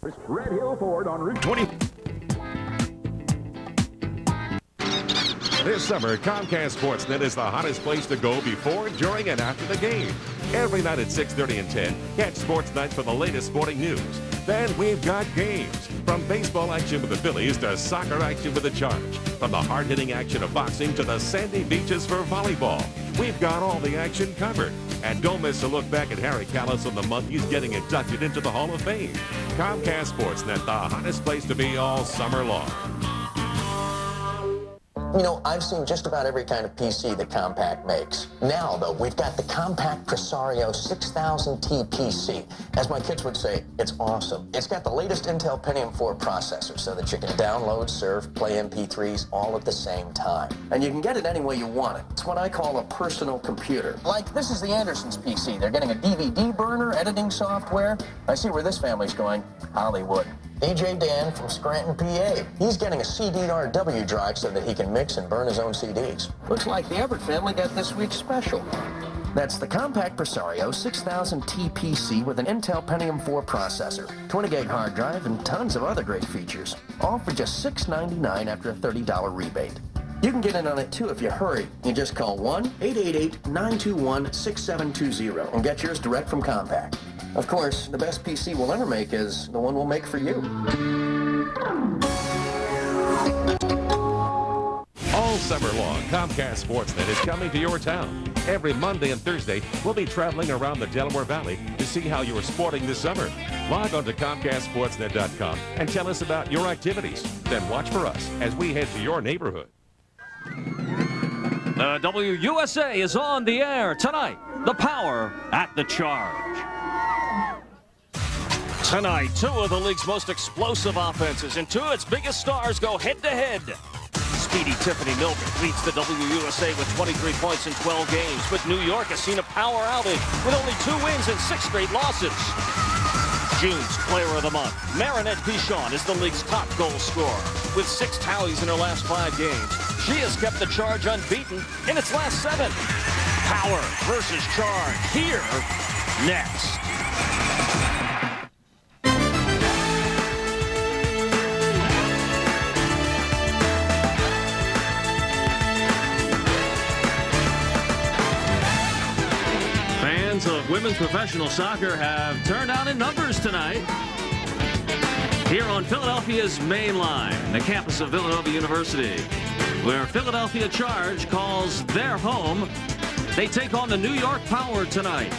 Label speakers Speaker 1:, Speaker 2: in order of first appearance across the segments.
Speaker 1: Red Hill Ford on Route 20.
Speaker 2: This summer, Comcast Sportsnet is the hottest place to go before, during, and after the game. Every night at 6:30 and 10, catch Sports Night for the latest sporting news. Then we've got games. From baseball action with the Phillies to soccer action with the Charge. From the hard-hitting action of boxing to the sandy beaches for volleyball. We've got all the action covered. And don't miss a look back at Harry Callis on the month he's getting inducted into the Hall of Fame. Comcast Sportsnet, the hottest place to be all summer long.
Speaker 3: You know, I've seen just about every kind of PC that Compaq makes. Now, though, we've got the Compaq Presario 6000T PC. As my kids would say, it's awesome. It's got the latest Intel Pentium 4 processor so that you can download, surf, play MP3s all at the same time. And you can get it any way you want it. It's what I call a personal computer. Like, this is the Andersons PC. They're getting a DVD burner, editing software. I see where this family's going. Hollywood. DJ Dan from Scranton, PA. He's getting a CDRW drive so that he can mix and burn his own CDs. Looks like the Everett family got this week's special. That's the Compaq Presario 6000T PC with an Intel Pentium 4 processor, 20-gig hard drive, and tons of other great features. All for just $699 after a $30 rebate. You can get in on it, too, if you hurry. You just call 1-888-921-6720 and get yours direct from Compaq. Of course, the best PC we'll ever make is the one we'll make for you.
Speaker 2: All summer long, Comcast Sportsnet is coming to your town. Every Monday and Thursday, we'll be traveling around the Delaware Valley to see how you are sporting this summer. Log on to ComcastSportsnet.com and tell us about your activities. Then watch for us as we head to your neighborhood.
Speaker 4: WUSA is on the air tonight. The Power at the Charge. Tonight, two of the league's most explosive offenses and two of its biggest stars go head-to-head. Speedy Tiffeny Milbrett leads the WUSA with 23 points in 12 games, but New York has seen a power outing with only 2 wins and 6 straight losses. June's Player of the Month, Marinette Pichon, is the league's top goal scorer. With 6 tallies in her last 5 games, she has kept the Charge unbeaten in its last 7. Power versus Charge, here next. Of women's professional soccer have turned out in numbers tonight. Here on Philadelphia's main line, the campus of Villanova University, where Philadelphia Charge calls their home. They take on the New York Power tonight.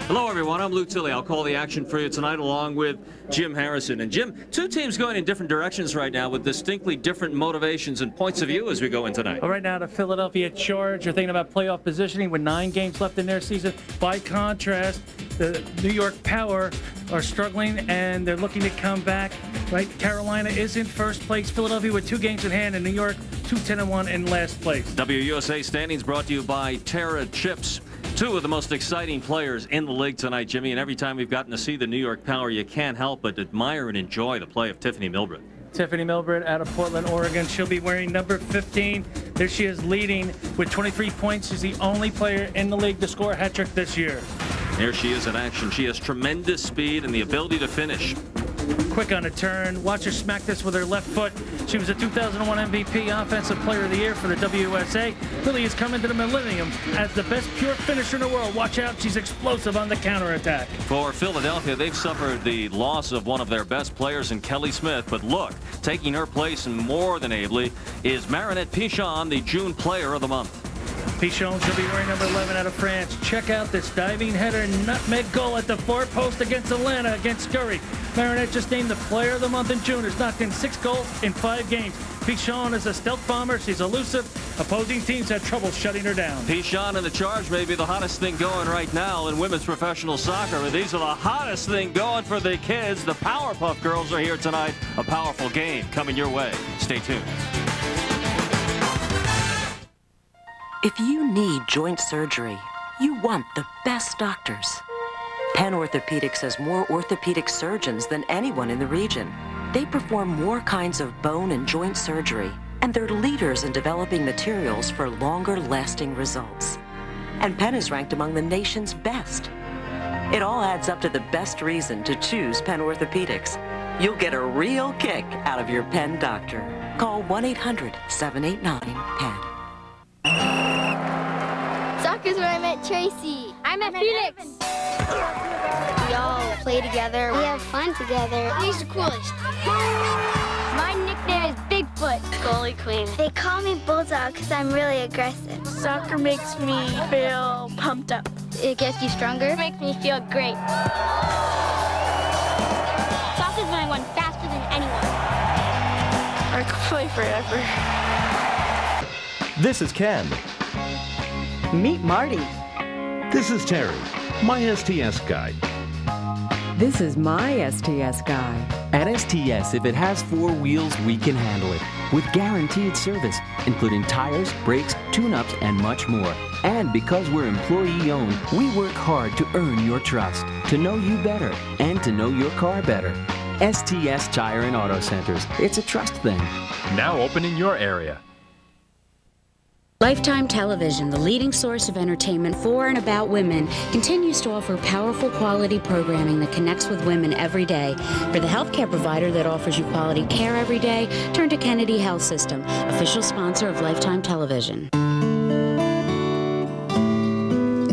Speaker 4: Hello, everyone. I'm Luke Tilley. I'll call the action for you tonight along with Jim Harrison. And Jim, two teams going in different directions right now with distinctly different motivations and points of view as we go in tonight.
Speaker 5: Well, right now, the Philadelphia Charge are thinking about playoff positioning with 9 games left in their season. By contrast, the New York Power are struggling and they're looking to come back. Right? Carolina is in first place. Philadelphia with 2 games in hand, and New York 2-10-1 in last place.
Speaker 4: WUSA standings brought to you by Terra Chips. 2 of the most exciting players in the league tonight, Jimmy, and every time we've gotten to see the New York Power, you can't help but admire and enjoy the play of Tiffeny Milbrett.
Speaker 5: Tiffeny Milbrett out of Portland, Oregon. She'll be wearing number 15. There she is leading with 23 points. She's the only player in the league to score a hat trick this year.
Speaker 4: There she is in action. She has tremendous speed and the ability to finish.
Speaker 5: Quick on a turn. Watch her smack this with her left foot. She was a 2001 MVP Offensive Player of the Year for the WUSA. Really has come into the millennium as the best pure finisher in the world. Watch out. She's explosive on the counterattack.
Speaker 4: For Philadelphia, they've suffered the loss of one of their best players in Kelly Smith. But look, taking her place and more than ably is Marinette Pichon, the June Player of the Month.
Speaker 5: Pichon should be wearing number 11 out of France. Check out this diving header nutmeg goal at the far post against Atlanta against Kerry. Marinette just named the Player of the Month in June. Has knocked in 6 goals in 5 games. Pichon is a stealth bomber. She's elusive. Opposing teams had trouble shutting her down.
Speaker 4: Pichon and the Charge may be the hottest thing going right now in women's professional soccer. But these are the hottest thing going for the kids. The Powerpuff Girls are here tonight. A powerful game coming your way. Stay tuned.
Speaker 6: If you need joint surgery, you want the best doctors. Penn Orthopedics has more orthopedic surgeons than anyone in the region. They perform more kinds of bone and joint surgery, and they're leaders in developing materials for longer-lasting results. And Penn is ranked among the nation's best. It all adds up to the best reason to choose Penn Orthopedics. You'll get a real kick out of your Penn doctor. Call 1-800-789-PENN.
Speaker 7: Soccer's where I met Tracy. I met Felix. We all play together. We have fun together. He's the coolest. My nickname is Bigfoot. Goalie Queen. They call me Bulldog because I'm really aggressive. Soccer makes me feel pumped up. It gets you stronger. It makes me feel great. Soccer's when I run faster than anyone. I could play forever.
Speaker 8: This is Ken.
Speaker 9: Meet Marty.
Speaker 1: This is Terry, my STS guy.
Speaker 9: This is my STS guy.
Speaker 10: At STS, if it has 4 wheels, we can handle it. With guaranteed service, including tires, brakes, tune-ups, and much more. And because we're employee-owned, we work hard to earn your trust, to know you better, and to know your car better. STS Tire and Auto Centers. It's a trust thing.
Speaker 8: Now open in your area.
Speaker 11: Lifetime Television, the leading source of entertainment for and about women, continues to offer powerful quality programming that connects with women every day. For the healthcare provider that offers you quality care every day, turn to Kennedy Health System, official sponsor of Lifetime Television.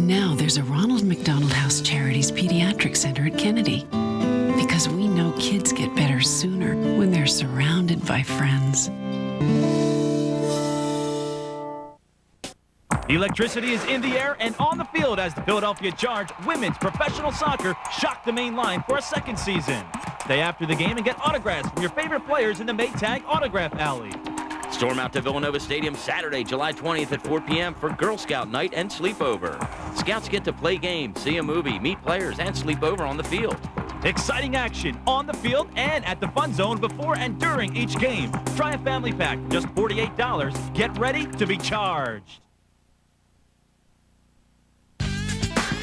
Speaker 12: Now there's a Ronald McDonald House Charities Pediatric Center at Kennedy. Because we know kids get better sooner when they're surrounded by friends.
Speaker 13: Electricity is in the air and on the field as the Philadelphia Charge women's professional soccer shocked the main line for a second season. Stay after the game and get autographs from your favorite players in the Maytag Autograph Alley.
Speaker 14: Storm out to Villanova Stadium Saturday, July 20th at 4 p.m. for Girl Scout night and sleepover. Scouts get to play games, see a movie, meet players, and sleep over on the field.
Speaker 13: Exciting action on the field and at the Fun Zone before and during each game. Try a family pack for just $48. Get ready to be charged.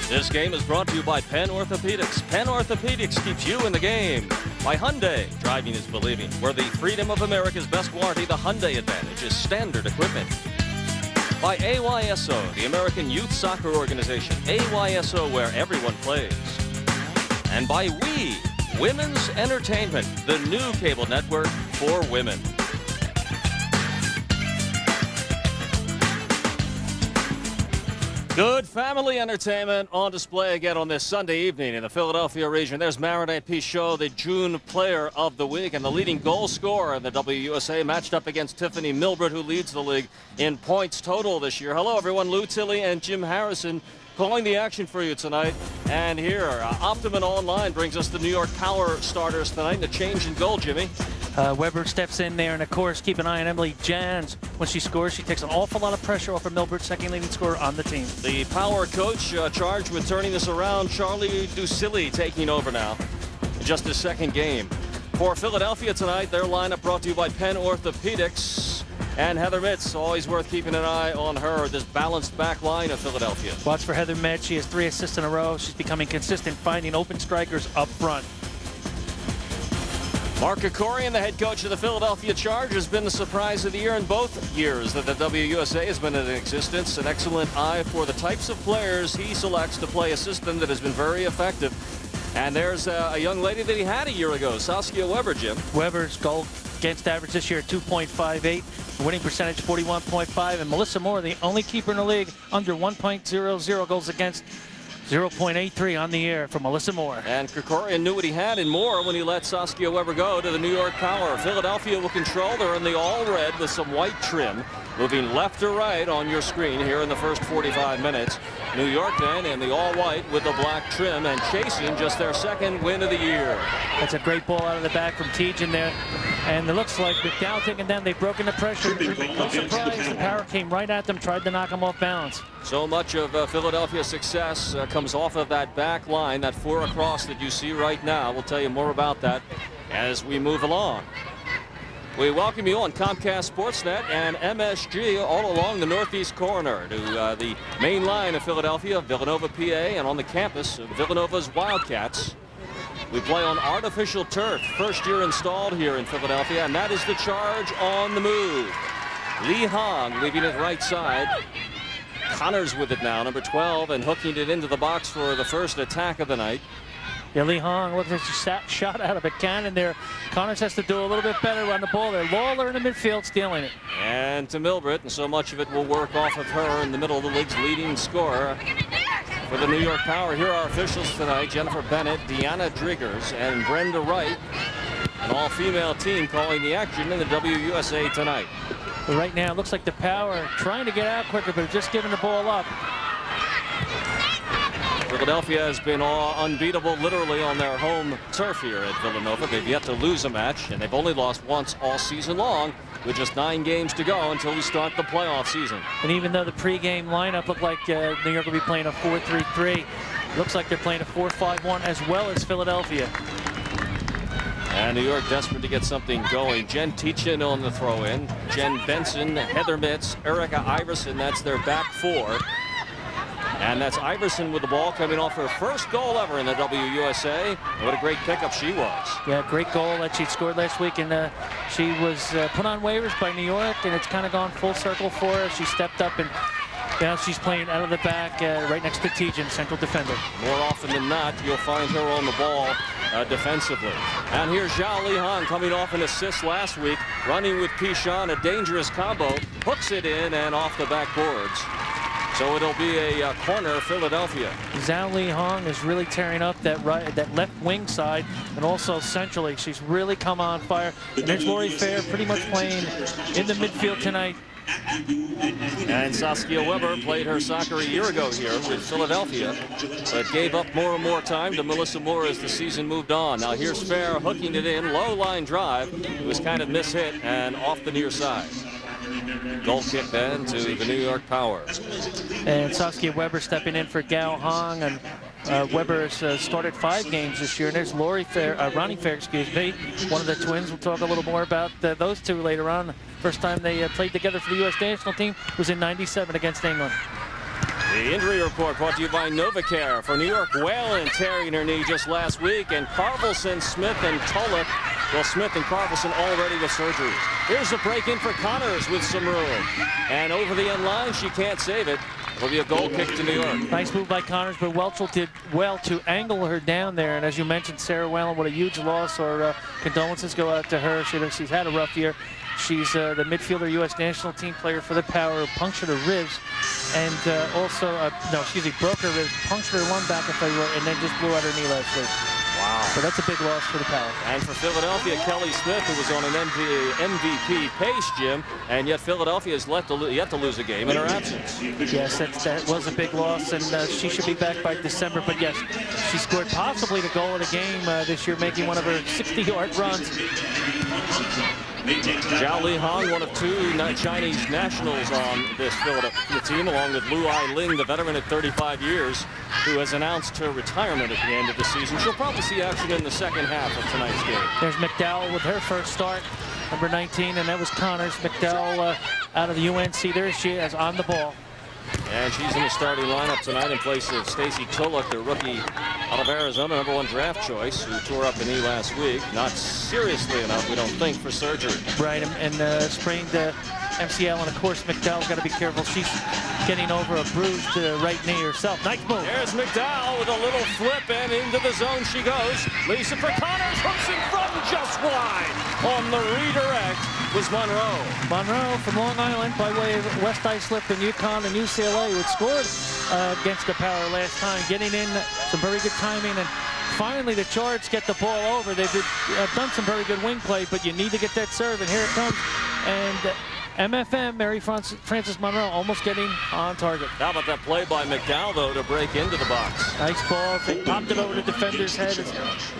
Speaker 4: This game is brought to you by Penn Orthopedics. Penn Orthopedics keeps you in the game. By Hyundai, driving is believing. Where the freedom of America's best warranty, the Hyundai Advantage is standard equipment. By AYSO, the American Youth Soccer Organization. AYSO, where everyone plays. And by WE, Women's Entertainment, the new cable network for women. Good family entertainment on display again on this Sunday evening in the Philadelphia region. There's Marinette Pichot, the June Player of the Week, and the leading goal scorer in the WUSA, matched up against Tiffeny Milbrett, who leads the league in points total this year. Hello, everyone. Lou Tilley and Jim Harrison calling the action for you tonight. And here, Optimum Online brings us the New York Power starters tonight. The change in goal, Jimmy.
Speaker 5: Weber steps in there, and of course, keep an eye on Emily Janss. When she scores, she takes an awful lot of pressure off of Milbrett, second leading scorer on the team.
Speaker 4: The Power coach charged with turning this around, Charlie Ducilli, taking over now in just his second game. For Philadelphia tonight, their lineup brought to you by Penn Orthopedics. And Heather Mitz, always worth keeping an eye on her, this balanced back line of Philadelphia.
Speaker 5: Watch for Heather Mitz. She has 3 assists in a row. She's becoming consistent, finding open strikers up front.
Speaker 4: Mark Krikorian, the head coach of the Philadelphia Charge, has been the surprise of the year in both years that the WUSA has been in existence. An excellent eye for the types of players he selects to play a system that has been very effective. And there's a young lady that he had a year ago, Saskia Weber, Jim.
Speaker 5: Weber's goal against average this year at 2.58. Winning percentage 41.5. And Melissa Moore, the only keeper in the league under 1.00 goals against. 0.83 on the year for Melissa Moore.
Speaker 4: And Krikorian knew what he had in Moore when he let Saskia Weber go to the New York Power. Philadelphia will control. They're in the all-red with some white trim. Moving left to right on your screen here in the first 45 minutes. New York then in the all-white with the black trim and chasing just their second win of the year.
Speaker 5: That's a great ball out of the back from Tietjen there. And it looks like with Dow taking them, they've broken the pressure. No surprise, the Power came right at them, tried to knock them off balance.
Speaker 4: So much of Philadelphia's success comes off of that back line, that 4 across that you see right now. We'll tell you more about that as we move along. We welcome you on Comcast Sportsnet and MSG all along the northeast corner to the main line of Philadelphia, Villanova, PA, and on the campus of Villanova's Wildcats. We play on artificial turf, first year installed here in Philadelphia, and that is the Charge on the move. Lee Hong leaving it right side. Connors with it now, number 12, and hooking it into the box for the first attack of the night.
Speaker 5: Yeah, Lee Hong looks like she shot out of a cannon there. Connors has to do a little bit better on the ball there. Lalor in the midfield stealing it.
Speaker 4: And to Milbrett, and so much of it will work off of her in the middle of the league's leading scorer. For the New York Power, here are officials tonight: Jennifer Bennett, Deanna Driggers, and Brenda Wright. An all-female team calling the action in the WUSA tonight.
Speaker 5: But right now, it looks like the Power trying to get out quicker, but just giving the ball up.
Speaker 4: Philadelphia has been unbeatable literally on their home turf here at Villanova. They've yet to lose a match, and they've only lost once all season long, with just 9 games to go until we start the playoff season.
Speaker 5: And even though the pregame lineup looked like New York will be playing a 4-3-3, looks like they're playing a 4-5-1 as well as Philadelphia.
Speaker 4: And New York desperate to get something going. Jen Tietjen on the throw-in. Jen Benson, Heather Mitz, Erica Iverson. That's their back four. And that's Iverson with the ball coming off her first goal ever in the WUSA. What a great pickup she was.
Speaker 5: Yeah, great goal that she scored last week. And she was put on waivers by New York, and it's kind of gone full circle for her. She stepped up, and now she's playing out of the back right next to Tietjen, central defender.
Speaker 4: More often than not, you'll find her on the ball defensively. And here's Zhao Lihan coming off an assist last week, running with Pichon, a dangerous combo, hooks it in and off the backboards. So it'll be a corner, Philadelphia.
Speaker 5: Zhao Lihan is really tearing up that left wing side, and also centrally. She's really come on fire. And there's Lori Fair pretty much playing in the midfield tonight.
Speaker 4: And Saskia Weber played her soccer a year ago here with Philadelphia, but gave up more and more time to Melissa Moore as the season moved on. Now here's Fair hooking it in, low line drive. It was kind of mishit and off the near side. Goal kick then to the New York Power.
Speaker 5: And Saskia Weber stepping in for Gao Hong, and Weber has started 5 games this year. And there's Ronnie Fair, excuse me, one of the twins. We'll talk a little more about those two later on. First time they played together for the U.S. national team was in '97 against England.
Speaker 4: The injury report brought to you by NovaCare. For New York, Whalen tearing her knee just last week, and Carvelson, Smith, and Tulloch. Well, Smith and Carvelson already with surgery. Here's a break in for Connors with some room. And over the end line, she can't save it. It'll be a goal kick to New York.
Speaker 5: Nice move by Connors, but Whelchel did well to angle her down there. And as you mentioned, Sarah Whalen, what a huge loss. Our condolences go out to her. She's had a rough year. She's the midfielder U.S. national team player for the Power, who punctured her ribs, and broke her ribs, punctured her lung back in February, and then just blew out her knee last week.
Speaker 4: Wow.
Speaker 5: So that's a big loss for the Power.
Speaker 4: And for Philadelphia, Kelly Smith, who was on an MVP pace, Jim, and yet Philadelphia has yet to lose a game in her absence.
Speaker 5: Yes, that was a big loss, and she should be back by December. But yes, she scored possibly the goal of the game this year, making one of her 60-yard runs.
Speaker 4: Zhao Lihan, one of 2 Chinese nationals on this Philadelphia team, along with Lu Ai-ling, the veteran at 35 years, who has announced her retirement at the end of the season. She'll probably see action in the second half of tonight's game.
Speaker 5: There's McDowell with her first start, number 19, and that was Connors. McDowell out of the UNC. There she is on the ball.
Speaker 4: And she's in the starting lineup tonight in place of Stacy Tulloch, the rookie out of Arizona, #1 draft choice, who tore up the knee last week. Not seriously enough, we don't think, for surgery.
Speaker 5: Right, and sprained MCL, and of course McDowell's got to be careful. She's getting over a bruised right knee herself. Nice move.
Speaker 4: There's McDowell with a little flip, and into the zone she goes. Lisa for Connors, hooks in front, just wide. On the redirect was Monroe.
Speaker 5: Monroe from Long Island by way of West Islip and UConn and UCLA, who had scored against the Power last time, getting in some very good timing, and finally the Charge get the ball over. They've done some very good wing play, but you need to get that serve, and here it comes. And MFM, Mary Frances Monroe, almost getting on target.
Speaker 4: How about that play by McDowell, though, to break into the box?
Speaker 5: Nice ball. They popped it over the defender's head.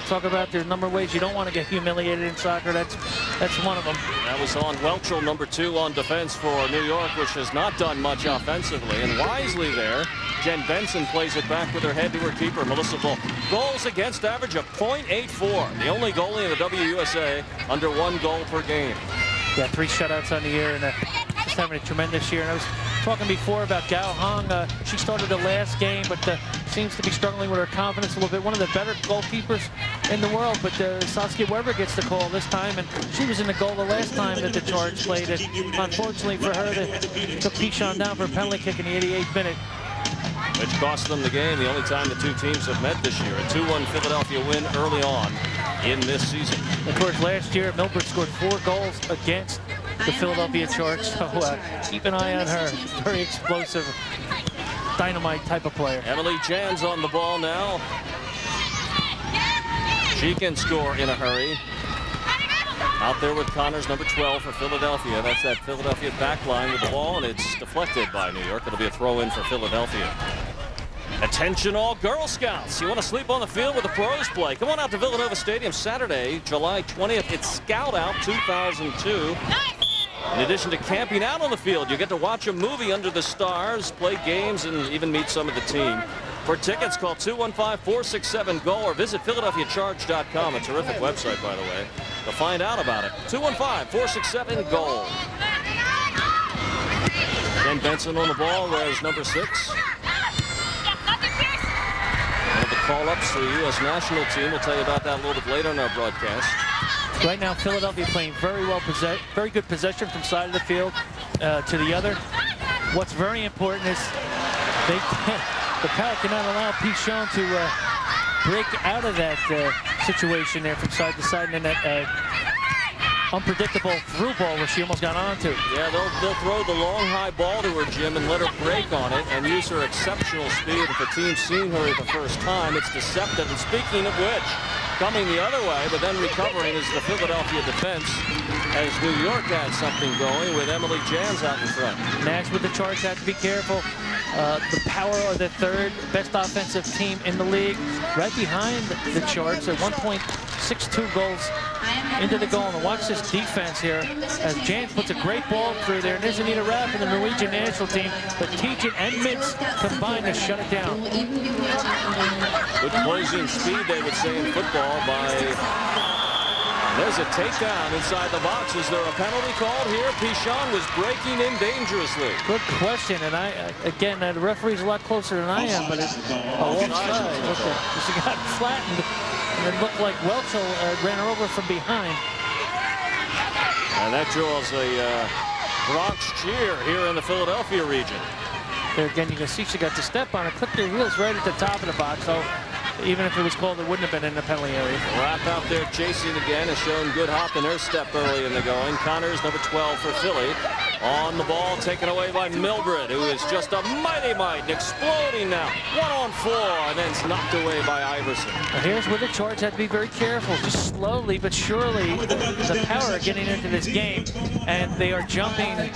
Speaker 5: Talk about there's a number of ways you don't want to get humiliated in soccer. That's one of them.
Speaker 4: That was on Whelchel, #2 on defense for New York, which has not done much offensively. And wisely there, Jen Benson plays it back with her head to her keeper, Melissa Bull. Goals against average of .84. The only goalie in the WUSA under 1 goal per game.
Speaker 5: Yeah, 3 shutouts on the year, and just having a tremendous year. And I was talking before about Gao Hong. She started the last game, but seems to be struggling with her confidence a little bit. One of the better goalkeepers in the world, but Saskia Weber gets the call this time, and she was in the goal the last time that the Charge played it. Unfortunately for her, they took Fitschen down for a penalty kick in the 88th minute.
Speaker 4: Which cost them the game, the only time the two teams have met this year. A 2-1 Philadelphia win early on in this season.
Speaker 5: Of course, last year, Milbrett scored 4 goals against the Philadelphia Charge, so keep an eye on her. Very explosive, dynamite type of player.
Speaker 4: Emily Janss on the ball now. She can score in a hurry. Out there with Connors, number 12 for Philadelphia. That's that Philadelphia back line with the ball, and it's deflected by New York. It'll be a throw-in for Philadelphia. Attention all Girl Scouts. You want to sleep on the field with the pros play? Come on out to Villanova Stadium Saturday, July 20th. It's Scout Out 2002. In addition to camping out on the field, you get to watch a movie under the stars, play games, and even meet some of the team. For tickets, call 215-467-GOAL or visit PhiladelphiaCharge.com. A terrific website, by the way, to find out about it. 215-467-GOAL. Then Benson on the ball, wears number 6. One of the call-ups for the U.S. national team. We'll tell you about that a little bit later in our broadcast.
Speaker 5: Right now, Philadelphia playing very good possession from side of the field to the other. What's very important is the Power cannot allow Fitschen to break out of that situation there from side to side, and that unpredictable through ball where she almost got onto.
Speaker 4: Yeah, they'll throw the long high ball to her, Jim, and let her break on it and use her exceptional speed. If the team's seen her the first time, it's deceptive. And speaking of which, coming the other way, but then recovering is the Philadelphia defense, as New York had something going with Emily Janss out in front.
Speaker 5: Nash with the Charge had to be careful. The Power are the 3rd best offensive team in the league, right behind the Charge. They're 1.62 goals into the goal. And watch this defense here as Janss puts a great ball through there. And there's Anita Rapp in the Norwegian national team, but Tietjen and Mintz combine to shut it down.
Speaker 4: Good closing speed, they would say in football, by... There's a takedown inside the box. Is there a penalty called here? Fitschen was breaking in dangerously.
Speaker 5: Good question, and again, the referee's a lot closer than I am, but it's offside. She got flattened, and it looked like Whelchel ran her over from behind.
Speaker 4: And that draws a Bronx cheer here in the Philadelphia region.
Speaker 5: There again, you can see she got to step on it, clipped her heels right at the top of the box, so even if it was called, it wouldn't have been in the penalty area.
Speaker 4: Rapp out there chasing again, has shown good hop in her step early in the going. Connors, number 12 for Philly. On the ball, taken away by Milbrett, who is just a mighty mite, exploding now. 1-on-4, and then it's knocked away by Iverson.
Speaker 5: Well, here's where the Charge had to be very careful. Just slowly but surely, the Power are getting into this game, and they are jumping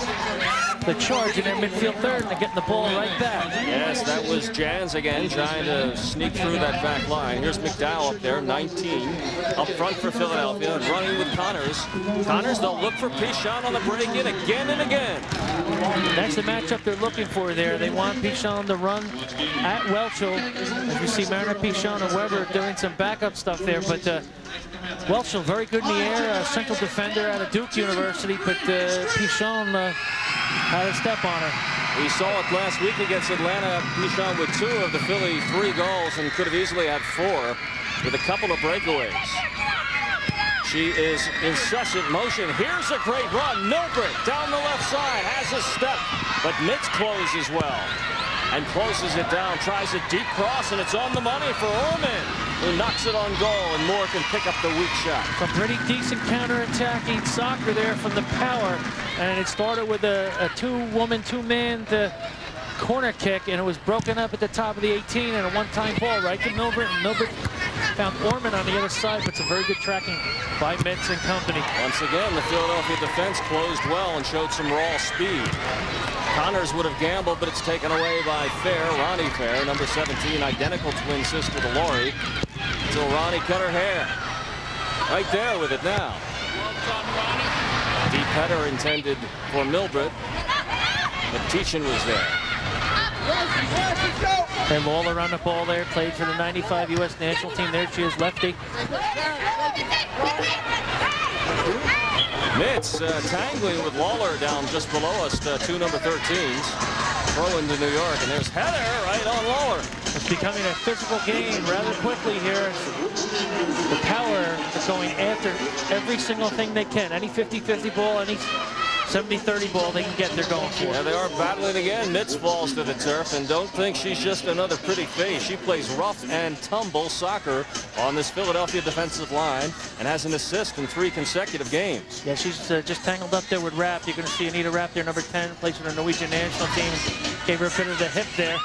Speaker 5: the Charge in their midfield 3rd, and they're getting the ball right back.
Speaker 4: Yes, that was Janss again, trying to sneak through that back line. Here's McDowell up there, 19. Up front for Philadelphia, running with Connors. Connors, they'll look for Fitschen on the break-in again and again.
Speaker 5: That's the matchup they're looking for there. They want Fitschen to run at Whelchel. As you see, Mariner, Fitschen, and Weber doing some backup stuff there, but Whelchel very good in the air, a central defender out of Duke University, but Fitschen had a step on her.
Speaker 4: We saw it last week against Atlanta. Fitschen with 2 of the Philly 3 goals and could have easily had 4 with a couple of breakaways. She is incessant motion. Here's a great run. Milbrett down the left side has a step, but Mintz closes well and closes it down. Tries a deep cross, and it's on the money for Orman, who knocks it on goal, and Moore can pick up the weak shot.
Speaker 5: Some pretty decent counter-attacking soccer there from the Power, and it started with a 2-woman, 2-man corner kick, and it was broken up at the top of the 18 and a one-time ball right to Milbrett, and Milbrett found Orman on the other side, but some very good tracking by Mintz and company.
Speaker 4: Once again, the Philadelphia defense closed well and showed some raw speed. Connors would have gambled, but it's taken away by Fair, Ronnie Fair, number 17, identical twin sister to Laurie, until Ronnie cut her hair. Right there with it now. Deep header intended for Milbrett, but Tietjen was there.
Speaker 5: And Lalor on the ball there, played for the 95 U.S. national team. There she is, lefty.
Speaker 4: Mintz tangling with Lalor down just below us, 2 number 13s. throw into New York, and there's Heather right on Lalor.
Speaker 5: It's becoming a physical game rather quickly here. The Power is going after every single thing they can. Any 50-50 ball, any 70-30 ball they can get, they're going for.
Speaker 4: Yeah, they are battling again. Mitz falls to the turf, and don't think she's just another pretty face. She plays rough and tumble soccer on this Philadelphia defensive line and has an assist in 3 consecutive games.
Speaker 5: Yeah, she's just tangled up there with Rapp. You're going to see Anita Rapp there, number 10, plays for the Norwegian national team. Gave her a bit of the hip there.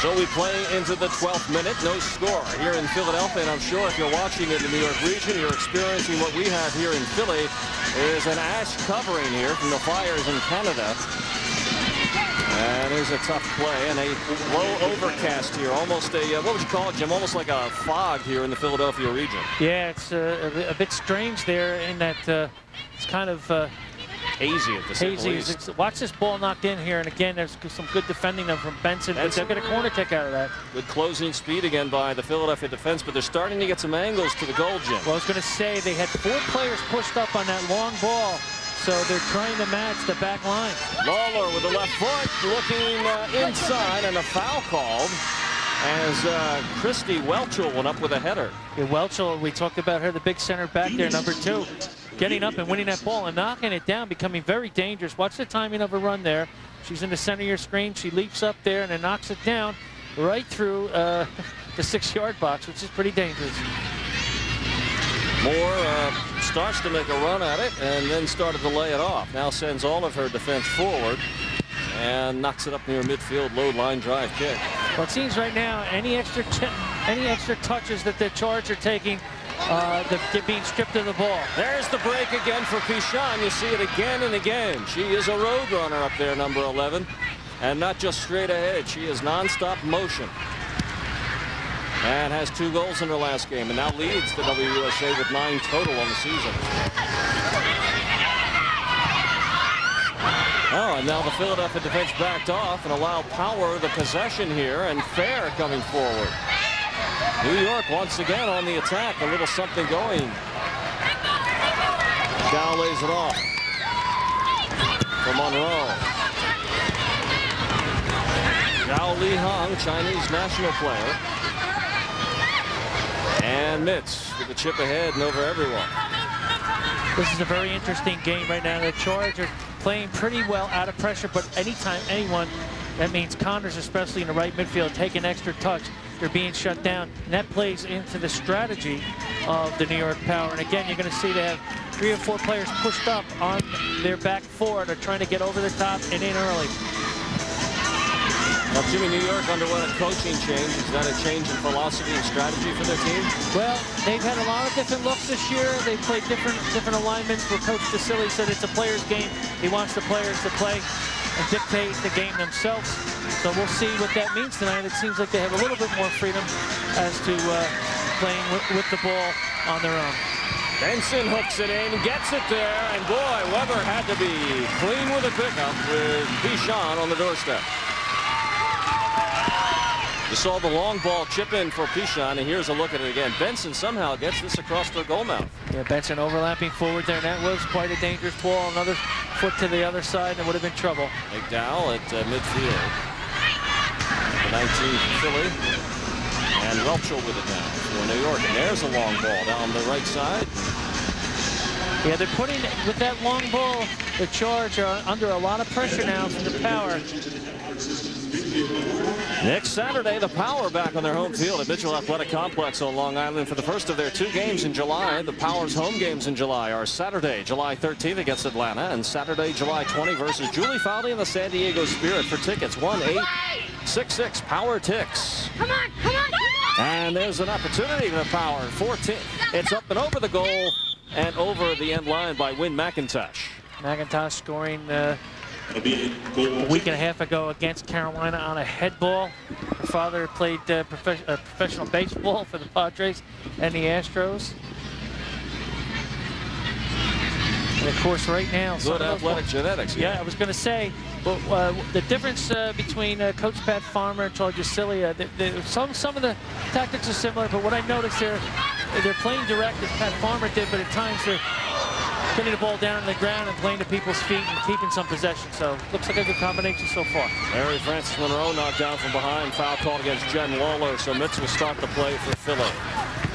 Speaker 4: So we play into the 12th minute, no score here in Philadelphia, and I'm sure if you're watching in the New York region, you're experiencing what we have here in Philly. There's an ash covering here from the fires in Canada. And there's a tough play and a low overcast here, almost a, what would you call it, Jim? Almost like a fog here in the Philadelphia region.
Speaker 5: Yeah, it's a bit strange there in that it's kind of
Speaker 4: hazy at the
Speaker 5: hazy. Watch this ball knocked in here, and again, there's some good defending from Benson, but they'll get a corner kick out of that.
Speaker 4: Good closing speed again by the Philadelphia defense, but they're starting to get some angles to the goal, Jim.
Speaker 5: Well, I was going to say they had 4 players pushed up on that long ball, so they're trying to match the back line.
Speaker 4: Lalor with the left foot looking inside, and a foul called as Kristy Whelchel went up with a header.
Speaker 5: Yeah, Whelchel, we talked about her, the big center back there, number 2. Getting up and winning that ball and knocking it down, becoming very dangerous. Watch the timing of her run there. She's in the center of your screen. She leaps up there and then knocks it down right through the 6-yard box, which is pretty dangerous.
Speaker 4: Moore starts to make a run at it and then started to lay it off. Now sends all of her defense forward and knocks it up near midfield, low line drive kick.
Speaker 5: Well, it seems right now any extra touches that the Charge are taking, they're being stripped of the ball.
Speaker 4: There's the break again for Fitschen. You see it again and again. She is a road runner up there, number 11. And not just straight ahead. She is nonstop motion. And has 2 goals in her last game. And now leads the WUSA with 9 total on the season. Oh, and now the Philadelphia defense backed off and allowed Power the possession here. And Fair coming forward. New York once again on the attack, a little something going. Dow lays it off for Monroe. Zhao Li Hong, Chinese national player. And Mitz with the chip ahead and over everyone.
Speaker 5: This is a very interesting game right now. The Charge are playing pretty well out of pressure, but anytime anyone, that means Connors, especially in the right midfield, take an extra touch, they're being shut down. And that plays into the strategy of the New York Power. And again, you're going to see they have 3 or 4 players pushed up on their back 4. They're trying to get over the top and in early.
Speaker 4: Now, Jimmy, New York underwent a coaching change. Is that a change in philosophy and strategy for their team?
Speaker 5: Well, they've had a lot of different looks this year. They've played different alignments where Coach DeCilli said it's a player's game. He wants the players to play and dictate the game themselves. So we'll see what that means tonight. It seems like they have a little bit more freedom as to playing with the ball on their own.
Speaker 4: Benson hooks it in, gets it there, and boy, Weber had to be clean with a pickup with Fitschen on the doorstep. You saw the long ball chip in for Fitschen, and here's a look at it again. Benson somehow gets this across their goal mouth.
Speaker 5: Yeah, Benson overlapping forward there, and that was quite a dangerous ball. Another foot to the other side, and it would have been trouble.
Speaker 4: McDowell at midfield. The 19 for Philly. And Whelchel with it now for New York. And there's a long ball down the right side.
Speaker 5: Yeah, they're putting, with that long ball, the Charge are under a lot of pressure now from the Power.
Speaker 4: Next Saturday, the Power back on their home field at Mitchell Athletic Complex on Long Island for the first of their 2 games in July. The Power's home games in July are Saturday, July 13th against Atlanta, and Saturday, July 20 versus Julie Fowley and the San Diego Spirit. For tickets, 1-866 Power Ticks.
Speaker 7: Come on, come on, come on!
Speaker 4: And there's an opportunity for the Power. 14. It's up and over the goal and over the end line by Wynn McIntosh.
Speaker 5: McIntosh scoring a week and a half ago against Carolina on a head ball. Her father played professional baseball for the Padres and the Astros. And of course, right now,
Speaker 4: good athletic genetics.
Speaker 5: Yeah, I was going to say, but the difference between Coach Pat Farmer and Charles DeCilli, some of the tactics are similar, but what I noticed they're playing direct as Pat Farmer did, but at times Getting the ball down on the ground and playing to people's feet and keeping some possession. So looks like a good combination so far.
Speaker 4: Mary Frances Monroe knocked down from behind. Foul called against Jen Lalor. So Mitz will start the play for Philly.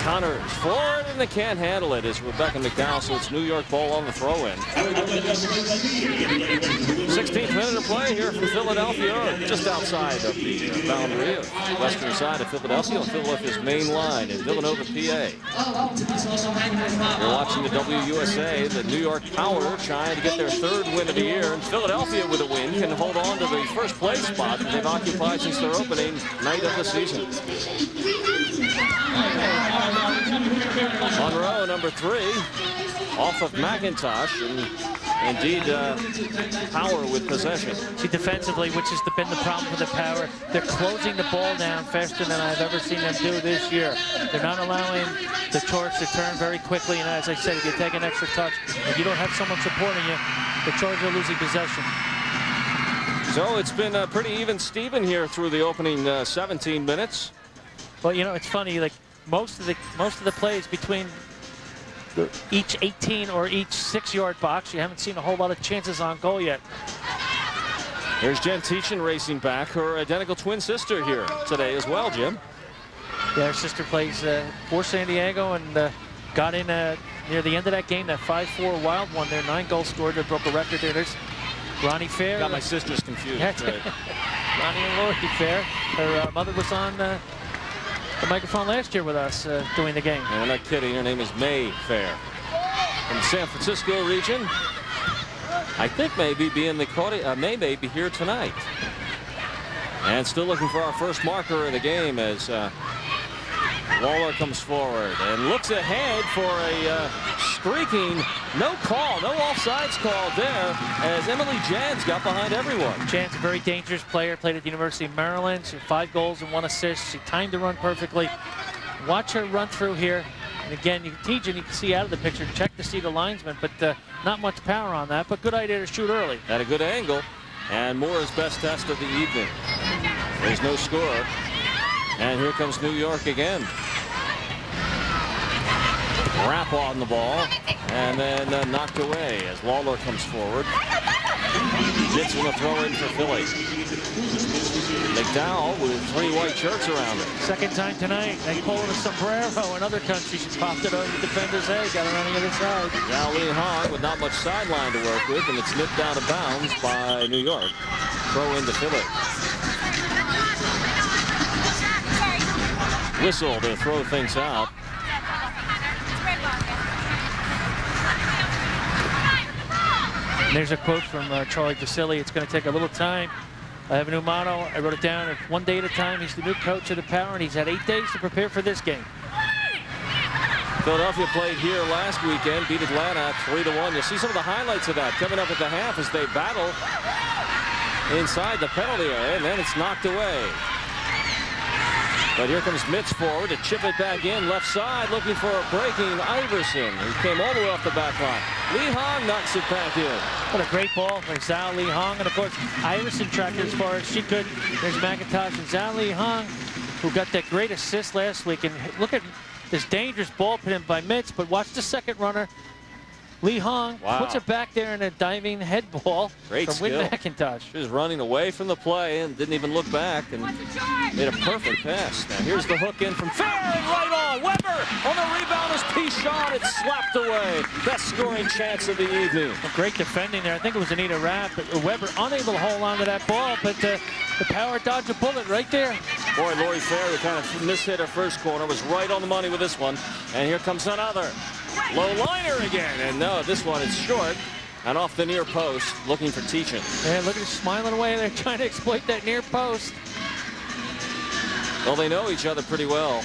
Speaker 4: Connors forward, and they can't handle it as Rebecca McDowell, so it's New York ball on the throw-in. 16th minute of play here from Philadelphia, just outside of the boundary of the western side of Philadelphia, on Philadelphia's main line in Villanova, PA. You're watching the WUSA, the New York Power trying to get their 3rd win of the year, and Philadelphia with a win can hold on to the first place spot that they've occupied since their opening night of the season. Monroe, number 3, off of McIntosh, and indeed Power with possession.
Speaker 5: See, defensively, which has been the problem for the Power, they're closing the ball down faster than I've ever seen them do this year. They're not allowing the torch to turn very quickly, and as I said, if you take an extra touch, if you don't have someone supporting you, the Chargers are losing possession.
Speaker 4: So it's been pretty even Steven here through the opening 17 minutes.
Speaker 5: Well, you know, it's funny, like most of the plays between each 18 or each 6-yard box, you haven't seen a whole lot of chances on goal yet.
Speaker 4: Here's Jen Tietjen racing back, her identical twin sister here today as well, Jim.
Speaker 5: Yeah, her sister plays for San Diego and got in near the end of that game, that 5-4 Wild one there, 9 goals scored, they broke a record there. There's Ronnie Fair.
Speaker 4: Got my sisters confused.
Speaker 5: Right. Ronnie and Lori Fair. Her mother was on the microphone last year with us doing the game.
Speaker 4: And I'm not kidding, her name is May Fair. From the San Francisco region. I think maybe may be here tonight. And still looking for our first marker of the game as Lalor comes forward and looks ahead for a streaking, no call, no offsides call there as Emily Janss got behind everyone.
Speaker 5: Janss, a very dangerous player, played at the University of Maryland. She had 5 goals and 1 assist. She timed the run perfectly. Watch her run through here. And again, Tietjen, you can see out of the picture, check to see the linesman, but not much power on that, but good idea to shoot early.
Speaker 4: At a good angle, and Moore's best test of the evening. There's no score. And here comes New York again. Wrap on the ball, and then knocked away as Lalor comes forward. Jits will throw in for Philly. McDowell with 3 white shirts around her.
Speaker 5: Second time tonight. They pulled a sombrero in other countries. She popped it over the defender's head, got it on the other side.
Speaker 4: Now Lee Hong with not much sideline to work with, and it's nipped out of bounds by New York. Throw into Philly. Whistle to throw things out.
Speaker 5: There's a quote from Charlie Vasily. It's going to take a little time. I have a new motto. I wrote it down. It's 1 day at a time. He's the new coach of the Power, and he's had 8 days to prepare for this game.
Speaker 4: Philadelphia played here last weekend, beat Atlanta 3-1. You'll see some of the highlights of that coming up at the half as they battle inside the penalty area, and then it's knocked away. But here comes Mitz forward to chip it back in, left side, looking for a breaking Iverson, who came all the way off the back line. Lee Hong knocks it back in.
Speaker 5: What a great ball from Zhao Lee Hong. And of course, Iverson tracked it as far as she could. There's McIntosh and Zhao Lee Hong, who got that great assist last week. And look at this dangerous ball put in by Mitz, but watch the second runner. Lee Hong puts it back there in a diving head ball
Speaker 4: Great
Speaker 5: from Whit
Speaker 4: skill.
Speaker 5: McIntosh.
Speaker 4: She was running away from the play and didn't even look back and made a perfect pass. Now here's the hook in from Fair and right on. Weber on the rebound is Pichon. It's slapped away. Best scoring chance of the evening.
Speaker 5: Great defending there. I think it was Anita Rapp, but Weber unable to hold on to that ball, but the Power dodged a bullet right there.
Speaker 4: Boy, Lori Fair, who kind of mishit her first corner, was right on the money with this one. And here comes another. Low liner again, and no, this one is short and off the near post, looking for Tietjen.
Speaker 5: Yeah, look at her smiling away. They're trying to exploit that near post.
Speaker 4: Well, they know each other pretty well.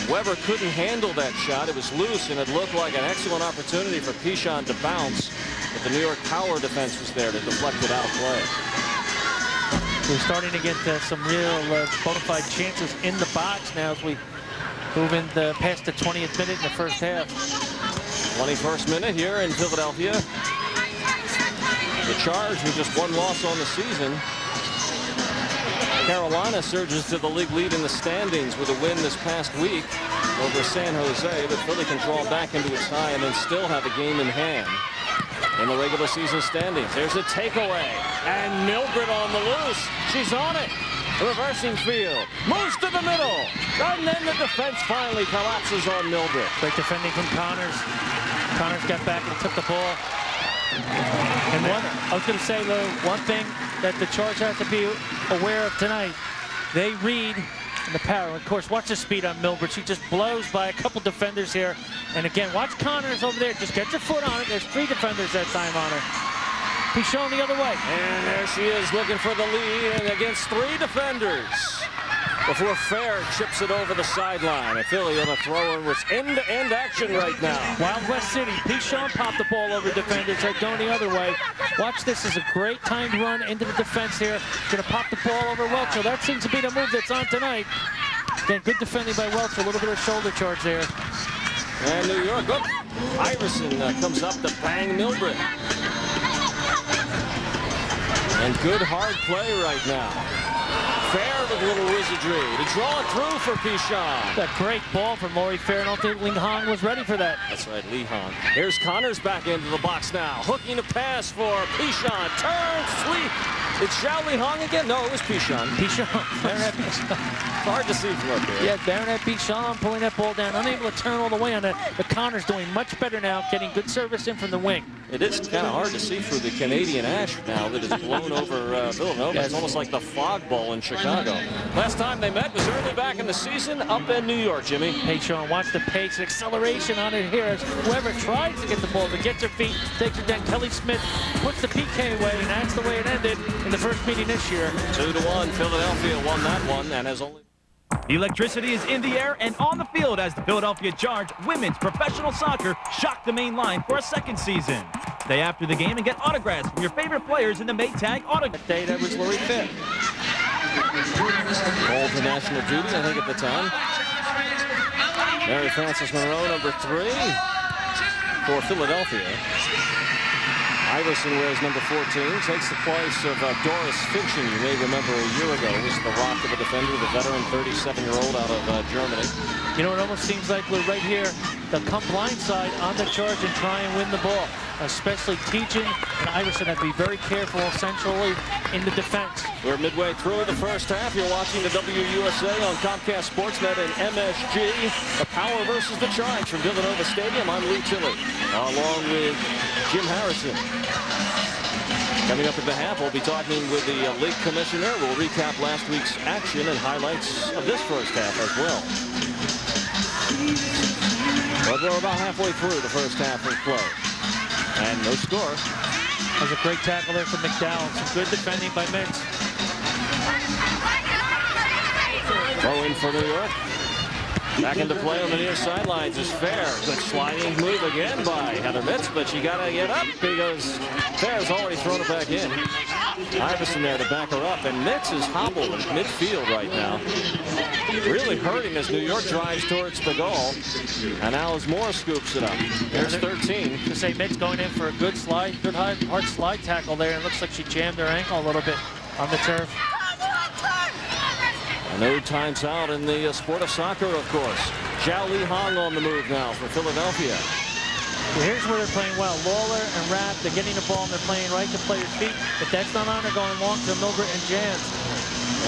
Speaker 4: Weber couldn't handle that shot. It was loose, and it looked like an excellent opportunity for Pichon to bounce, but the New York Power defense was there to deflect it out of play.
Speaker 5: We're starting to get some real bona fide chances in the box now as we move in past the 20th minute in the first half.
Speaker 4: 21st minute here in Philadelphia. The Charge with just 1 loss on the season. Carolina surges to the league lead in the standings with a win this past week over San Jose, but Philly can draw back into its tie and then still have a game in hand. in the regular season standings. There's a takeaway, and Milbrett on the loose. She's on it. Reversing field, moves to the middle, and then the defense finally collapses on Milbrett.
Speaker 5: Great defending from Connors. Connors got back and took the ball. And I was going to say, Lou, one thing that the Charge have to be aware of tonight, they read the power. Of course, watch the speed on Milbrett. She just blows by a couple defenders here. And again, watch Connors over there. Just get your foot on it. There's 3 defenders that time on her. Pichon the other way.
Speaker 4: And there she is looking for the lead and against 3 defenders. Before Fair chips it over the sideline. And Philly on a throw in. It's end-to-end action right now.
Speaker 5: Wild West City. Pichon popped the ball over defenders. They're going the other way. Watch this. This is a great timed run into the defense here. Going to pop the ball over Whelchel. That seems to be the move that's on tonight. Again, good defending by Whelchel. A little bit of shoulder charge there.
Speaker 4: And New York. Oh, Iverson comes up to bang Milbrett. And good hard play right now. Fair with a little wizardry to draw it through for Pichon.
Speaker 5: That great ball from Lori Fair. I don't think Lee Hong was ready for that.
Speaker 4: That's right, Lee Hong. Here's Connors back into the box now. Hooking a pass for Pichon. Turn, sweep. It's Xiao Li Hong again? No, it was Pichon.
Speaker 5: Pichon.
Speaker 4: Hard to see from up here.
Speaker 5: Yeah, Baronet Pichon pulling that ball down. Unable to turn all the way on it. The Connors doing much better now, getting good service in from the wing.
Speaker 4: It is kind of hard to see through the Canadian ash now that has blown over Villanova. It's almost like the fog ball in Chicago. Last time they met was early back in the season up in New York, Jimmy.
Speaker 5: Hey, Sean, watch the pace and acceleration on it here. As whoever tries to get the ball, but gets her feet, takes it down. Kelly Smith puts the PK away, and that's the way it ended in the first meeting this year.
Speaker 4: 2-1, Philadelphia won that one, and has only...
Speaker 13: Electricity is in the air and on the field as the Philadelphia Charge women's professional soccer shocked the main line for a 2nd season. Stay after the game and get autographs from your favorite players in the Maytag autograph.
Speaker 5: Day that was Lori Fair.
Speaker 4: Called to national duty, I think, at the time. Mary Frances Monroe, number 3 for Philadelphia. Iverson wears number 14, takes the place of Doris Fitschen, you may remember a year ago, was the rock of the defender, the veteran 37-year-old out of Germany.
Speaker 5: You know, it almost seems like we're right here. They'll come blindside on the Charge and try and win the ball. Especially Tietjen and Iverson have to be very careful essentially in the defense.
Speaker 4: We're midway through the first half. You're watching the WUSA on Comcast Sportsnet and MSG. The Power versus the Charge from Villanova Stadium. I'm Lee Tilley, along with Jim Harrison. Coming up at the half, we'll be talking with the league commissioner. We'll recap last week's action and highlights of this first half as well. But we're about halfway through the first half of play. And no score.
Speaker 5: That was a great tackle there from McDowell. Some good defending by Mintz.
Speaker 4: Throw in for New York. Back into play on the near sidelines is Fair. Good sliding move again by Heather Mitz, but she got to get up because Fair's already thrown it back in. Iverson there to back her up, and Mitz is hobbled in midfield right now. Really hurting as New York drives towards the goal. And now as Moore scoops it up. There's 13.
Speaker 5: To say Mitz going in for a good slide, good hard slide tackle there. It looks like she jammed her ankle a little bit on the turf.
Speaker 4: No times out in the sport of soccer, of course. Xiao Li Hong on the move now for Philadelphia.
Speaker 5: Well, here's where they're playing well. Lalor and Rapp, they're getting the ball and they're playing right to players' feet. If that's not on, they're going long to Milbrett and Janss.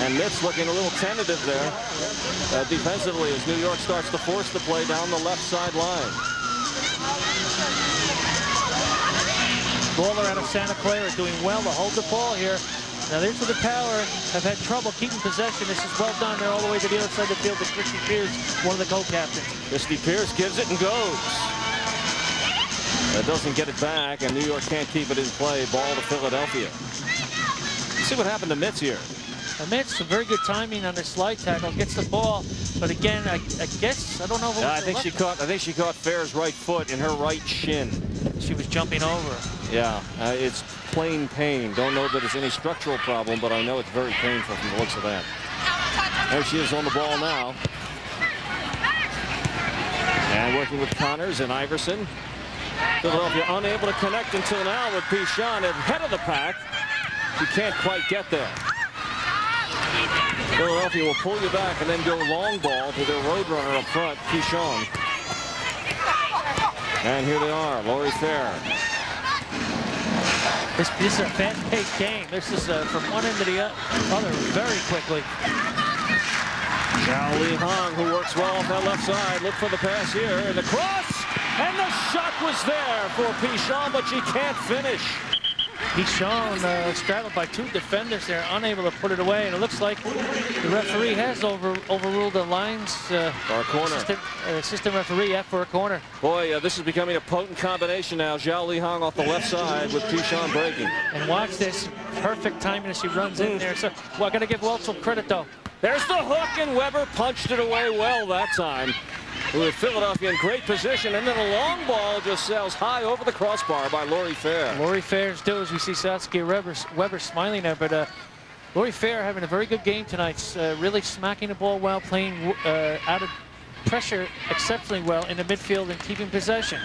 Speaker 4: And Mitz looking a little tentative there defensively as New York starts to force the play down the left side line.
Speaker 5: Lalor out of Santa Clara doing well to hold the ball here. Now there's where the Power have had trouble keeping possession. This is well done. They're all the way to the other side of the field with Christie Pearce, one of the co-captains.
Speaker 4: Christie Pearce gives it and goes. That doesn't get it back, and New York can't keep it in play. Ball to Philadelphia. Let's see what happened to Mitz here.
Speaker 5: Mitz, some very good timing on the slide tackle. Gets the ball, but again, I guess, I don't know if it was
Speaker 4: I think she caught Fair's right foot in her right shin.
Speaker 5: She was jumping over.
Speaker 4: Yeah, it's plain pain. Don't know that it's any structural problem, but I know it's very painful from the looks of that. There she is on the ball now. And working with Connors and Iverson. Philadelphia unable to connect until now with Pichon at head of the pack. She can't quite get there. Philadelphia will pull you back and then go long ball to their roadrunner up front, Pichon. And here they are, Lori Fair.
Speaker 5: This is a fast-paced game. This is from one end to the other very quickly.
Speaker 4: Zhao Li Hong, who works well off that left side. Look for the pass here, and the cross, and the shot was there for Pichon, but she can't finish.
Speaker 5: Pichon straddled by two defenders there, unable to put it away, and it looks like the referee has overruled the lines.
Speaker 4: For a corner.
Speaker 5: Assistant referee, for a corner.
Speaker 4: Boy, this is becoming a potent combination now. Zhao Li Hong off the left side with Pichon breaking.
Speaker 5: And watch this perfect timing as she runs in there. So, well, I got to give Whelchel credit though.
Speaker 4: There's the hook, and Weber punched it away well that time. With Philadelphia in great position, and then a long ball just sails high over the crossbar by Lori Fair.
Speaker 5: Lori Fair's do as we see Saskia Weber smiling there, but Lori Fair having a very good game tonight, really smacking the ball well, playing out of pressure exceptionally well in the midfield and keeping possession.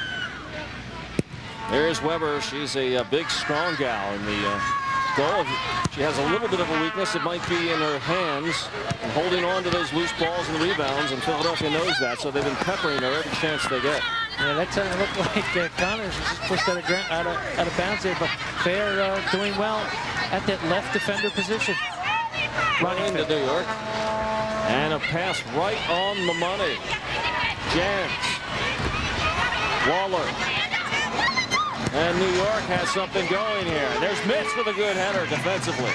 Speaker 4: There's Weber. She's a big, strong gal in the goal. She has a little bit of a weakness. It might be in her hands and holding on to those loose balls and rebounds, and Philadelphia knows that, so they've been peppering her every chance they get.
Speaker 5: Yeah, that time it looked like Connors was just pushed out of bounds there, but Fair doing well at that left defender position.
Speaker 4: Running into New York, and a pass right on the money. Janss, Lalor. And New York has something going here. There's Mitz with a good header defensively.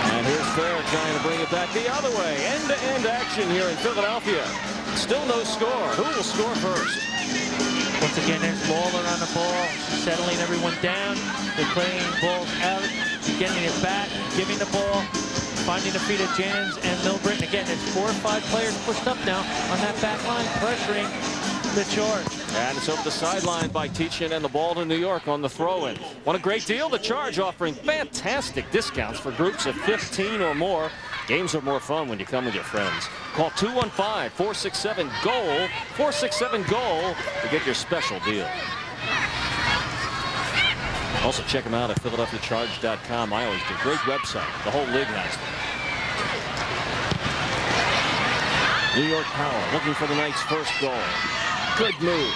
Speaker 4: And here's Fair trying to bring it back the other way. End-to-end action here in Philadelphia. Still no score. Who will score first?
Speaker 5: Once again, there's Lalor on the ball, settling everyone down. They're playing balls out, getting it back, giving the ball, finding the feet of Janss and Milbrett. And again, there's 4 or 5 players pushed up now on that back line, pressuring the charge.
Speaker 4: And it's over the sideline by Tietjen, and the ball to New York on the throw-in. What a great deal. The Charge offering fantastic discounts for groups of 15 or more. Games are more fun when you come with your friends. Call 215-467-GOAL, 467-GOAL to get your special deal. Also check them out at PhiladelphiaCharge.com. I always do. Great website. The whole league has them. New York Power looking for the night's first goal. Good move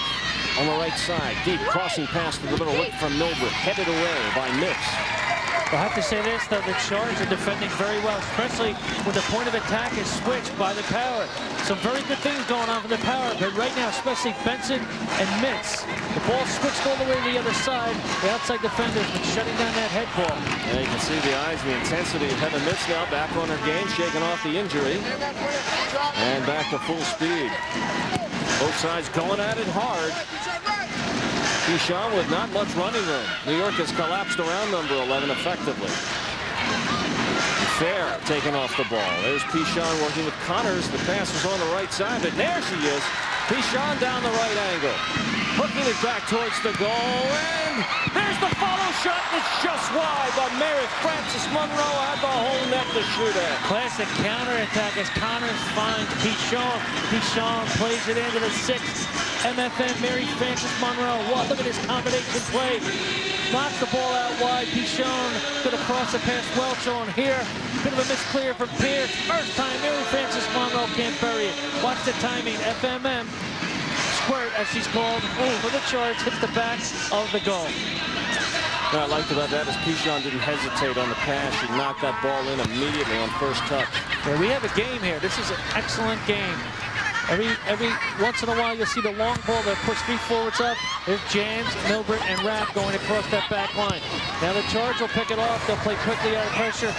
Speaker 4: on the right side. Deep crossing pass to the middle. Look from Milbrett. Headed away by Mitz.
Speaker 5: I'll have to say this, though, the Charge are defending very well, especially when the point of attack is switched by the Power. Some very good things going on for the Power, but right now, especially Benson and Mitz. The ball switched all the way to the other side. The outside defender's been shutting down that head ball.
Speaker 4: Yeah, you can see the eyes, the intensity of Heather Mitz now back on her game, shaking off the injury. And back to full speed. Both sides going at it hard. Pichon with not much running room. New York has collapsed around number 11 effectively. Fair taking off the ball. There's Pichon working with Connors. The pass was on the right side, but there she is. Pichon down the right angle. Hooking it back towards the goal, and there's the follow shot. It's just wide, but Mary Frances Monroe had the whole net to shoot at.
Speaker 5: Classic counterattack as Connors finds Pichon. Pichon plays it into the 6th. MFN Mary Frances Monroe. What? Look at this combination play. Knocks the ball out wide. Pichon could have crossed it past Whelchel, and here, bit of a misclear from Pearce. First time Mary Frances Monroe can't bury it. Watch the timing. FMM. Squirt, as she's called, for the Charge, hits the back of the goal.
Speaker 4: What I liked about that is Pichon didn't hesitate on the pass. She knocked that ball in immediately on first touch.
Speaker 5: Yeah, we have a game here. This is an excellent game. Every once in a while, you'll see the long ball that puts 3 forwards up. There's Janss, Milbrett, and Rapp going across that back line. Now the Charge will pick it off. They'll play quickly out of pressure.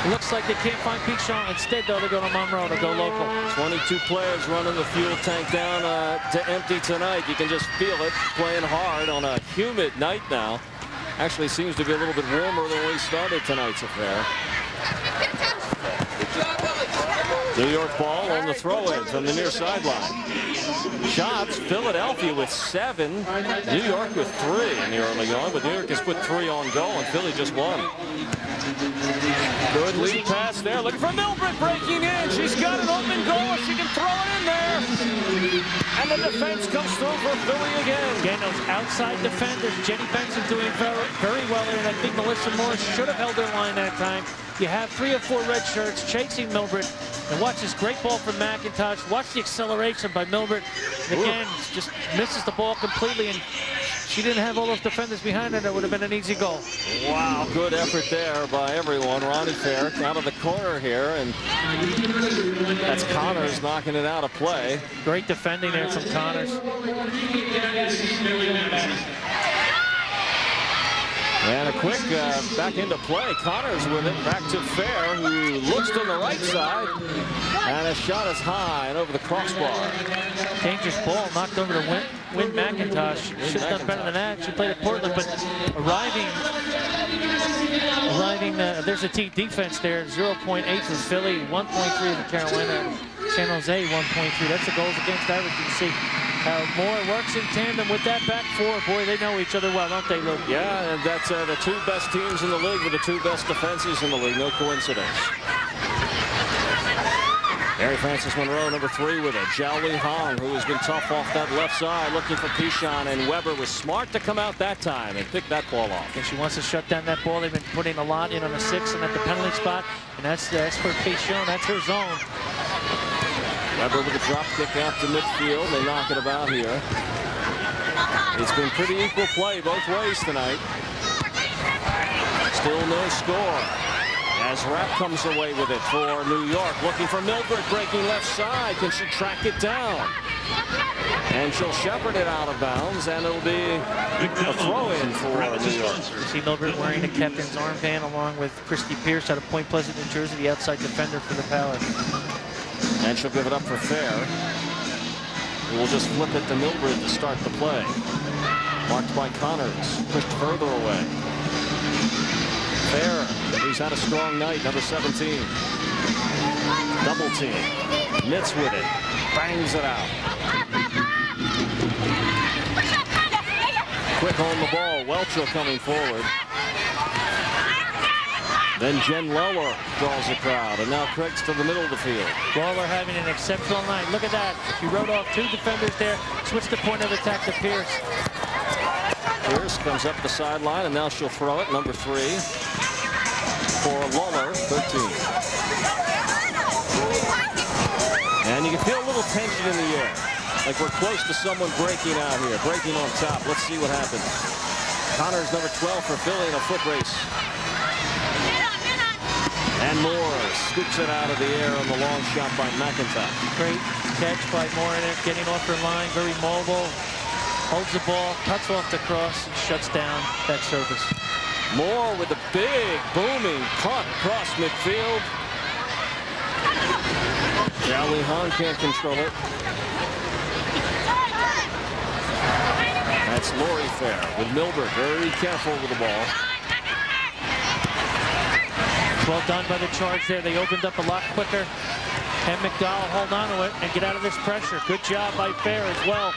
Speaker 5: It looks like they can't find Pichon. Instead, though, they're going to Monroe to go local.
Speaker 4: 22 players running the fuel tank down to empty tonight. You can just feel it, playing hard on a humid night now. Actually seems to be a little bit warmer than when we started tonight's affair. New York ball on the throw-in from the near sideline. Shots, Philadelphia with 7, New York with 3 in the early going, but New York has put 3 on goal, and Philly just 1. Good lead pass there, looking for Milbrett breaking in. She's got an open goal, she can throw it in there. And the defense comes through for Philly again.
Speaker 5: Again, those outside defenders, Jenny Benson doing very well there, and I think Melissa Morris should have held their line that time. You have 3 or 4 red shirts chasing Milbrett. And watch this great ball from McIntosh. Watch the acceleration by Milbrett. And again, just misses the ball completely. And she didn't have all those defenders behind her. That would have been an easy goal.
Speaker 4: Wow, good effort there by everyone. Ronnie Fair out of the corner here, and that's Connors knocking it out of play.
Speaker 5: Great defending there from Connors.
Speaker 4: And a quick back into play. Connors with it back to Fair, who looks to the right side, and a shot is high and over the crossbar.
Speaker 5: Dangerous ball knocked over to Wynn McIntosh. Should have done better than that. She played at Portland, but arriving. There's a team defense there. 0.8 for Philly, 1.3 for Carolina. San Jose 1.3. That's the goals against average. You can see how Moore works in tandem with that back four. Boy, they know each other well, don't they, Luke?
Speaker 4: Yeah, and that's the two best teams in the league with the two best defenses in the league. No coincidence. Mary Frances Monroe, number 3, with it. Zhao Li Hong, who has been tough off that left side, looking for Pichon, and Weber was smart to come out that time and pick that ball off.
Speaker 5: And she wants to shut down that ball. They've been putting a lot in on the 6 and at the penalty spot, and that's for Pichon. That's her zone.
Speaker 4: Weber with a drop kick out to midfield. They knock it about here. It's been pretty equal play both ways tonight. Still no score. As Rapp comes away with it for New York, looking for Milbrett, breaking left side. Can she track it down? And she'll shepherd it out of bounds, and it'll be a throw-in for New York.
Speaker 5: You see Milbrett wearing the captain's armband along with Christie Pearce out of Point Pleasant, New Jersey, the outside defender for the Power.
Speaker 4: And she'll give it up for Fair. We'll just flip it to Milbrett to start the play. Marked by Connors, pushed further away. Fair, who's had a strong night, number 17. Double team. Nits with it. Bangs it out. Quick on the ball. Whelchel coming forward. Then Jen Lalor draws the crowd, and now Craig's to the middle of the field.
Speaker 5: Lalor having an exceptional night. Look at that. She wrote off 2 defenders there. Switched the point of attack to Pearce.
Speaker 4: Pearce comes up the sideline, and now she'll throw it. Number 3 for Lalor, 13. And you can feel a little tension in the air. Like we're close to someone breaking out here, breaking on top. Let's see what happens. Connors, number 12 for Philly in a foot race. And Moore scoops it out of the air on the long shot by McIntosh.
Speaker 5: Great catch by Moore in it, getting off her line, very mobile. Holds the ball, cuts off the cross, and shuts down that service.
Speaker 4: Moore with a big, booming punt across midfield. Zhao Li Hong can't control it. That's Lori Fair with Milbrett, very careful with the ball.
Speaker 5: Well done by the Charge there. They opened up a lot quicker. And McDowell hold on to it and get out of this pressure. Good job by Fair as well.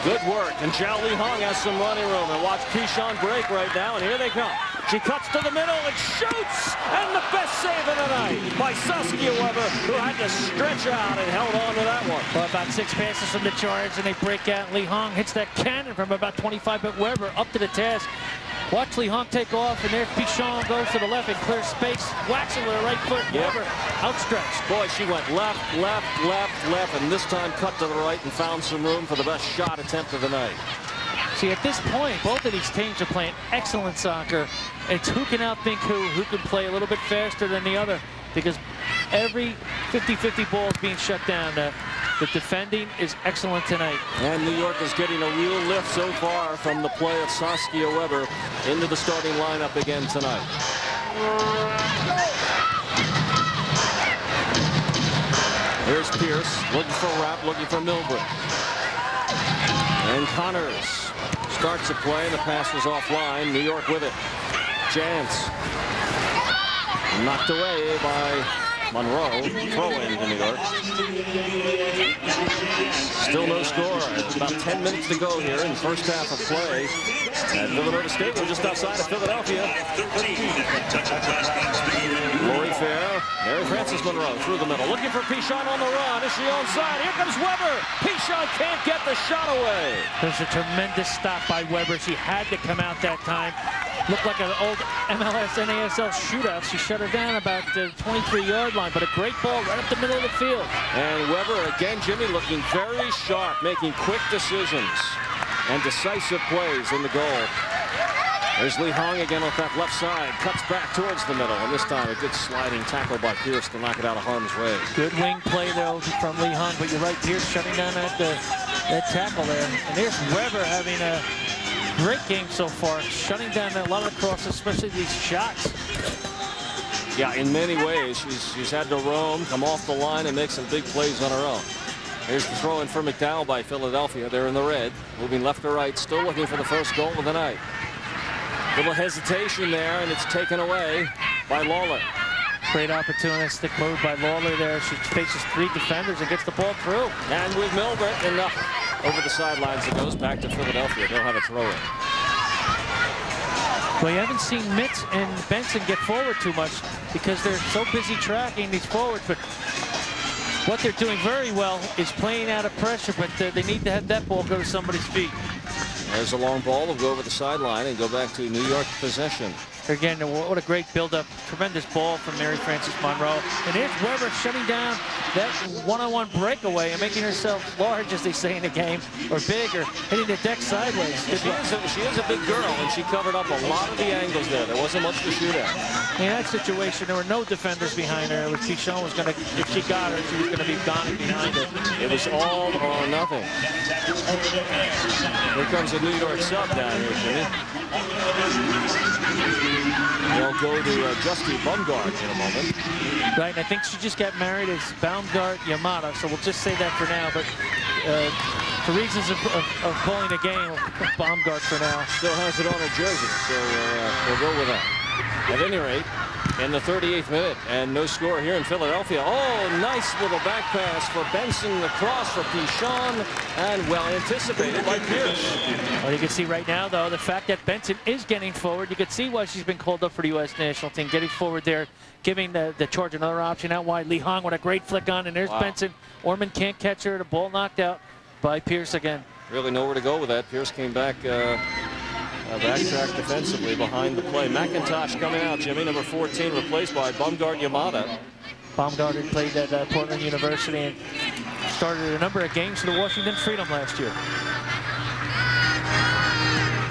Speaker 4: Good work. And Zhao Li Hong has some running room. And watch Pichon break right now. And here they come. She cuts to the middle and shoots. And the best save of the night by Saskia Weber, who had to stretch out and held on to that one.
Speaker 5: Well, about 6 passes from the Charge, and they break out. Li Hong hits that cannon from about 25, but Weber up to the task. Watch Li Hong take off, and there Pichon goes to the left and clears space. Whacks it with her right foot. Weber outstretched.
Speaker 4: Boy, she went left, left, left, left, and this time cut to the right and found some room for the best shot attempt of the night.
Speaker 5: See, at this point, both of these teams are playing excellent soccer. It's who can outthink who can play a little bit faster than the other, because every 50-50 ball is being shut down. The defending is excellent tonight.
Speaker 4: And New York is getting a real lift so far from the play of Saskia Weber into the starting lineup again tonight. Here's Pearce, looking for Rapp, looking for Milbrett. And Connors starts the play, and the pass was offline. New York with it. Janss knocked away by Monroe. Throw in to New York. Still no score. About 10 minutes to go here in the first half of play at Villanova Stadium, just outside of Philadelphia. Lori Fair Mary Frances Monroe through the middle, looking for Pichon on the run. Is she onside? Here comes Weber. Pichon can't get the shot away.
Speaker 5: There's a tremendous stop by Weber. She had to come out that time. Looked like an old MLS NASL shootout. She shut her down about the 23-yard line, but a great ball right up the middle of the field.
Speaker 4: And Weber again, Jimmy, looking very sharp, making quick decisions and decisive plays in the goal. There's Lee Hong again with that left side, cuts back towards the middle, and this time a good sliding tackle by Pearce to knock it out of harm's way.
Speaker 5: Good wing play, though, from Lee Hong, but you're right, Pearce shutting down that tackle there. And there's Weber having a great game so far, shutting down a lot of the crosses, especially these shots.
Speaker 4: Yeah, in many ways, she's had to roam, come off the line, and make some big plays on her own. Here's the throw in for McDowell by Philadelphia. They're in the red, moving left to right, still looking for the first goal of the night. Little hesitation there, and it's taken away by Lalor.
Speaker 5: Great opportunistic move by Lalor there. She faces 3 defenders and gets the ball through.
Speaker 4: And with Milbrett enough over the sidelines, it goes back to Philadelphia. They'll have a throw in.
Speaker 5: Well, you haven't seen Mitz and Benson get forward too much because they're so busy tracking these forwards, but what they're doing very well is playing out of pressure, but they need to have that ball go to somebody's feet.
Speaker 4: There's a long ball. Will go over the sideline and go back to New York possession.
Speaker 5: Again, what a great build-up. Tremendous ball from Mary Frances Monroe. And here's Weber shutting down that one-on-one breakaway and making herself large, as they say in the game, or big, or hitting the deck sideways.
Speaker 4: She is a big girl, and she covered up a lot of the angles there. There wasn't much to shoot at.
Speaker 5: In that situation, there were no defenders behind her. Pichon was going to, if she got her, she was going to be gone behind her.
Speaker 4: It was all or nothing. Here comes a New York sub down here, Jimmy. They'll go to Justy Bumgard in a moment.
Speaker 5: Right, and I think she just got married as Baumgart Yamada, so we'll just say that for now. But for reasons of calling a game, Baumgart for now.
Speaker 4: Still has it on her jersey, so we'll go with that. At any rate, in the 38th minute, and no score here in Philadelphia. Oh, nice little back pass for Benson, the cross for Pichon, and well anticipated by Pearce.
Speaker 5: Well, you can see right now, though, the fact that Benson is getting forward. You can see why she's been called up for the U.S. national team, getting forward there, giving the charge another option out wide. Lee Hong with a great flick on, and there's Benson. Orman can't catch her. The ball knocked out by Pearce again.
Speaker 4: Really nowhere to go with that. Pearce came back. Backtrack defensively behind the play. McIntosh coming out, Jimmy, number 14, replaced by Bumgard Yamada.
Speaker 5: Bumgard had played at Portland University and started a number of games for the Washington Freedom last year.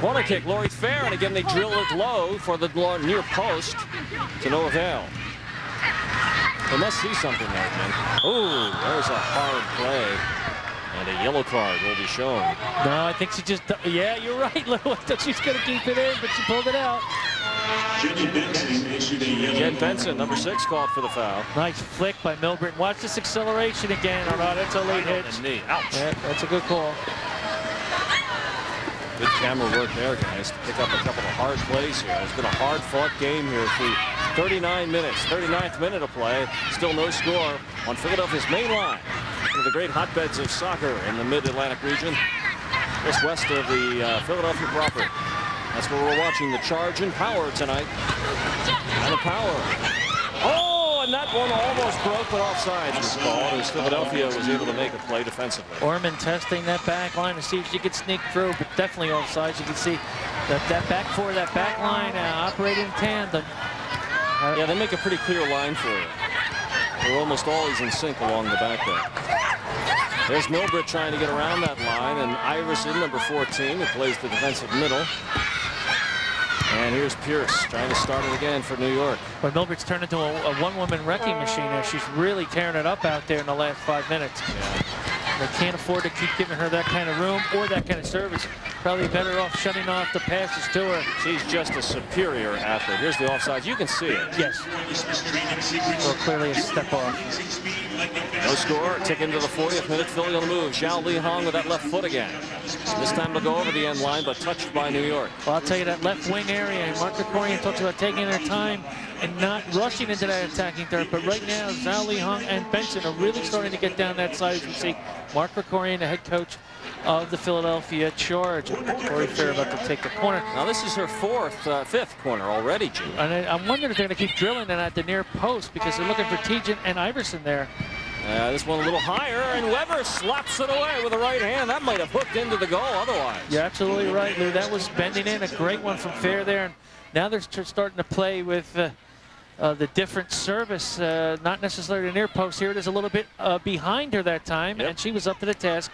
Speaker 4: Corner kick, Lori Fair, and again they drill it low for the near post to no avail. They must see something there, man. Ooh, there's a hard play. And a yellow card will be shown.
Speaker 5: No, I think she just, yeah, you're right, Lou. I thought she was going to keep it in, but she pulled it out.
Speaker 4: Jen Benson, number 6, called for the foul.
Speaker 5: Nice flick by Milbrett. Watch this acceleration again. Oh, no, that's a late hit.
Speaker 4: Ouch.
Speaker 5: Yeah, that's a good call.
Speaker 4: Good camera work there, guys, to pick up a couple of hard plays here. It's been a hard-fought game here through 39 minutes. 39th minute of play. Still no score on Philadelphia's main line. One of the great hotbeds of soccer in the mid-Atlantic region, just west of the Philadelphia proper. That's where we're watching the charge and power tonight. And the power. Oh, and that one almost broke, but offside was called as Philadelphia was able to make a play defensively.
Speaker 5: Orman testing that back line to see if she could sneak through, but definitely offside. You can see that back four, that back line operating in tandem.
Speaker 4: Yeah, they make a pretty clear line for you. They're almost always in sync along the back there. There's Milbrett trying to get around that line, and Iverson, number 14, who plays the defensive middle. And here's Pearce trying to start it again for New York.
Speaker 5: But Milbrett's turned into a one-woman wrecking machine there. She's really tearing it up out there in the last 5 minutes.
Speaker 4: Yeah.
Speaker 5: They can't afford to keep giving her that kind of room or that kind of service. Probably better off shutting off the passes to her.
Speaker 4: She's just a superior athlete. Here's the offside. You can see it.
Speaker 5: Yes. Well, clearly a step off.
Speaker 4: No score. Tick into the 40th minute. Philly on the move. Xiao Li Hong with that left foot again. This time to go over the end line, but touched by New York.
Speaker 5: Well, I'll tell you, that left wing area, Mark Krikorian talks about taking their time and not rushing into that attacking third. But right now, Zhao Hung and Benson are really starting to get down that side. As we see Mark Krikorian, the head coach of the Philadelphia Charge. Corey Fair about to take the corner.
Speaker 4: Now this is her fifth corner already, Gene.
Speaker 5: And I'm wondering if they're going to keep drilling it at the near post because they're looking for Tietjen and Iverson there.
Speaker 4: This one a little higher, and Weber slaps it away with the right hand. That might have hooked into the goal otherwise.
Speaker 5: You're absolutely right, Lou. That was bending in. A great one from Fair there. And now they're starting to play with the different service, not necessarily the near post. Here it is a little bit behind her that time, and she was up to the task.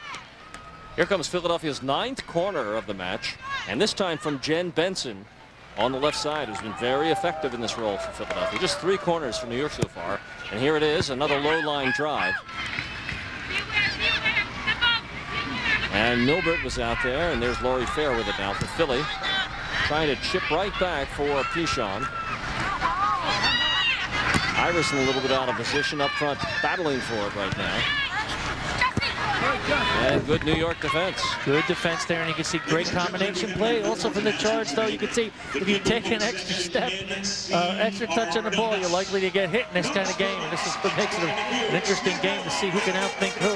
Speaker 4: Here comes Philadelphia's 9th corner of the match, and this time from Jen Benson on the left side, who's been very effective in this role for Philadelphia. Just 3 corners for New York so far. And here it is, another low-line drive. And Milbrett was out there, and there's Laurie Fair with it now for Philly. Trying to chip right back for Pichon. Iverson a little bit out of position up front, battling for it right now. And good New York defense.
Speaker 5: Good defense there, and you can see great combination play. Also from the Charge, though, you can see if you take an extra step, extra touch on the ball, you're likely to get hit in this kind of game. And this is what makes it an interesting game to see who can outthink who.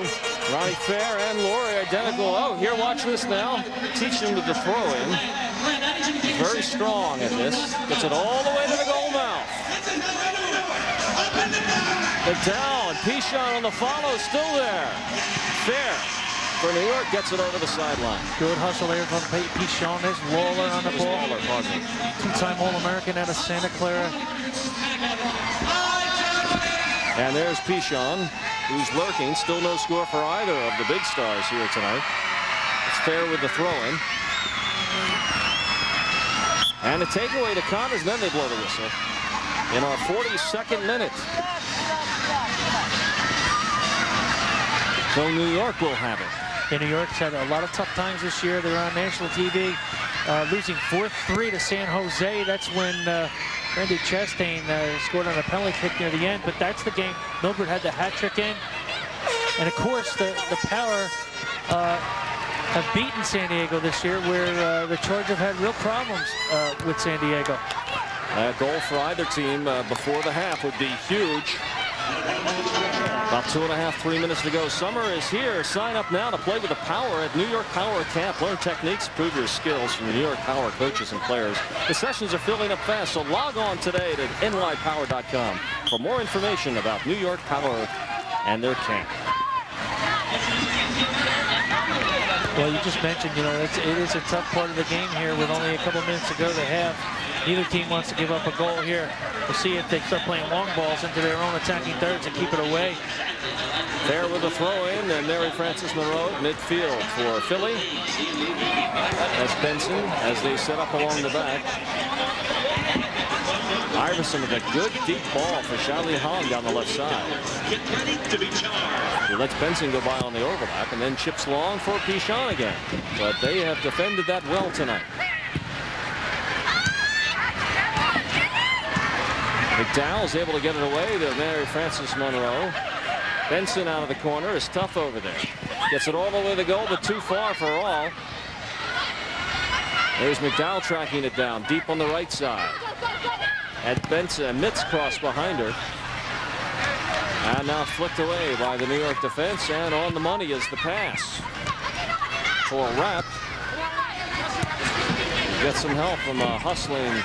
Speaker 4: Ronnie Fair and Laurie identical. Oh, here, watch this now. Teach him with the throw-in. Very strong at this. Gets it all the way to the goal mouth. The down, Pichon on the follow, still there. Fair for New York, gets it over the sideline.
Speaker 5: Good hustle there from Pichon. There's Lalor on the ball. Two-time All-American out of Santa Clara.
Speaker 4: And there's Pichon, who's lurking. Still no score for either of the big stars here tonight. It's Fair with the throw-in. And a takeaway to Connors, and then they blow the whistle in our 42nd minute. So New York will have it.
Speaker 5: And New York's had a lot of tough times this year. They're on national TV, losing 4-3 to San Jose. That's when Randy Chastain scored on a penalty kick near the end. But that's the game Milbrett had the hat trick in. And of course, the Power have beaten San Diego this year, where the Charge have had real problems with San Diego.
Speaker 4: A goal for either team before the half would be huge. About 2.5, 3 minutes to go. Summer is here. Sign up now to play with the Power at New York Power Camp. Learn techniques, prove your skills from the New York Power coaches and players. The sessions are filling up fast, so log on today to nypower.com for more information about New York Power and their camp.
Speaker 5: Well, you just mentioned, it is a tough part of the game here with only a couple minutes to go to half. Neither team wants to give up a goal here. We'll see if they start playing long balls into their own attacking thirds and keep it away.
Speaker 4: There with a throw-in, and Mary Frances Monroe midfield for Philly. That's Benson as they set up along the back. Iverson with a good deep ball for Lalor Hung down the left side. He lets Benson go by on the overlap and then chips long for Pichon again. But they have defended that well tonight. McDowell's able to get it away to Mary Frances Monroe. Benson out of the corner is tough over there. Gets it all the way to the goal, but too far for all. There's McDowell tracking it down deep on the right side. And Benson, Mitz cross behind her. And now flicked away by the New York defense, and on the money is the pass. For Rapp. Get some help from a hustling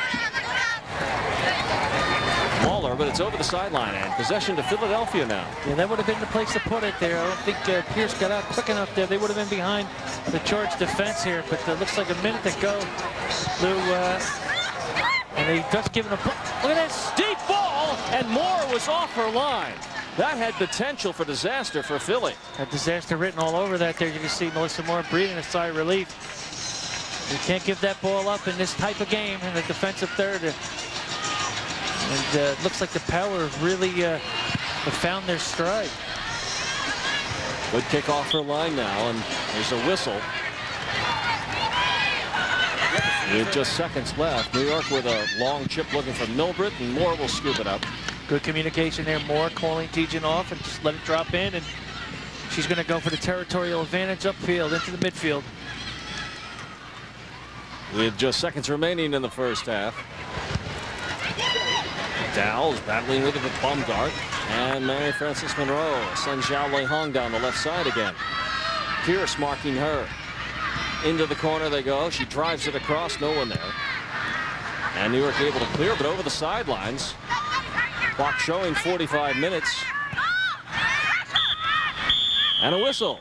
Speaker 4: Lalor, but it's over the sideline, and possession to Philadelphia now.
Speaker 5: Yeah, that would have been the place to put it there. I don't think Pearce got out quick enough there. They would have been behind the Charge defense here, but it looks like a minute to go. Lou, and they just given a look at this
Speaker 4: deep ball, and Moore was off her line. That had potential for disaster for Philly.
Speaker 5: Had disaster written all over that there. You can see Melissa Moore breathing a sigh of relief. You can't give that ball up in this type of game in the defensive third. And it looks like the Power really have found their stride.
Speaker 4: Good kick off her line now, and there's a whistle. With just seconds left, New York with a long chip looking for Milbrett, and Moore will scoop it up.
Speaker 5: Good communication there. Moore calling Tietjen off and just let it drop in, and she's going to go for the territorial advantage upfield into the midfield.
Speaker 4: With just seconds remaining in the first half. Dowell's battling with a bum dart. And Mary Frances Monroe sends Zhao Lei Hong down the left side again. Pearce marking her. Into the corner they go. She drives it across. No one there. And New York able to clear, but over the sidelines. Clock showing 45 minutes. And a whistle.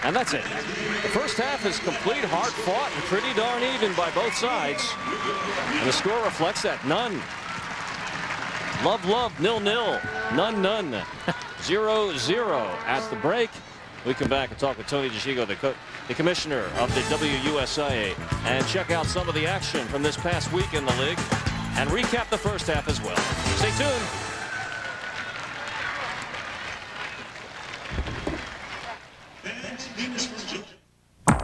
Speaker 4: And that's it. The first half is complete, hard fought, and pretty darn even by both sides. And the score reflects that. None. Love, 0-0. None. 0-0 at the break. We come back and talk with Tony DeGigo, the commissioner of the WUSA, and check out some of the action from this past week in the league and recap the first half as well. Stay tuned.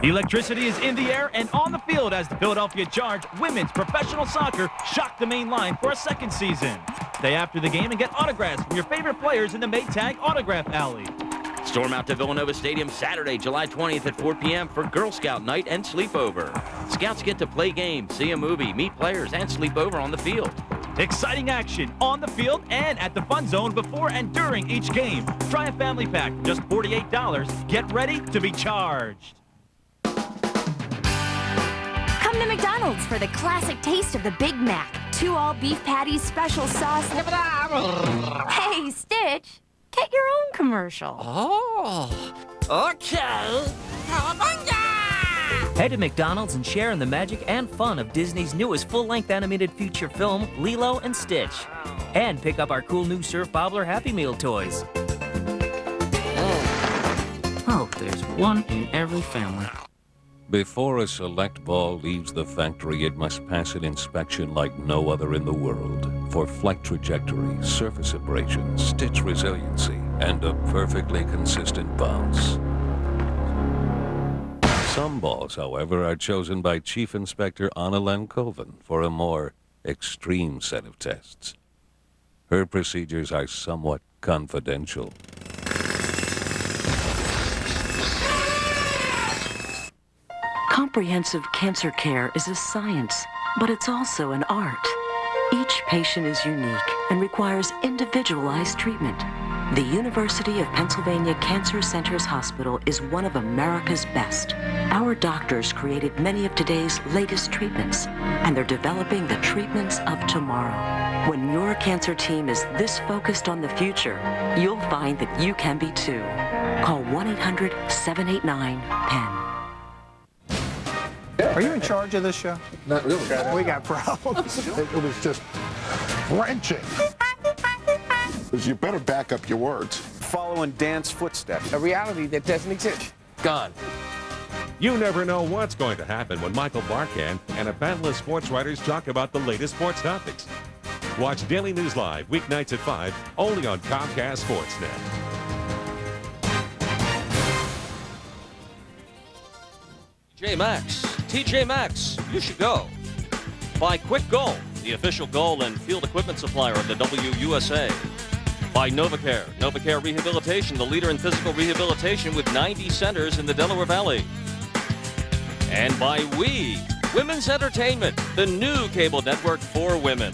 Speaker 13: Electricity is in the air and on the field as the Philadelphia Charge women's professional soccer shocked the main line for a second season. Stay after the game and get autographs from your favorite players in the Maytag Autograph Alley.
Speaker 14: Storm out to Villanova Stadium Saturday, July 20th at 4 p.m. for Girl Scout night and sleepover. Scouts get to play games, see a movie, meet players, and sleep over on the field.
Speaker 13: Exciting action on the field and at the Fun Zone before and during each game. Try a family pack for just $48. Get ready to be charged.
Speaker 15: Come to McDonald's for the classic taste of the Big Mac. 2 all-beef patties, special sauce. Hey, Stitch, get your own commercial.
Speaker 16: Oh, okay.
Speaker 17: Head to McDonald's and share in the magic and fun of Disney's newest full-length animated feature film, Lilo and Stitch. And pick up our cool new Surf Bobbler Happy Meal toys. Oh, there's one in every family.
Speaker 18: Before a select ball leaves the factory, it must pass an inspection like no other in the world for flight trajectory, surface abrasion, stitch resiliency, and a perfectly consistent bounce. Some balls, however, are chosen by Chief Inspector Anna Lankoven for a more extreme set of tests. Her procedures are somewhat confidential.
Speaker 6: Comprehensive cancer care is a science, but it's also an art. Each patient is unique and requires individualized treatment. The University of Pennsylvania Cancer Centers Hospital is one of America's best. Our doctors created many of today's latest treatments, and they're developing the treatments of tomorrow. When your cancer team is this focused on the future, you'll find that you can be too. Call 1-800-789-PENN.
Speaker 19: Are you in charge of this show?
Speaker 20: Not really.
Speaker 19: We got problems.
Speaker 20: It was just wrenching. You better back up your words.
Speaker 19: Following Dan's footsteps. A reality that doesn't exist.
Speaker 2: Gone. You never know what's going to happen when Michael Barkan and a panel of sports writers talk about the latest sports topics. Watch Daily News Live weeknights at 5, only on Comcast Sportsnet.
Speaker 4: TJ Maxx, you should go. By Quick Goal, the official goal and field equipment supplier of the WUSA. By NovaCare, NovaCare Rehabilitation, the leader in physical rehabilitation with 90 centers in the Delaware Valley. And by We, Women's Entertainment, the new cable network for women.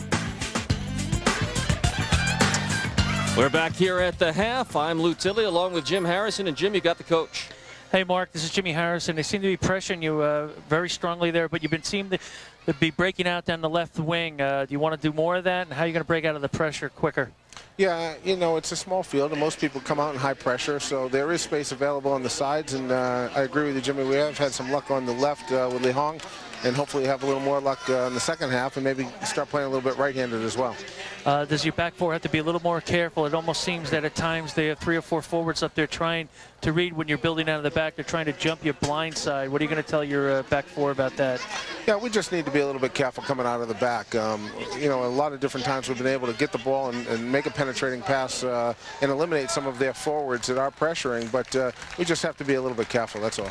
Speaker 4: We're back here at the half. I'm Lou Tilley along with Jim Harrison. And Jim, you got the coach.
Speaker 5: Hey, Mark, this is Jimmy Harrison. They seem to be pressuring you very strongly there, but you've been seeming to be breaking out down the left wing. Do you want to do more of that? And how are you going to break out of the pressure quicker?
Speaker 19: Yeah, you know, it's a small field, and most people come out in high pressure, so there is space available on the sides, and I agree with you, Jimmy. We have had some luck on the left with Li Hong, and hopefully have a little more luck in the second half, and maybe start playing a little bit right-handed as well.
Speaker 5: Does your back four have to be a little more careful? It almost seems that at times they have 3 or 4 forwards up there trying to read when you're building out of the back. They're trying to jump you blind side. What are you going to tell your back four about that?
Speaker 19: Yeah, we just need to be a little bit careful coming out of the back. You know, a lot of different times we've been able to get the ball and make a penetrating pass and eliminate some of their forwards that are pressuring, but we just have to be a little bit careful, that's all.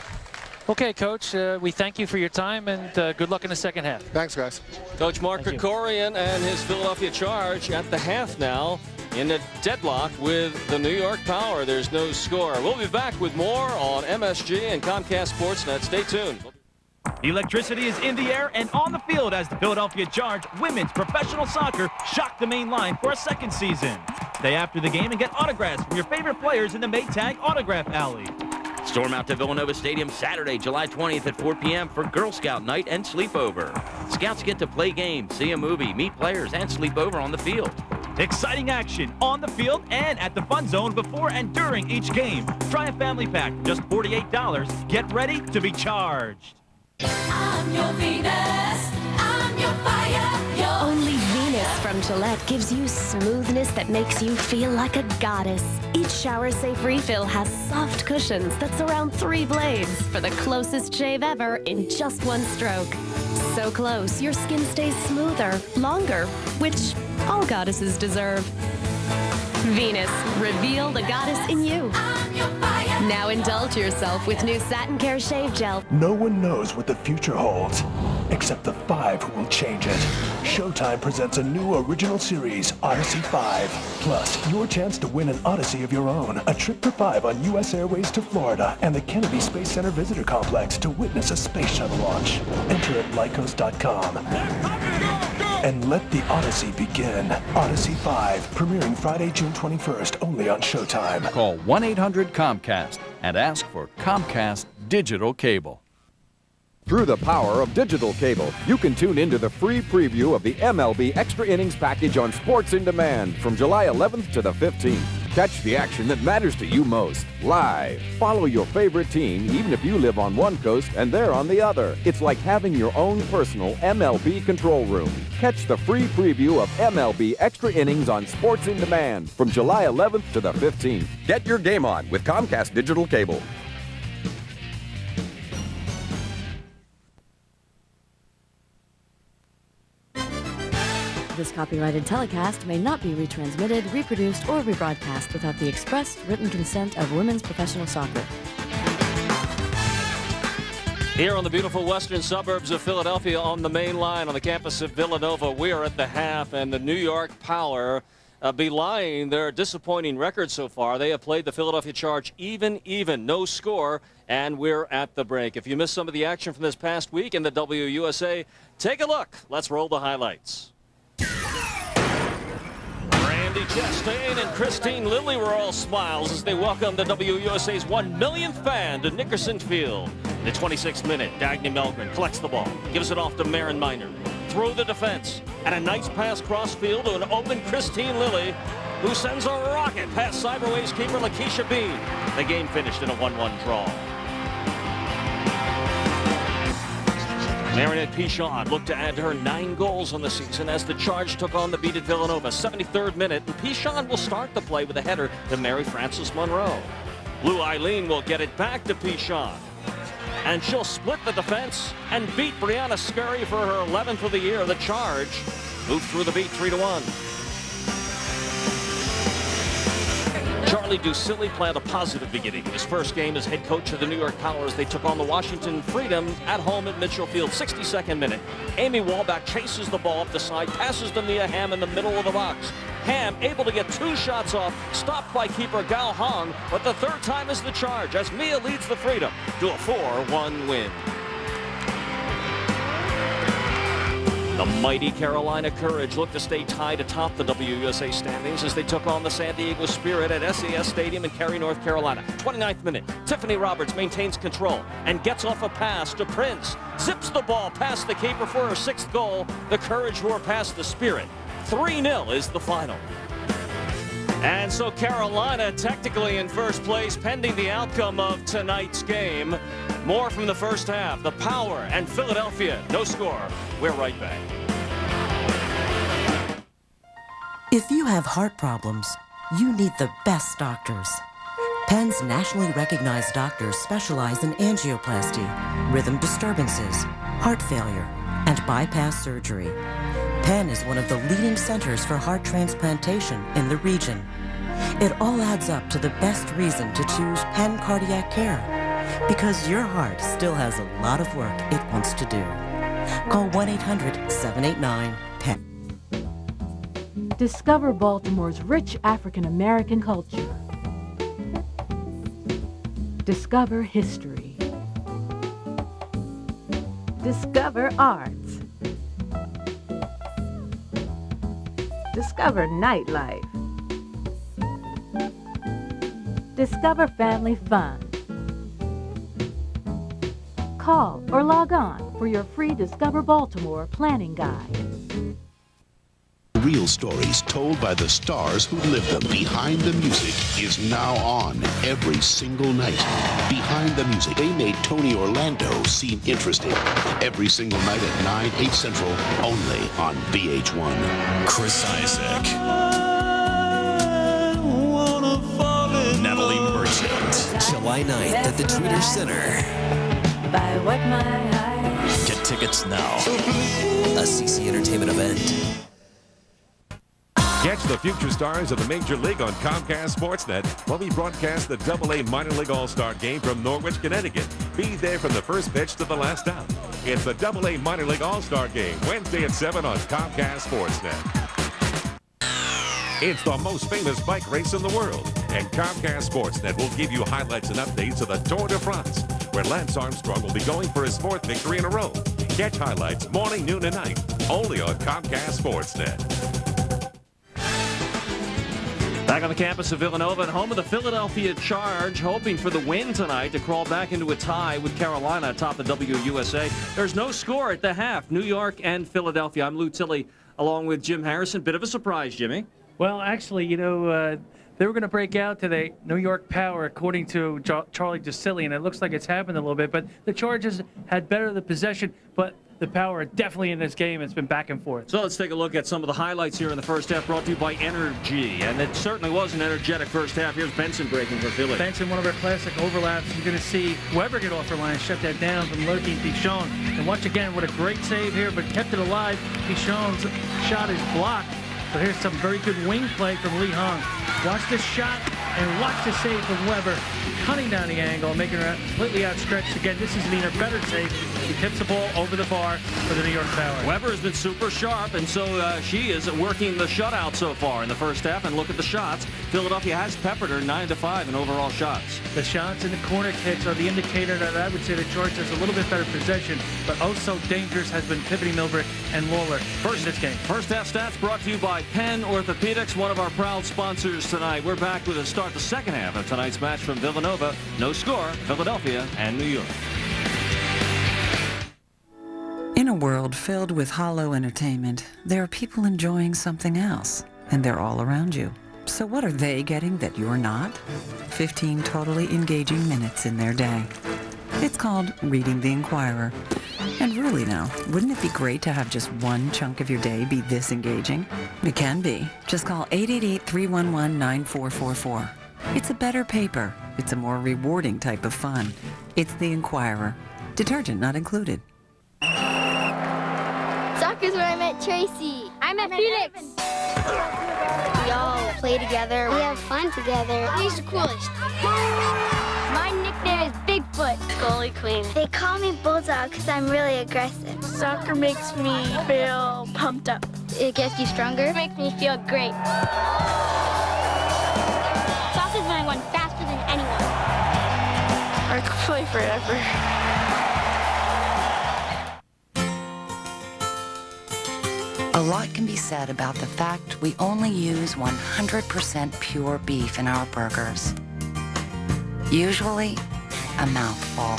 Speaker 5: Okay, Coach, we thank you for your time, and good luck in the second half.
Speaker 19: Thanks, guys.
Speaker 4: Coach Mark Krikorian and his Philadelphia Charge at the half now in a deadlock with the New York Power. There's no score. We'll be back with more on MSG and Comcast Sportsnet. Stay tuned.
Speaker 13: Electricity is in the air and on the field as the Philadelphia Charge women's professional soccer shocked the main line for a second season. Stay after the game and get autographs from your favorite players in the Maytag Autograph Alley.
Speaker 14: Storm out to Villanova Stadium Saturday, July 20th at 4 p.m. for Girl Scout night and sleepover. Scouts get to play games, see a movie, meet players, and sleep over on the field.
Speaker 13: Exciting action on the field and at the fun zone before and during each game. Try a family pack for just $48. Get ready to be charged.
Speaker 15: I'm your Venus, I'm your fire, Only Venus from Gillette gives you smoothness that makes you feel like a goddess. Each shower-safe refill has soft cushions that surround 3 blades for the closest shave ever in just 1 stroke. So close, your skin stays smoother, longer, which all goddesses deserve. Venus, reveal the goddess in you. Now indulge yourself with new Satin Care Shave Gel.
Speaker 21: No one knows what the future holds, except the 5 who will change it. Showtime presents a new original series, Odyssey 5. Plus, your chance to win an Odyssey of your own. A trip for 5 on U.S. Airways to Florida and the Kennedy Space Center Visitor Complex to witness a space shuttle launch. Enter at lycos.com. And let the Odyssey begin. Odyssey 5, premiering Friday, June 21st, only on Showtime.
Speaker 8: Call 1-800-COMCAST and ask for Comcast Digital Cable.
Speaker 22: Through the power of digital cable, you can tune into the free preview of the MLB Extra Innings package on Sports in Demand from July 11th to the 15th. Catch the action that matters to you most, live. Follow your favorite team, even if you live on one coast and they're on the other. It's like having your own personal MLB control room. Catch the free preview of MLB Extra Innings on Sports in Demand from July 11th to the 15th. Get your game on with Comcast Digital Cable.
Speaker 23: This copyrighted telecast may not be retransmitted, reproduced, or rebroadcast without the express written consent of women's professional soccer.
Speaker 4: Here on the beautiful western suburbs of Philadelphia on the main line on the campus of Villanova, we are at the half, and the New York Power belying their disappointing record so far. They have played the Philadelphia Charge even, no score, and we're at the break. If you missed some of the action from this past week in the WUSA, take a look. Let's roll the highlights. Randy Chastain and Christine Lilly were all smiles as they welcomed the WUSA's 1 millionth fan to Nickerson Field. In the 26th minute, Dagny Melgren collects the ball, gives it off to Marin Minor. Through the defense, and a nice pass cross field to an open Christine Lilly, who sends a rocket past Cyberwaves keeper Lakeisha Bean. The game finished in a 1-1 draw. Marinette Pichon looked to add to her 9 goals on the season as the Charge took on the beat at Villanova. 73rd minute, and Pichon will start the play with a header to Mary Frances Monroe. Blue Eileen will get it back to Pichon, and she'll split the defense and beat Brianna Scurry for her 11th of the year. The Charge moved through the beat 3-1. Charlie Ducilli planned a positive beginning in his first game as head coach of the New York Power as they took on the Washington Freedom at home at Mitchell Field. 62nd minute, Amy Wallback chases the ball up the side, passes to Mia Hamm in the middle of the box. Hamm able to get 2 shots off, stopped by keeper Gao Hong, but the 3rd time is the Charge as Mia leads the Freedom to a 4-1 win. The mighty Carolina Courage looked to stay tied atop the WUSA standings as they took on the San Diego Spirit at SAS Stadium in Kerry, North Carolina. 29th minute, Tiffeny Roberts maintains control and gets off a pass to Prince. Zips the ball past the keeper for her 6th goal. The Courage roar past the Spirit. 3-0 is the final. And so Carolina technically in first place pending the outcome of tonight's game. More from the first half. The Power and Philadelphia, no score. We're right back.
Speaker 6: If you have heart problems, you need the best doctors. Penn's nationally recognized doctors specialize in angioplasty, rhythm disturbances, heart failure, and bypass surgery. Penn is one of the leading centers for heart transplantation in the region. It all adds up to the best reason to choose Penn Cardiac Care, because your heart still has a lot of work it wants to do. Call 1-800-789-PENN.
Speaker 9: Discover Baltimore's rich African-American culture. Discover history.
Speaker 1: Discover arts. Discover nightlife. Discover family fun. Call or log on for your free Discover Baltimore planning guide.
Speaker 3: Real stories told by the stars who live them. Behind the Music is now on every single night. Behind the Music, they made Tony Orlando seem interesting. Every single night at 9, 8 Central, only on VH1.
Speaker 10: Chris Isaac. Natalie Merchant. July 9th at the Tweeter Center.
Speaker 1: By what my eyes.
Speaker 10: Get tickets now. A CC Entertainment event.
Speaker 2: Catch the future stars of the Major League on Comcast Sportsnet while we broadcast the AA Minor League All-Star Game from Norwich, Connecticut. Be there from the first pitch to the last out. It's the AA Minor League All-Star Game, Wednesday at 7 on Comcast Sportsnet. It's the most famous bike race in the world, and Comcast Sportsnet will give you highlights and updates of the Tour de France, where Lance Armstrong will be going for his 4th victory in a row. Catch highlights morning, noon, and night, only on Comcast Sportsnet.
Speaker 4: Back on the campus of Villanova and home of the Philadelphia Charge, hoping for the win tonight to crawl back into a tie with Carolina atop the WUSA. There's no score at the half. New York and Philadelphia. I'm Lou Tilley along with Jim Harrison. Bit of a surprise, Jimmy.
Speaker 5: Well, actually, they were going to break out to the New York Power, according to Charlie DeCilli, and it looks like it's happened a little bit. But the Chargers had better the possession, but the Power are definitely in this game. It's been back and forth.
Speaker 4: So let's take a look at some of the highlights here in the first half, brought to you by Energy. And it certainly was an energetic first half. Here's Benson breaking for Philly.
Speaker 5: Benson, one of our classic overlaps. You're going to see Weber get off her line, shut that down from lurking Fitschen. And watch again, what a great save here, but kept it alive. Fitchen's shot is blocked. So here's some very good wing play from Lee Hong. Watch this shot and watch the save from Weber. Cutting down the angle, making her completely outstretched. Again, this is an even better save. He tips the ball over the bar for the New York Power.
Speaker 4: Weber has been super sharp, and so she is working the shutout so far in the first half. And look at the shots. Philadelphia has peppered her 9-5 in overall shots.
Speaker 5: The shots and the corner kicks are the indicator that I would say the Chargers has a little bit better possession, but also dangerous has been Tiffeny, Milbrett, and Lalor in this game.
Speaker 4: First half stats brought to you by Penn Orthopedics, one of our proud sponsors tonight. We're back with a start the second half of tonight's match from Villanova. No score, Philadelphia and New York.
Speaker 24: In a world filled with hollow entertainment, there are people enjoying something else, and they're all around you. So what are they getting that you're not? 15 totally engaging minutes in their day. It's called Reading the Inquirer. And really now, wouldn't it be great to have just one chunk of your day be this engaging? It can be. Just call 888-311-9444. It's a better paper. It's a more rewarding type of fun. It's the Inquirer. Detergent not included.
Speaker 7: Soccer's where I met Tracy. I met Felix. We all play together. We have fun together. He's the coolest. My nickname is Bigfoot. Goalie Queen. They call me Bulldog because I'm really aggressive. Soccer makes me feel pumped up. It gets you stronger. It makes me feel great. Soccer's when I run faster than anyone. I could play forever.
Speaker 25: A lot can be said about the fact we only use 100% pure beef in our burgers. Usually, a mouthful.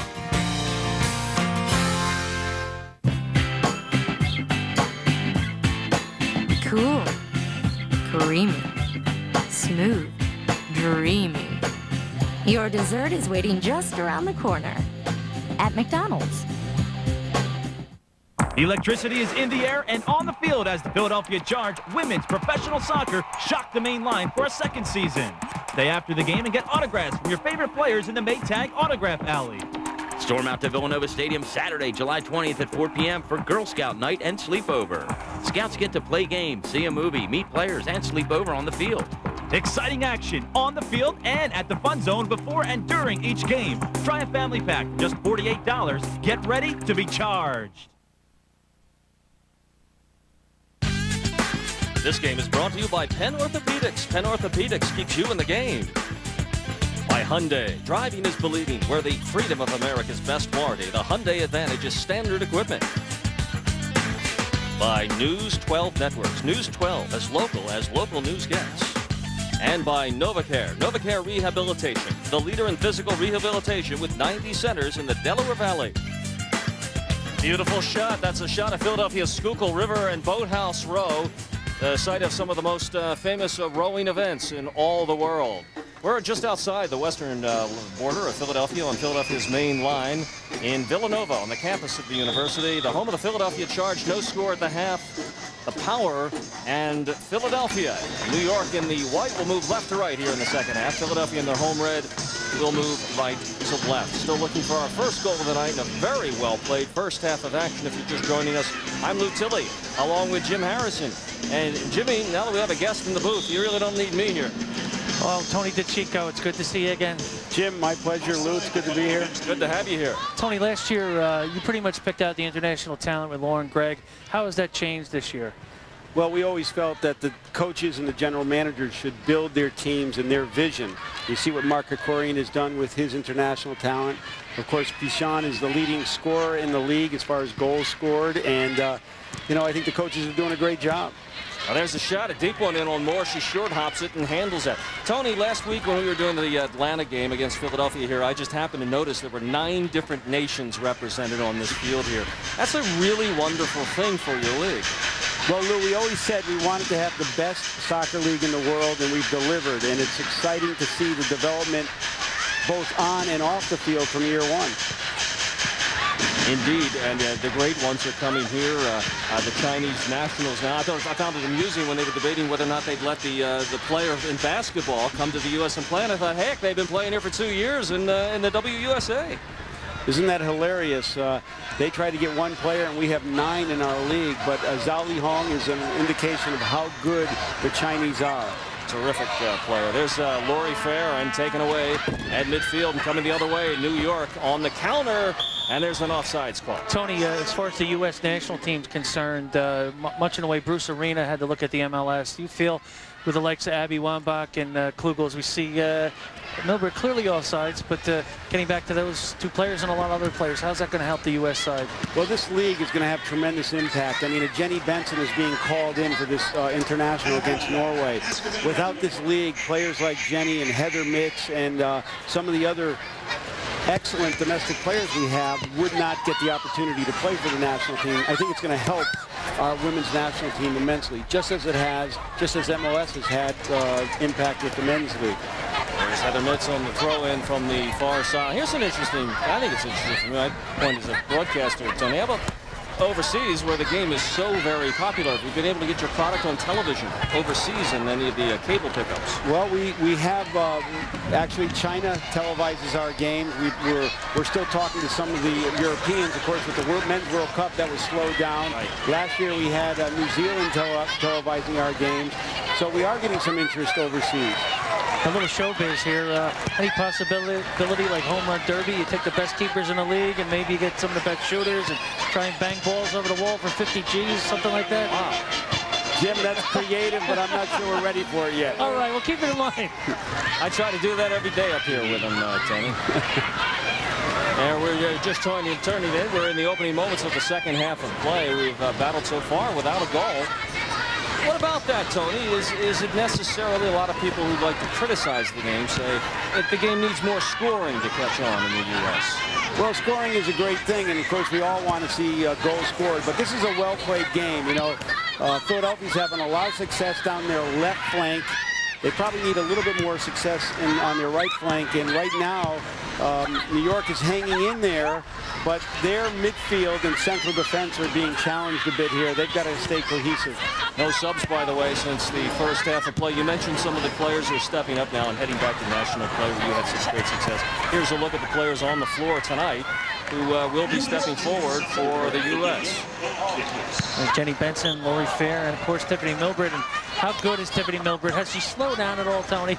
Speaker 23: Cool, creamy, smooth, dreamy. Your dessert is waiting just around the corner at McDonald's.
Speaker 13: Electricity is in the air and on the field as the Philadelphia Charge women's professional soccer shocked the main line for a second season. Stay after the game and get autographs from your favorite players in the Maytag Autograph Alley.
Speaker 14: Storm out to Villanova Stadium Saturday, July 20th at 4 p.m. for Girl Scout night and sleepover. Scouts get to play games, see a movie, meet players, and sleep over on the field.
Speaker 13: Exciting action on the field and at the Fun Zone before and during each game. Try a family pack for just $48. Get ready to be charged.
Speaker 4: This game is brought to you by Penn Orthopedics. Penn Orthopedics keeps you in the game. By Hyundai. Driving is believing, where the freedom of America's best warranty. The Hyundai Advantage is standard equipment. By News 12 Networks. News 12, as local news gets. And by NovaCare. NovaCare Rehabilitation, the leader in physical rehabilitation with 90 centers in the Delaware Valley. Beautiful shot. That's a shot of Philadelphia's Schuylkill River and Boathouse Row, the site of some of the most famous rowing events in all the world. We're just outside the western border of Philadelphia on Philadelphia's main line in Villanova on the campus of the university, the home of the Philadelphia Charge. No score at the half. The Power and Philadelphia. New York in the white will move left to right here in the second half. Philadelphia in their home red will move right to left. Still looking for our first goal of the night in a very well-played first half of action. If you're just joining us, I'm Lou Tilley, along with Jim Harrison. And Jimmy, now that we have a guest in the booth, you really don't need me here.
Speaker 5: Well, Tony DeChico, it's good to see you again.
Speaker 11: Jim, my pleasure. Lou, it's good to be here.
Speaker 4: It's good to have you here.
Speaker 5: Tony, last year you pretty much picked out the international talent with Lauren Gregg. How has that changed this year?
Speaker 11: Well, we always felt that the coaches and the general managers should build their teams and their vision. You see what Mark Krikorian has done with his international talent. Of course, Fitschen is the leading scorer in the league as far as goals scored. And, you know, I think the coaches are doing a great job.
Speaker 4: Well, there's a shot, a deep one in on Moore. She short hops it and handles it. Tony, last week when we were doing the Atlanta game against Philadelphia here, I just happened to notice there were 9 different nations represented on this field here. That's a really wonderful thing for your league.
Speaker 11: Well, Lou, we always said we wanted to have the best soccer league in the world, and we've delivered. And it's exciting to see the development both on and off the field from year one.
Speaker 4: Indeed, and the great ones are coming here. The Chinese nationals now. I found it amusing when they were debating whether or not they'd let the player in basketball come to the U.S. and play. And I thought, heck, they've been playing here for 2 years in the WUSA.
Speaker 11: Isn't that hilarious? They try to get 1 player, and we have 9 in our league. But Zhao Lihong is an indication of how good the Chinese are.
Speaker 4: Terrific player. There's Lori Fair and taken away at midfield and coming the other way. New York on the counter, and there's an offsides call.
Speaker 5: Tony, as far as the U.S. national team's concerned, much in the way Bruce Arena had to look at the MLS, do you feel with the likes of Abby Wambach and Klugel, as we see Milbrett clearly offsides, but getting back to those 2 players and a lot of other players, how's that going to help the U.S. side?
Speaker 11: Well, this league is going to have tremendous impact. I mean, Jenny Benson is being called in for this international against Norway. Without this league, players like Jenny and Heather Mitz and some of the other excellent domestic players we have would not get the opportunity to play for the national team. I think it's going to help our women's national team immensely, just as MLS has had impact with the men's league.
Speaker 4: There's Heather Mitz on the throw-in from the far side. Here's an interesting, I think it's interesting for me. I point as a broadcaster, Tony. How about overseas, where the game is so very popular? Have you been able to get your product on television overseas in any of the cable pickups?
Speaker 11: Well, we have actually China televises our games. We're still talking to some of the Europeans, of course, with the Men's World Cup that was slowed down. Right. Last year we had New Zealand televising our games, so we are getting some interest overseas.
Speaker 5: A little showbiz here. Any possibility like home run derby? You take the best keepers in the league and maybe you get some of the best shooters and try and bang balls over the wall for 50 G's, something like that?
Speaker 11: Wow. Jim, that's creative, but I'm not sure we're ready for it yet.
Speaker 5: All right, well, keep it in mind.
Speaker 4: I try to do that every day up here with him, Tammy. And we're just turning it in. We're in the opening moments of the second half of play. We've battled so far without a goal. What about that, Tony? Is it necessarily a lot of people who like to criticize the game say that the game needs more scoring to catch on in the U.S.?
Speaker 11: Well, scoring is a great thing, and of course we all want to see goals scored, but this is a well-played game. You know, Philadelphia's having a lot of success down their left flank. They probably need a little bit more success on their right flank, and right now New York is hanging in there, but their midfield and central defense are being challenged a bit here. They've got to stay cohesive.
Speaker 4: No subs, by the way, since the first half of play. You mentioned some of the players who are stepping up now and heading back to national play where you had such great success. Here's a look at the players on the floor tonight who will be stepping forward for the U.S.
Speaker 5: Jenny Benson, Lori Fair, and of course Tiffeny Milbrett. And how good is Tiffeny Milbrett? Has she slowed slow down at all, Tony.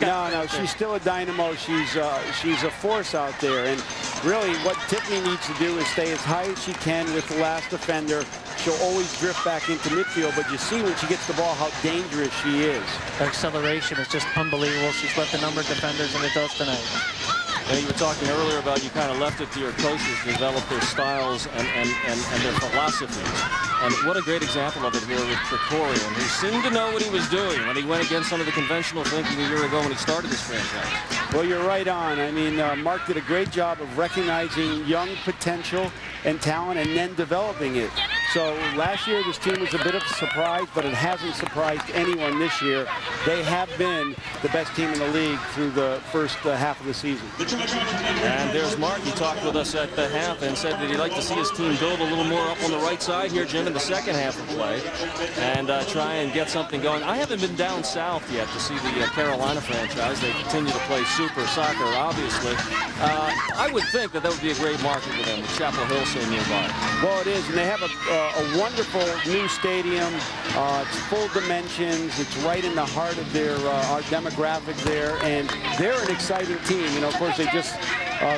Speaker 11: No, she's still a dynamo. She's a force out there. And really, what Tiffeny needs to do is stay as high as she can with the last defender. She'll always drift back into midfield, but you see when she gets the ball how dangerous she is.
Speaker 5: Her acceleration is just unbelievable. She's left a number of defenders, and it does tonight.
Speaker 4: You were talking earlier about you kind of left it to your coaches to develop their styles and their philosophies. And what a great example of it here with Krikorian, who seemed to know what he was doing when he went against some of the conventional thinking a year ago when he started this franchise.
Speaker 11: Well, you're right on. I mean, Mark did a great job of recognizing young potential and talent and then developing it. So last year this team was a bit of a surprise, but it hasn't surprised anyone this year. They have been the best team in the league through the first half of the season.
Speaker 4: And there's Mark. He talked with us at the half and said that he'd like to see his team build a little more up on the right side here, Jim, in the second half of play and try and get something going. I haven't been down south yet to see the Carolina franchise. They continue to play super soccer, obviously. I would think that would be a great market for them with Chapel Hill so nearby.
Speaker 11: Well, it is, and they have a wonderful new stadium. It's full dimensions. It's right in the heart of their our demographic there, and they're an exciting team. You know, of course, they just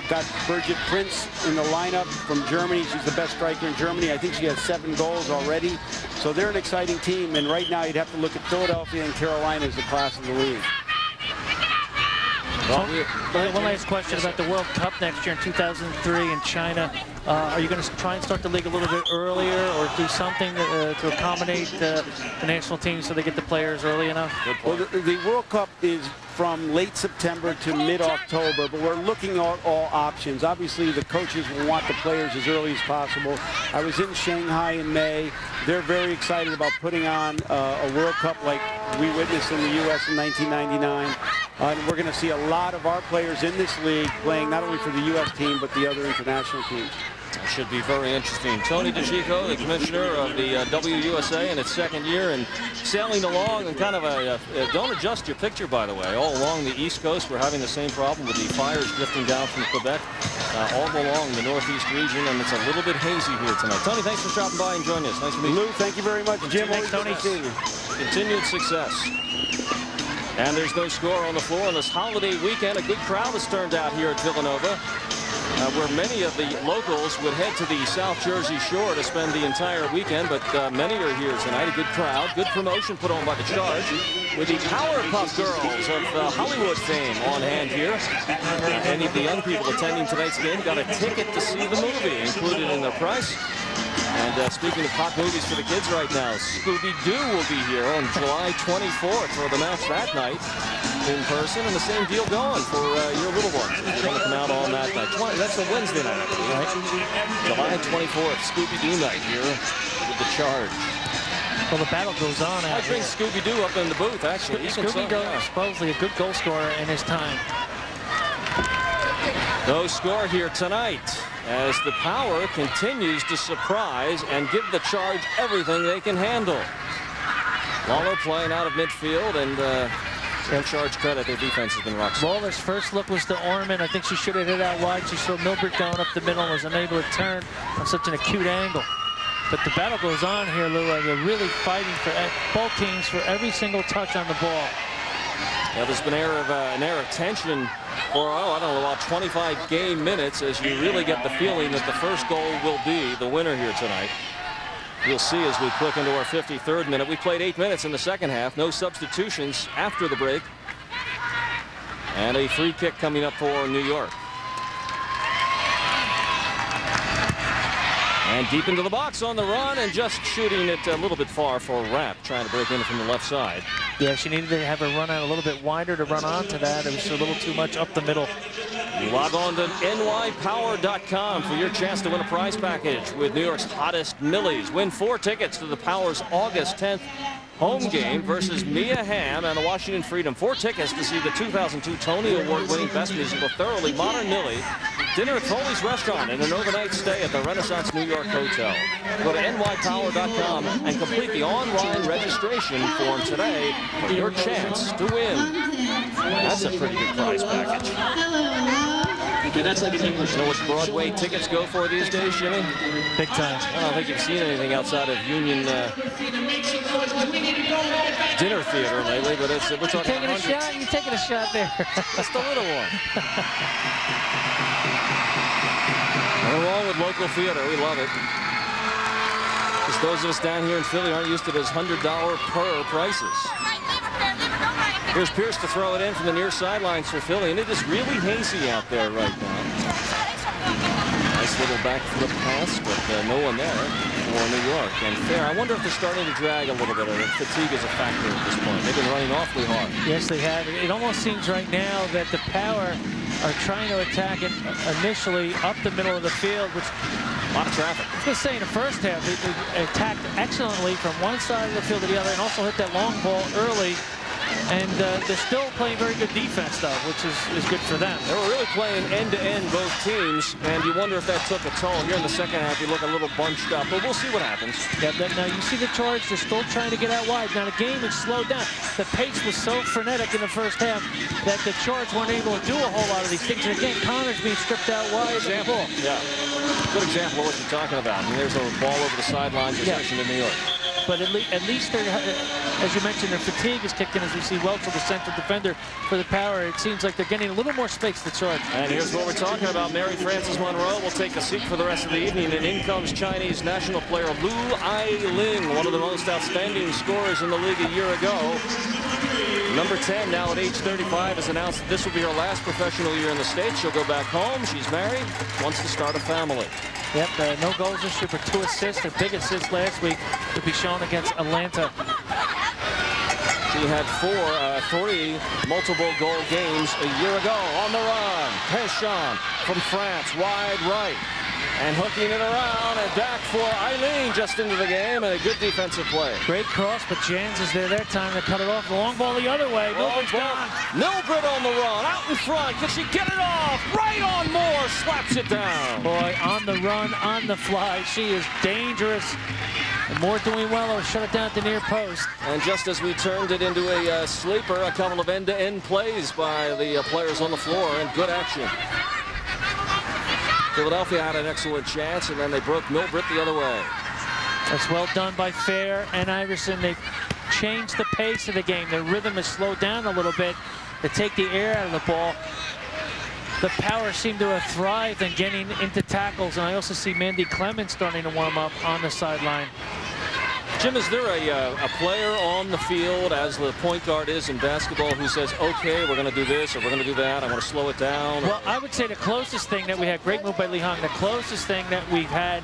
Speaker 11: got Birgit Prince in the lineup from Germany. She's the best striker in Germany. I think she has 7 goals already. So they're an exciting team, and right now you'd have to look at Philadelphia and Carolina as the class of the league.
Speaker 5: One last question about the World Cup next year in 2003 in China. Are you going to try and start the league a little bit earlier or do something to accommodate the national team so they get the players early enough?
Speaker 11: Well, the World Cup is from late September to mid-October, but we're looking at all options. Obviously, the coaches will want the players as early as possible. I was in Shanghai in May. They're very excited about putting on a World Cup like we witnessed in the U.S. in 1999. And we're going to see a lot of our players in this league playing not only for the U.S. team, but the other international teams.
Speaker 4: That should be very interesting. Tony DeChico, the commissioner of the WUSA in its second year and sailing along and kind of don't adjust your picture, by the way. All along the East Coast, we're having the same problem with the fires drifting down from Quebec all along the Northeast region, and it's a little bit hazy here tonight. Tony, thanks for stopping by and joining us. Nice to meet you.
Speaker 11: Lou, thank you very much. Jim,
Speaker 5: thanks, Tony.
Speaker 4: Continued success. And there's no score on the floor on this holiday weekend. A good crowd has turned out here at Villanova, where many of the locals would head to the South Jersey Shore to spend the entire weekend, but many are here tonight. A good crowd, good promotion put on by the Charge, with the Powerpuff Girls of Hollywood fame on hand here. Any of the young people attending tonight's game got a ticket to see the movie included in their price. And speaking of hot movies for the kids right now, Scooby-Doo will be here on July 24th for the match that night in person, and the same deal going for your little ones. They're going to come out on that night. That's a Wednesday night, I believe, right? July 24th, Scooby-Doo night here with the Charge.
Speaker 5: Well, the battle goes on.
Speaker 4: I bring Scooby-Doo up in the booth, actually.
Speaker 5: Scooby-Doo is supposedly a good goal scorer in his time.
Speaker 4: No score here tonight, as the Power continues to surprise and give the Charge everything they can handle. Lalor playing out of midfield, and Charge credit, their defense has been rock solid.
Speaker 5: Lawler's first look was to Orman. I think she should have hit out wide. She saw Milbrett going up the middle and was unable to turn on such an acute angle. But the battle goes on here, Lou. They're really fighting for both teams for every single touch on the ball.
Speaker 4: Yeah, there's been an air of tension for, I don't know, about 25 game minutes, as you really get the feeling that the first goal will be the winner here tonight. You'll see as we click into our 53rd minute. We played 8 minutes in the second half. No substitutions after the break. And a free kick coming up for New York. And deep into the box on the run, and just shooting it a little bit far for Rapp, trying to break in from the left side.
Speaker 5: Yeah, she needed to have her run out a little bit wider to run onto that. It was a little too much up the middle.
Speaker 4: Log on to nypower.com for your chance to win a prize package with New York's hottest Millies. Win 4 tickets to the Power's August 10th home game versus Mia Hamm and the Washington Freedom. 4 tickets to see the 2002 Tony Award-winning Best Musical Thoroughly Modern Millie, dinner at Foley's Restaurant, and an overnight stay at the Renaissance New York Hotel. Go to nypower.com and complete the online registration form today for your chance to win. That's a pretty good prize package. You know what Broadway tickets go for these days, Jimmy?
Speaker 5: Big time.
Speaker 4: I don't think you've seen anything outside of Union Dinner Theater lately, but we're talking
Speaker 5: taking
Speaker 4: hundreds.
Speaker 5: a shot. You taking a shot there?
Speaker 4: Just a little one. Nothing wrong with local theater. We love it. Just those of us down here in Philly aren't used to those $100 per prices. Here's Pearce to throw it in from the near sidelines for Philly, and it is really hazy out there right now. Nice little back flip pass, but no one there for New York. And fair. I wonder if they're starting to drag a little bit. Fatigue is a factor at this point. They've been running awfully hard.
Speaker 5: Yes, they have. It almost seems right now that the Power are trying to attack it initially up the middle of the field, which
Speaker 4: a lot of traffic.
Speaker 5: I was going to say in the first half, they attacked excellently from one side of the field to the other and also hit that long ball early. And they're still playing very good defense, though, which is good for them.
Speaker 4: They were really playing end-to-end, both teams, and you wonder if that took a toll. Here in the second half, you look a little bunched up, but we'll see what happens.
Speaker 5: Yeah, now you see the Charge, they're still trying to get out wide. Now the game has slowed down. The pace was so frenetic in the first half that the Charge weren't able to do a whole lot of these things. And again, Connor's being stripped out wide.
Speaker 4: Example, yeah. Good example of what you're talking about. And there's a ball over the sidelines position in New York.
Speaker 5: But at least they're, as you mentioned, their fatigue is kicked in as we see Whelchel, the central defender for the Power. It seems like they're getting a little more space to Charge.
Speaker 4: And here's what we're talking about. Mary Frances Monroe will take a seat for the rest of the evening. And in comes Chinese national player Lu Ai-ling, one of the most outstanding scorers in the league a year ago. Number 10, now at age 35, has announced that this will be her last professional year in the States. She'll go back home. She's married, wants to start a family.
Speaker 5: Yep, no goals this year, but 2 assists. Her big assist last week would be shown against Atlanta.
Speaker 4: She had 3 multiple goal games a year ago. On the run, Pearce from France, wide right. And hooking it around and back for Ai-ling just into the game, and a good defensive play.
Speaker 5: Great cross, but Janss is there that time to cut it off. The long ball the other way. Milbrett's gone.
Speaker 4: Milbrett on the run, out in front. Can she get it off? Right on Moore, slaps it down.
Speaker 5: Boy, on the run, on the fly. She is dangerous. And Moore doing well or shut it down at the near post.
Speaker 4: And just as we turned it into a sleeper, a couple of end-to-end plays by the players on the floor, and good action. Philadelphia had an excellent chance, and then they broke Milbrett the other way.
Speaker 5: That's well done by Fair and Iverson. They've changed the pace of the game. Their rhythm has slowed down a little bit to take the air out of the ball. The Power seem to have thrived in getting into tackles, and I also see Mandy Clemens starting to warm up on the sideline.
Speaker 4: Jim, is there a player on the field, as the point guard is in basketball, who says, okay, we're going to do this or we're going to do that, I'm going to slow it down?
Speaker 5: Well, I would say the closest thing that we had, great move by Lee Hong, the closest thing that we've had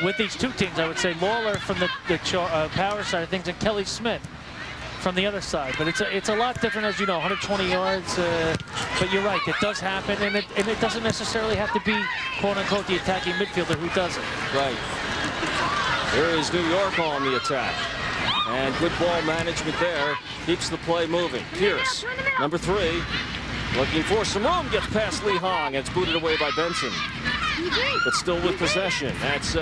Speaker 5: with these two teams, I would say Lalor from the Power side of things and Kelly Smith from the other side. But it's a lot different, as you know, 120 yards. But you're right, it does happen, and it doesn't necessarily have to be, quote-unquote, the attacking midfielder who does it.
Speaker 4: Right. Here is New York on the attack. And good ball management there. Keeps the play moving. Pearce, number 3, looking for some room. Gets past Lee Hong. And it's booted away by Benson. But still with possession. That's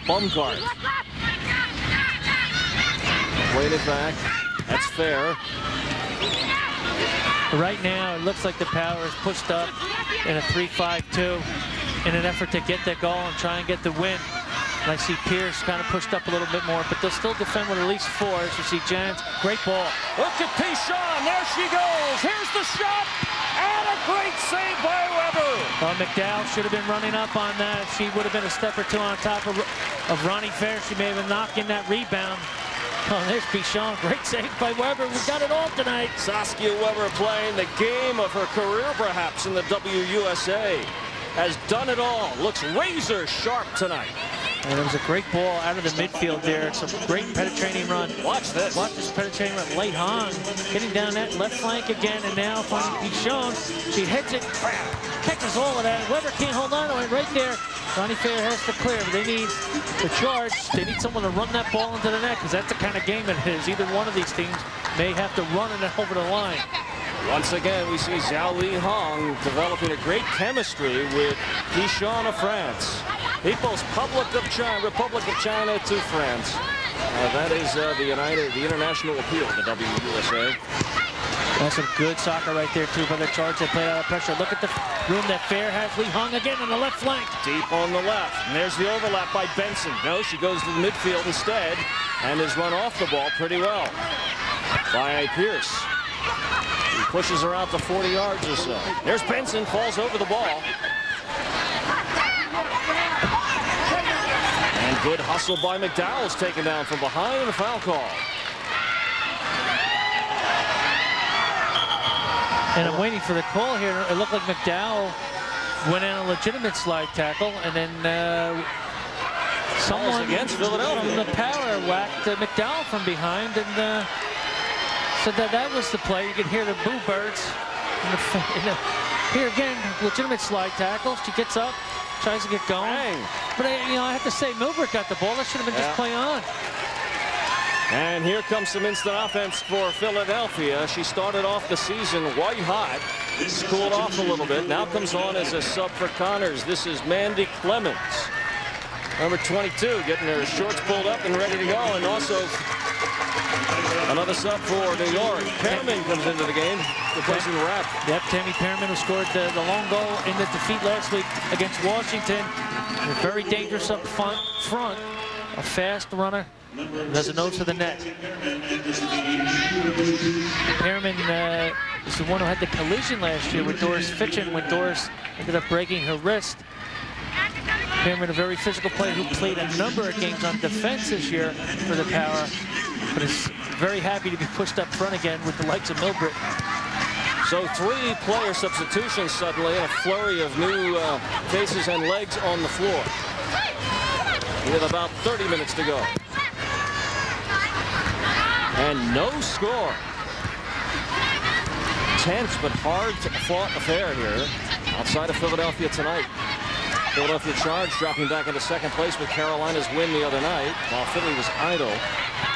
Speaker 4: Bumgart. Playing it back. That's Fair.
Speaker 5: Right now, it looks like the Power is pushed up in a 3-5-2 in an effort to get that goal and try and get the win. And I see Pearce kind of pushed up a little bit more, but they'll still defend with at least 4. As you see Janss, great ball.
Speaker 4: Look at Fitschen, there she goes. Here's the shot, and a great save by Weber.
Speaker 5: Well, McDowell should have been running up on that. If she would have been a step or 2 on top of Ronnie Fair, she may have been knocking that rebound. Oh, there's Fitschen, great save by Weber. We've got it all tonight.
Speaker 4: Saskia Weber playing the game of her career, perhaps, in the WUSA. Has done it all. Looks razor sharp tonight.
Speaker 5: And it was a great ball out of the midfield there. Some great penetrating run.
Speaker 4: Watch this.
Speaker 5: Watch this penetrating run. Lee Hong getting down that left flank again, and now finding Fitschen. She hits it, catches all of that. Weber can't hold on to it right there. Ronnie Fair has to clear, but they need the Charge. They need someone to run that ball into the net, because that's the kind of game it is. Either one of these teams may have to run it over the line.
Speaker 4: Once again, we see Zhao Li Hong developing a great chemistry with Fitschen of France. People's Republic of China to France. That is the international appeal, the WUSA.
Speaker 5: That's some good soccer right there, too, by the Charge. They played out of pressure. Look at the room that Fair has. Lee Hung again on the left flank.
Speaker 4: Deep on the left. And there's the overlap by Benson. No, she goes to the midfield instead and is run off the ball pretty well by Pearce. He pushes her out to 40 yards or so. There's Benson, falls over the ball. And good hustle by McDowell's taken down from behind, and a foul call.
Speaker 5: And I'm waiting for the call here. It looked like McDowell went in a legitimate slide tackle, and then someone
Speaker 4: against Philadelphia
Speaker 5: from the power whacked McDowell from behind, and so that was the play. You can hear the boo birds. Here again, legitimate slide tackle. She gets up, tries to get going.
Speaker 4: Bang.
Speaker 5: But I have to say, Milbrett got the ball. That should have been just play on.
Speaker 4: And here comes some instant offense for Philadelphia. She started off the season white hot. Cooled off a little bit. Now comes on as a sub for Connors. This is Mandy Clemens. Number 22, getting her shorts pulled up and ready to go. And also another sub for New York. Pearman comes into the game, replacing Rapp.
Speaker 5: Yep, Tammy Pearman, who scored the long goal in the defeat last week against Washington. They're very dangerous up front. A fast runner. There's a nose to the net. Pearman is the one who had the collision last year with Doris Fitschen when Doris ended up breaking her wrist. Pearman, a very physical player who played a number of games on defense this year for the Power, but is very happy to be pushed up front again with the likes of Milbrett.
Speaker 4: So 3 player substitutions suddenly, and a flurry of new faces and legs on the floor. With about 30 minutes to go. And no score. Tense but hard-fought affair here outside of Philadelphia tonight. Philadelphia Charge dropping back into second place with Carolina's win the other night, while Philly was idle.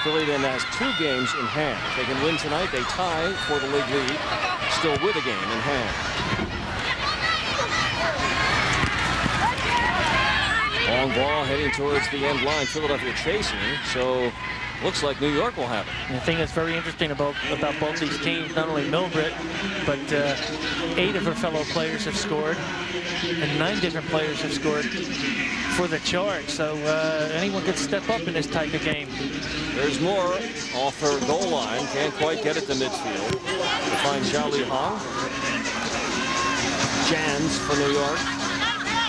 Speaker 4: Philly then has 2 games in hand. If they can win tonight, they tie for the league lead, still with a game in hand. Long ball heading towards the end line. Philadelphia chasing, so looks like New York will have it.
Speaker 5: And the thing that's very interesting about both these teams, not only Milbrett, but 8 of her fellow players have scored, and 9 different players have scored for the Charge. So anyone could step up in this type of game.
Speaker 4: There's more off her goal line. Can't quite get it to midfield. To find Xiaoli Hong. Janss for New York.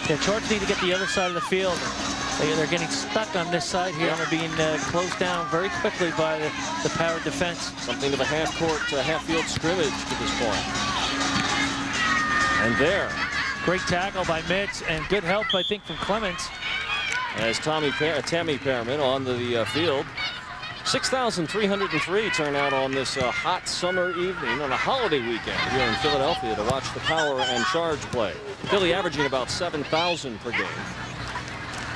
Speaker 5: The Charge need to get the other side of the field. They're getting stuck on this side here, and they're being closed down very quickly by the Power defense.
Speaker 4: Something of a half-court, half-field scrimmage to this point. And there.
Speaker 5: Great tackle by Mitz, and good help, I think, from Clemens.
Speaker 4: As Tammy Pearman on the field. 6,303 turnout on this hot summer evening on a holiday weekend here in Philadelphia to watch the Power and Charge play. Philly averaging about 7,000 per game.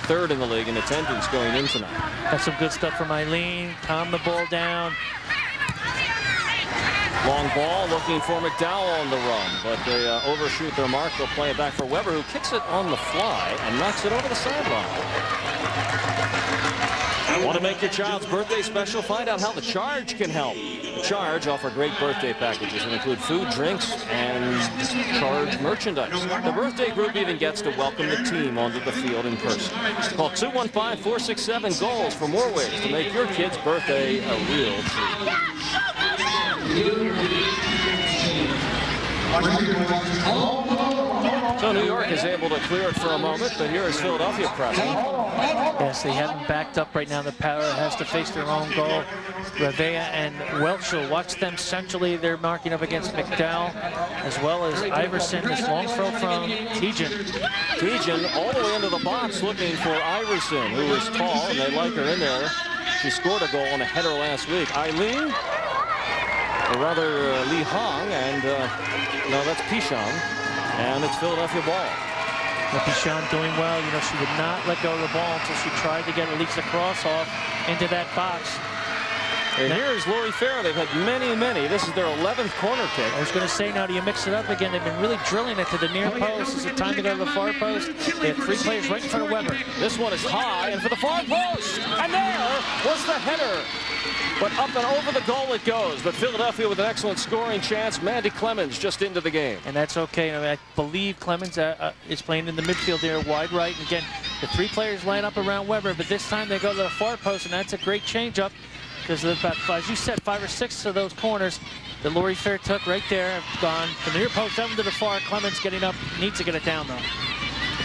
Speaker 4: 3rd in the league in attendance going in tonight.
Speaker 5: That's some good stuff from Eileen. Calm the ball down.
Speaker 4: Long ball looking for McDowell on the run, but they overshoot their mark. They'll play it back for Weber, who kicks it on the fly and knocks it over the sideline. Want to make your child's birthday special? Find out how the Charge can help. The Charge offer great birthday packages that include food, drinks, and Charge merchandise. The birthday group even gets to welcome the team onto the field in person. Call 215-467-GOALS for more ways to make your kid's birthday a real treat. So New York is able to clear it for a moment, but here is Philadelphia pressing.
Speaker 5: Yes, they haven't backed up right now. The Power has to face their own goal. Revea and Whelchel, watch them centrally. They're marking up against McDowell, as well as Iverson. This long throw from Tietjen.
Speaker 4: Tietjen all the way into the box looking for Iverson, who is tall, and they like her in there. She scored a goal on a header last week. Eileen, or rather Lee Hong, and no, that's Pichon. And it's Philadelphia ball.
Speaker 5: Pichon doing well. You know, she would not let go of the ball until she tried to get at least a cross off into that box.
Speaker 4: And here's Lori Farah. They've had many. This is their 11th corner kick.
Speaker 5: I was going to say, now do you mix it up again? They've been really drilling it to the near post. Is it time to go to the far post? They have 3 players right in front of Weber.
Speaker 4: This one is high and for the far post. And there was the header. But up and over the goal it goes. But Philadelphia with an excellent scoring chance. Mandy Clemens just into the game.
Speaker 5: And that's okay. I believe Clemens is playing in the midfield there, wide right. And again, the 3 players line up around Weber, but this time they go to the far post, and that's a great change-up because about, as you said, 5 or 6 of those corners that Laurie Fair took right there have gone from the near post down to the far. Clemens getting up, needs to get it down though.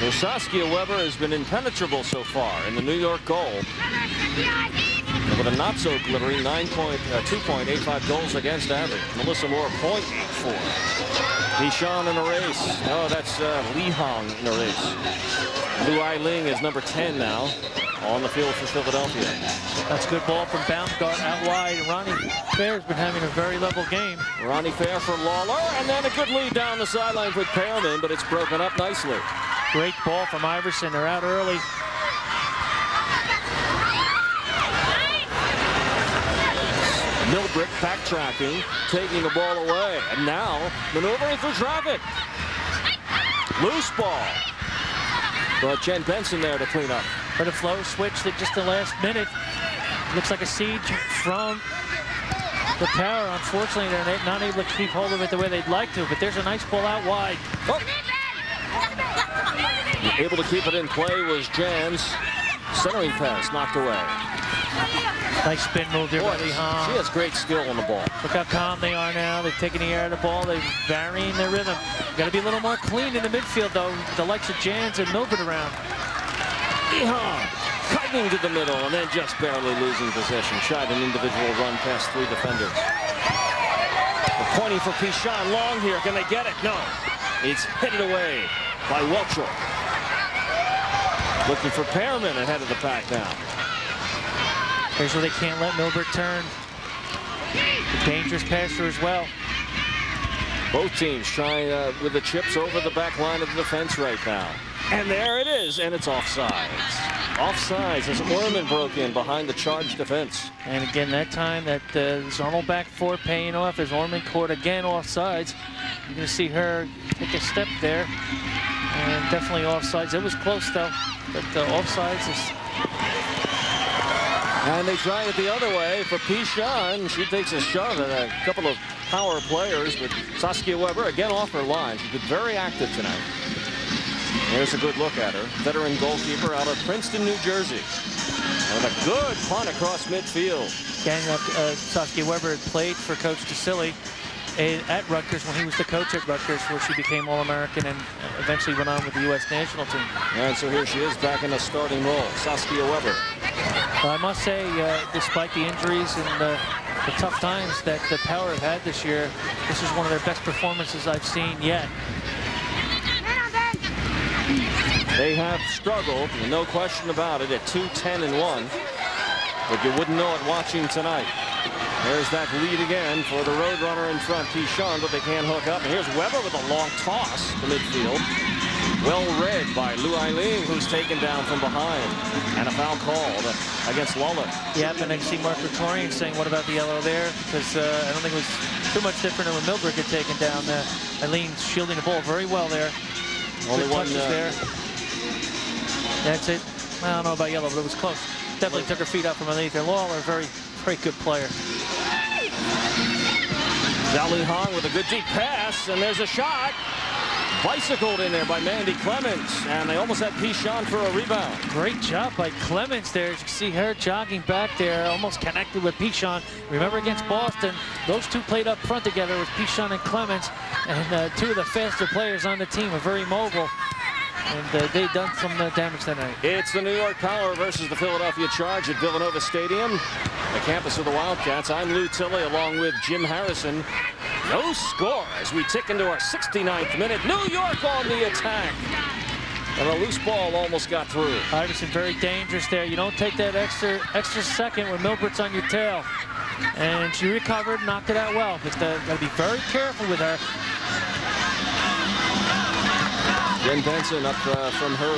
Speaker 4: Well, Saskia Weber has been impenetrable so far in the New York goal. With a not so glittering 2.85 goals against average. Melissa Moore 0.84. Pishon in a race. Oh, that's Lee Hong in a race. Lu Ai Ling is number 10 now on the field for Philadelphia.
Speaker 5: That's a good ball from Baumgart out wide. Ronnie Fair's been having a very level game.
Speaker 4: Ronnie Fair for Lalor, and then a good lead down the sideline with Pearman, but it's broken up nicely.
Speaker 5: Great ball from Iverson. They're out early.
Speaker 4: Milbrett backtracking, taking the ball away, and now maneuvering through traffic. Loose ball. But Jen Benson there to clean up.
Speaker 5: But a flow switched at just the last minute. Looks like a siege from the Power. Unfortunately, they're not able to keep hold of it the way they'd like to, but there's a nice ball out wide.
Speaker 4: Oh. Able to keep it in play was Janss. Centering pass knocked away.
Speaker 5: Nice spin move there by Lee Hong.
Speaker 4: She has great skill on the ball.
Speaker 5: Look how calm they are now. They've taken the air of the ball. They're varying their rhythm. Got to be a little more clean in the midfield, though. The likes of Janss and Milbrett around.
Speaker 4: Lee Hong cutting to the middle and then just barely losing possession. Tried an individual run past 3 defenders. They're pointing for Pishon long here. Can they get it? No. It's headed away by Whelchel. Looking for Pearman ahead of the pack now.
Speaker 5: Here's where they can't let Milbrett turn. A dangerous passer as well.
Speaker 4: Both teams trying with the chips over the back line of the defense right now. And there it is, and it's offsides. Offsides as Orman broke in behind the charged defense.
Speaker 5: And again, that time that Zornel back 4 paying off as Orman caught again offsides. You're going to see her take a step there. And definitely offsides. It was close though, but offsides is.
Speaker 4: And they try it the other way for Pishon. She takes a shot at a couple of power players, but Saskia Weber again off her line. She's been very active tonight. There's a good look at her. Veteran goalkeeper out of Princeton, New Jersey. And a good punt across midfield.
Speaker 5: Again, Saskia Weber had played for Coach DeSilly at Rutgers when he was the coach at Rutgers, where she became All-American and eventually went on with the U.S. national team.
Speaker 4: And so here she is back in a starting role, Saskia Weber.
Speaker 5: Well, I must say, despite the injuries and the tough times that the Power have had this year, this is one of their best performances I've seen yet.
Speaker 4: They have struggled, no question about it, at 2-10-1, but you wouldn't know it watching tonight. There's that lead again for the Roadrunner in front, Pishon, but they can't hook up. And here's Weber with a long toss to midfield. Well read by Lu Ai Ling, who's taken down from behind. And a foul called against Lalor.
Speaker 5: Yeah, and I see Mark Victorian saying, what about the yellow there? Because I don't think it was too much different than when Milbrett get taken down. Eileen's shielding the ball very well there.
Speaker 4: Only
Speaker 5: Good
Speaker 4: one
Speaker 5: touches there. That's it. I don't know about yellow, but it was close. Definitely took her feet out from underneath there. Lalor, very good player.
Speaker 4: Lee Hong with a good deep pass, and there's a shot. Bicycled in there by Mandy Clemens, and they almost had Pishon for a rebound.
Speaker 5: Great job by Clemens there. As you can see her jogging back there, almost connected with Pishon. Remember against Boston, those two played up front together with Pishon and Clemens, and 2 of the faster players on the team are very mobile. And they've done some damage tonight.
Speaker 4: It's the New York Power versus the Philadelphia Charge at Villanova Stadium, the campus of the Wildcats. I'm Lou Tilley along with Jim Harrison. No score as we tick into our 69th minute. New York on the attack. And a loose ball almost got through.
Speaker 5: Iverson very dangerous there. You don't take that extra second when Milbrett's on your tail. And she recovered, knocked it out well. But got to be very careful with her.
Speaker 4: Jen Benson up from her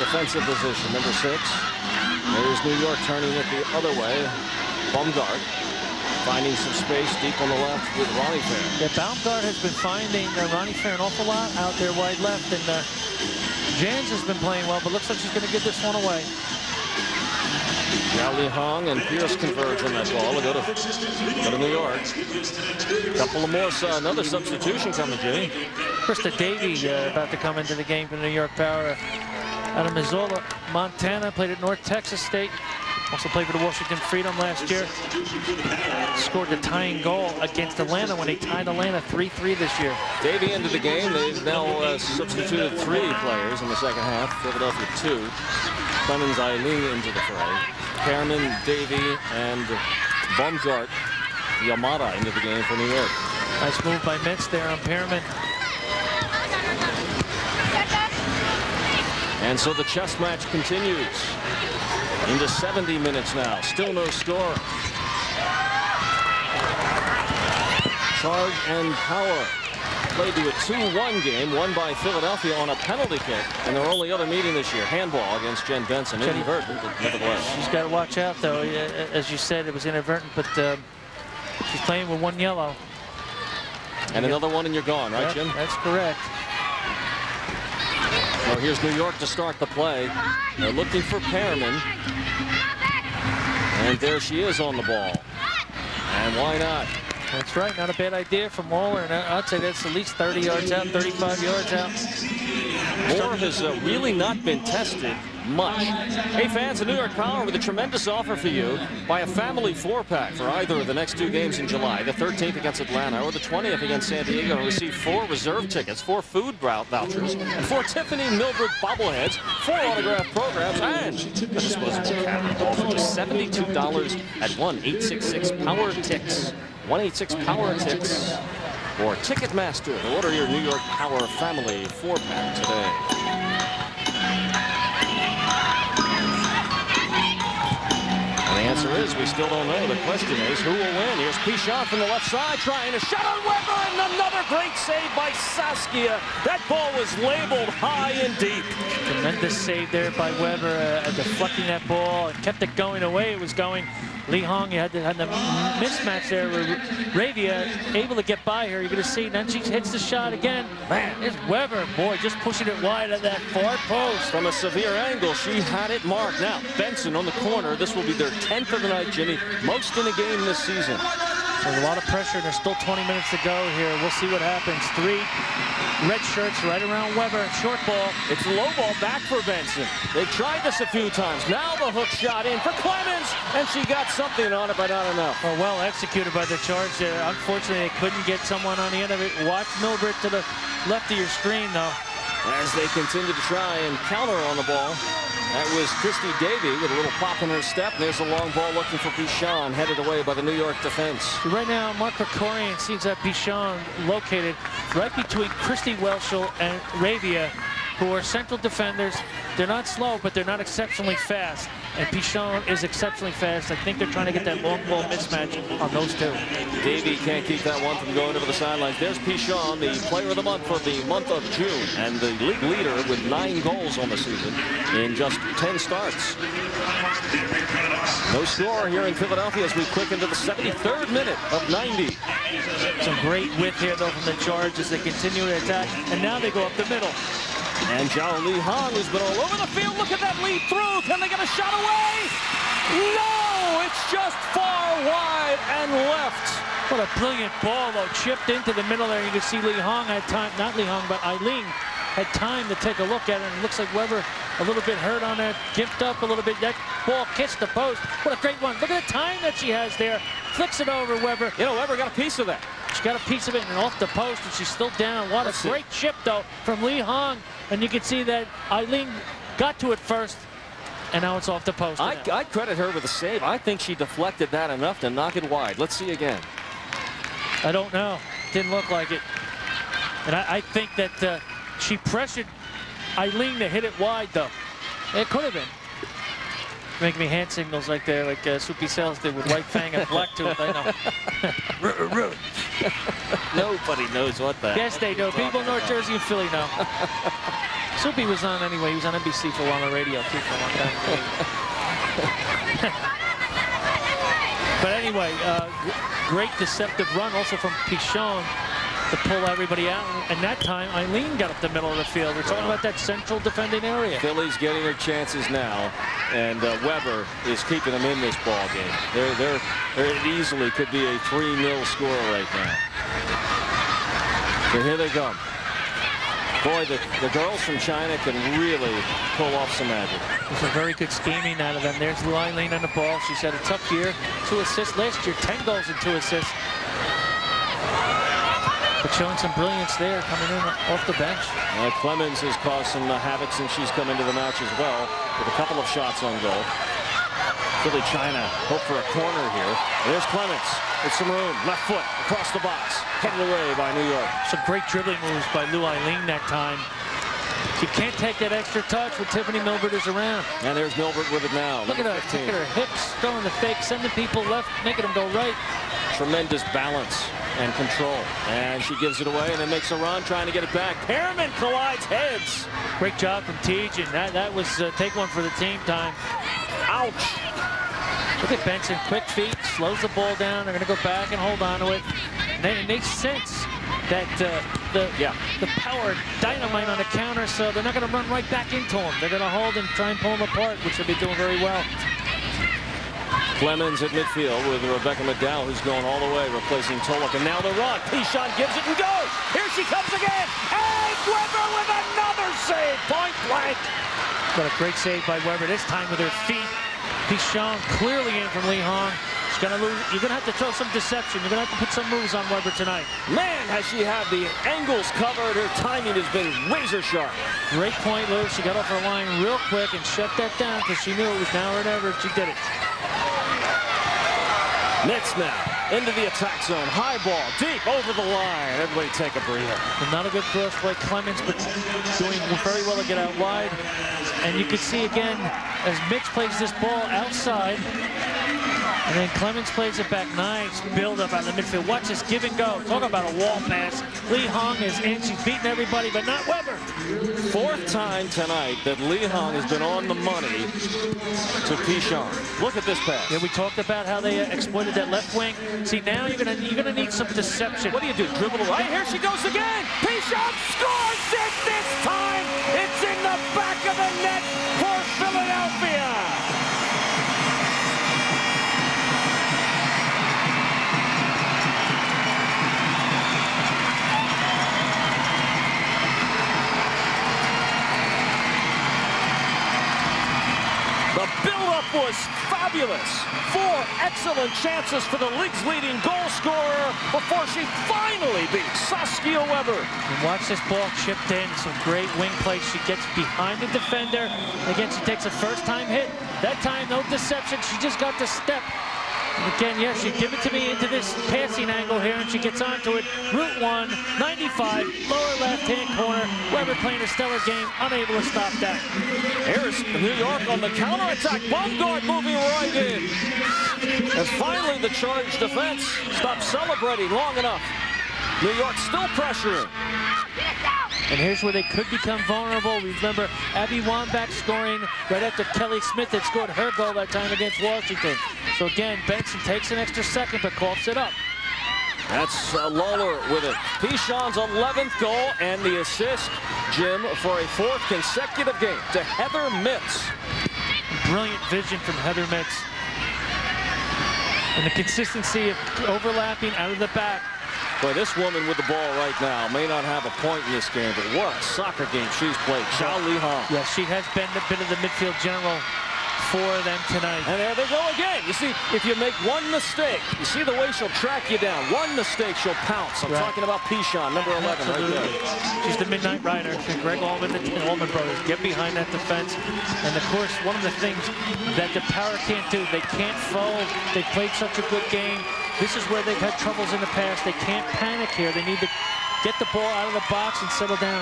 Speaker 4: defensive position, number 6. There's New York turning it the other way. Baumgart finding some space deep on the left with Ronnie Fair.
Speaker 5: Yeah, Baumgart has been finding Ronnie Fair an awful lot out there wide left, and Janss has been playing well, but looks like she's going to give this one away.
Speaker 4: Now Lee Hong and Pearce converge on that ball. We'll go to New York. Couple of more, another substitution coming, Jimmy.
Speaker 5: Krista Davey about to come into the game for the New York Power. Out of Missoula, Montana, played at North Texas State. Also played for the Washington Freedom last year. Scored the tying goal against Atlanta when they tied Atlanta 3-3 this year.
Speaker 4: Davey ended the game. They've now substituted 3 players in the second half. Philadelphia 2. Clemens Eileen into the fray. Pearman, Davey, and Baumgart Yamada into the game for New York.
Speaker 5: Nice move by Metz there on Pearman.
Speaker 4: And so the chess match continues into 70 minutes now. Still no score. Charge and Power played to a 2-1 game, won by Philadelphia on a penalty kick. And their only other meeting this year, handball against Jen Benson. Inadvertent, but nevertheless.
Speaker 5: She's got to watch out, though. As you said, it was inadvertent, but she's playing with 1 yellow.
Speaker 4: And another one and you're gone, right, Jim?
Speaker 5: That's correct.
Speaker 4: Well, here's New York to start the play. They're looking for Pearman. And there she is on the ball. And why not?
Speaker 5: That's right. Not a bad idea from Whalen. And I'd say that's at least 30 yards out, 35 yards out.
Speaker 4: Moore has really not been tested much. Hey, fans, the New York Power with a tremendous offer for you. Buy a family 4-pack for either of the next 2 games in July, the 13th against Atlanta or the 20th against San Diego, and receive 4 reserve tickets, 4 food vouchers, and 4 Tiffeny Milbrett bobbleheads, 4 autograph programs, and a disposable cabinet, all for just $72 at 1-866-POWER-TIX. 1-866-POWER-TIX or Ticketmaster to order your New York Power family 4-pack today. And the answer is we still don't know. The question is who will win. Here's Pichon from the left side trying a shot on Weber, and another great save by Saskia. That ball was labeled high and deep.
Speaker 5: Tremendous save there by Weber, deflecting that ball and kept it going the way it was going. Lee Hong, you had the mismatch there where Ravia able to get by her. You're going to see, then she hits the shot again. Man, there's Weber, boy, just pushing it wide at that far post.
Speaker 4: From a severe angle, she had it marked. Now, Benson on the corner. This will be their 10th of the night, Jimmy. Most in a game this season.
Speaker 5: There's a lot of pressure, and there's still 20 minutes to go here. We'll see what happens. 3 red shirts right around Weber. Short ball.
Speaker 4: It's low ball back for Benson. They've tried this a few times. Now the hook shot in for Clemens, and she got something on it, but not enough.
Speaker 5: Well executed by the Charge there. Unfortunately, they couldn't get someone on the end of it. Watch Milbrett to the left of your screen, though.
Speaker 4: As they continue to try and counter on the ball. That was Christie Davey with a little pop in her step. There's a long ball looking for Pichon, headed away by the New York defense.
Speaker 5: Right now, Mark Krikorian sees that Pichon located right between Kristy Whelchel and Ravia, who are central defenders. They're not slow, but they're not exceptionally fast. And Pichon is exceptionally fast. I think they're trying to get that long ball mismatch on those 2.
Speaker 4: Davey can't keep that one from going over the sidelines. There's Pichon, the player of the month for the month of June, and the league leader with 9 goals on the season in just 10 starts. No score here in Philadelphia as we quick into the 73rd minute of 90.
Speaker 5: Some great width here, though, from the Charge as they continue to attack. And now they go up the middle.
Speaker 4: And Zhao Li Hong, who's been all over the field. Look at that lead through. Can they get a shot away? No! It's just far wide and left.
Speaker 5: What a brilliant ball, though. Chipped into the middle there. You can see Lee Hong had time, not Lee Hong, but Eileen had time to take a look at it. And it looks like Weber a little bit hurt on that. Gimped up a little bit. That ball kissed the post. What a great one. Look at the time that she has there. Flicks it over Weber.
Speaker 4: You know, Weber got a piece of that.
Speaker 5: She got a piece of it and off the post, and she's still down. What a great chip, though, from Lee Hong. And you can see that Eileen got to it first, and now it's off the post.
Speaker 4: I credit her with a save. I think she deflected that enough to knock it wide. Let's see again.
Speaker 5: I don't know. Didn't look like it. And I think that she pressured Eileen to hit it wide, though. It could have been. Make me hand signals like they're like Soupy Sales did with White Fang and Blacktooth. I know.
Speaker 4: Nobody knows what that.
Speaker 5: Yes, they do. People in North Jersey and Philly know. Soupy was on anyway. He was on NBC for a while on the radio too for a long time. But anyway, great deceptive run also from Pichon. to pull everybody out. And that time, Eileen got up the middle of the field. We're talking about that central defending area.
Speaker 4: Philly's getting her chances now, and Weber is keeping them in this ball game. It easily could be a 3-0 score right now. So here they come. Boy, the girls from China can really pull off some magic.
Speaker 5: There's a very good scheming out of them. There's Eileen on the ball. She's had a tough year. 2 assists last year, 10 goals and 2 assists. But showing some brilliance there, coming in off the bench.
Speaker 4: Clemens has caused some havoc since she's come into the match as well, with a couple of shots on goal. Philly China hope for a corner here. There's Clemens. It's some room. Left foot across the box. Headed away by New York.
Speaker 5: Some great dribbling moves by Lou Eileen that time. She can't take that extra touch when Tiffeny Milbrett is around.
Speaker 4: And there's Milbrett with it now.
Speaker 5: Look at her. Look at her hips, throwing the fake, sending people left, making them go right.
Speaker 4: Tremendous balance and control. And she gives it away and then makes a run trying to get it back. Pearman collides heads.
Speaker 5: Great job from Tietjen. That was take one for the team time.
Speaker 4: Ouch.
Speaker 5: Look at Benson, quick feet, slows the ball down. They're going to go back and hold on to it. And it makes sense that the power dynamite on the counter, so they're not going to run right back into him. They're going to hold and try and pull him apart, which they'll be doing very well.
Speaker 4: Clemens at midfield with Rebecca McDowell, who's going all the way, replacing Tolek. And now the run. Pichon gives it and goes. Here she comes again. And Weber with another save. Point blank.
Speaker 5: Got a great save by Weber, this time with her feet. Pichon clearly in from Lee Hong. She's gonna lose. You're gonna have to throw some deception. You're gonna have to put some moves on Weber tonight.
Speaker 4: Man, has she had the angles covered. Her timing has been razor sharp.
Speaker 5: Great point, Lou. She got off her line real quick and shut that down because she knew it was now or never. She did it.
Speaker 4: Nets now into the attack zone. High ball, deep over the line. Everybody take a breather.
Speaker 5: Well, not a good cross by Clemens, but doing very well to get out wide. And you can see again, as Mitch plays this ball outside, and then Clemens plays it back. Nice build up out of the midfield. Watch this give and go. Talk about a wall pass. Lee Hong is in. She's beating everybody, but not Weber.
Speaker 4: 4th time tonight that Lee Hong has been on the money to Pichon. Look at this pass.
Speaker 5: Yeah, we talked about how they exploited that left wing. See, now you're gonna need some deception.
Speaker 4: What do you do? Dribble away? Here she goes again. Pichon scores it this time. It's in the back of the net for Philadelphia. The build-up was fabulous. 4 excellent chances for the league's leading goal scorer before she finally beats Saskia Weber.
Speaker 5: And watch this ball chipped in. Some great wing play. She gets behind the defender. Again, she takes a first-time hit. That time, no deception. She just got the step. And again, yeah, she give it to me into this passing angle here, and she gets onto it. Route 1, 95, lower left-hand corner. Weber playing a stellar game, unable to stop that.
Speaker 4: Here's New York on the counterattack. Baumgart moving right in. And finally, the charged defense stops celebrating long enough. New York still pressuring.
Speaker 5: And here's where they could become vulnerable. Remember, Abby Wambach scoring right after Kelly Smith had scored her goal that time against Washington. So again, Benson takes an extra second, but coughs it up.
Speaker 4: That's Lalor with it. Pichon's 11th goal and the assist, Jim, for a 4th consecutive game to Heather Mitz.
Speaker 5: Brilliant vision from Heather Mitz. And the consistency of overlapping out of the back.
Speaker 4: Boy, this woman with the ball right now may not have a point in this game, but what a soccer game she's played. Zhao Li Hong.
Speaker 5: Yeah, she has been a bit of the midfield general for them tonight.
Speaker 4: And there they go again. You see, if you make one mistake, you see the way she'll track you down. One mistake, she'll pounce. I'm talking about Pichon, number 11
Speaker 5: Absolutely.
Speaker 4: right there.
Speaker 5: She's the midnight rider. Greg Allman and Allman brothers get behind that defense. And of course, one of the things that the power can't do, they can't fold. They played such a good game. This is where they've had troubles in the past. They can't panic here. They need to get the ball out of the box and settle down.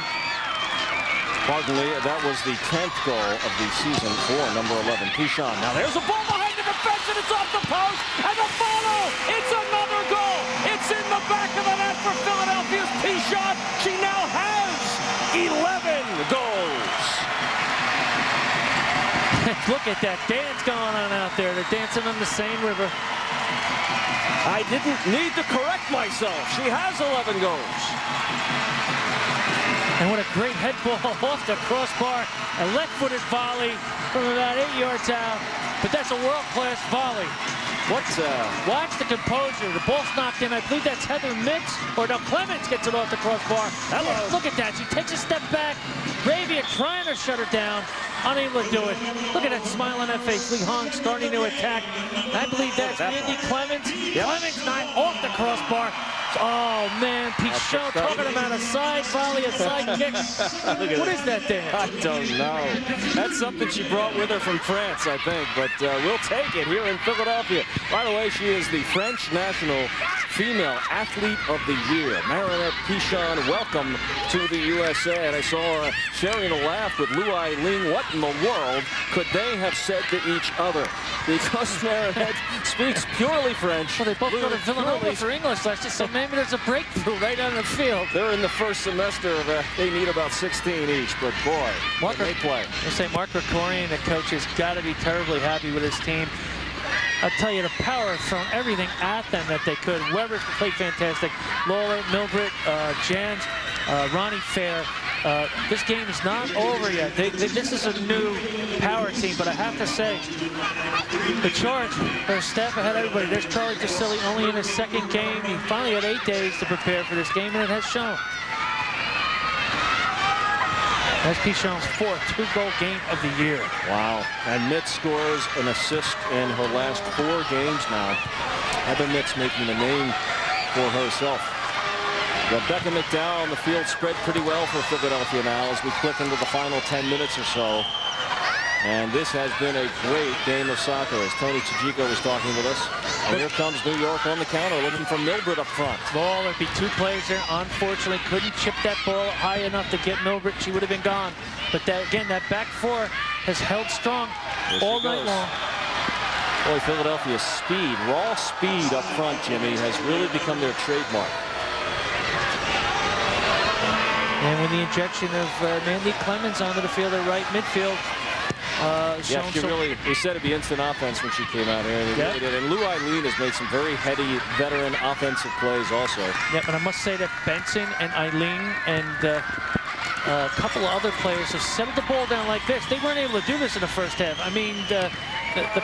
Speaker 4: Pardon me, that was the 10th goal of the season for number 11, Pichon. Now there's a ball behind the defense, and it's off the post, and the follow! It's another goal! It's in the back of the net for Philadelphia's Pichon. She now has 11 goals.
Speaker 5: Look at that dance going on out there. They're dancing on the Seine River.
Speaker 4: I didn't need to correct myself. She has 11 goals.
Speaker 5: And what a great head ball off the crossbar. A left-footed volley from about 8 yards out. But that's a world-class volley. Watch the composure. The ball's knocked in. I believe that's Heather Mix. Or no, Clemens gets it off the crossbar. Hello. Look at that. She takes a step back. Ravia trying to shut her down. Unable to do it. Look at that smile on that face. Lee Hong starting to attack. I believe that's Mindy Clemens. Yep. Clemens not off the crossbar. Oh, man. Pichot talking about a side volley, a side kick. What is that thing?
Speaker 4: I don't know. That's something she brought with her from France, I think. But we'll take it here in Philadelphia. By the way, she is the French national female athlete of the year. Marinette Pichon, welcome to the USA. And I saw her sharing a laugh with Lou Eileen. What in the world could they have said to each other? Because Marinette speaks purely French.
Speaker 5: Well, they both go to Villanova for English last year, so maybe there's a breakthrough right on the field.
Speaker 4: They're in the first semester of they need about 16 each, but boy, they play.
Speaker 5: I say Mark Krikorian, the coach, has got to be terribly happy with his team. I'll tell you, the power has thrown everything at them that they could. Weber's played fantastic. Lalor, Milbrett, Janss, Ronnie Fair. This game is not over yet. This is a new power team, but I have to say, the charge, their staff ahead of everybody. There's Charlie Gisilli only in his second game. He finally had 8 days to prepare for this game, and it has shown. That's Pichon's fourth two-goal game of the year.
Speaker 4: Wow. And Mitz scores an assist in her last 4 games now. Heather Mitz making a name for herself. Rebecca McDowell on the field spread pretty well for Philadelphia now as we click into the final 10 minutes or so. And this has been a great game of soccer, as Tony Chijiko was talking with us. And here comes New York on the counter, looking for Milbrett up front.
Speaker 5: Ball, there'd be 2 players there. Unfortunately, couldn't chip that ball high enough to get Milbrett. She would have been gone. But that, again, that back 4 has held strong all night long.
Speaker 4: Boy, Philadelphia's speed, raw speed up front, Jimmy, has really become their trademark.
Speaker 5: And with the injection of Mandy Clemens onto the field at right midfield,
Speaker 4: yeah, she really, we said it'd be instant offense when she came out here. And, really did. And Lou Eileen has made some very heady veteran offensive plays also.
Speaker 5: Yeah, but I must say that Benson and Eileen and a couple of other players have settled the ball down like this. They weren't able to do this in the first half. I mean, the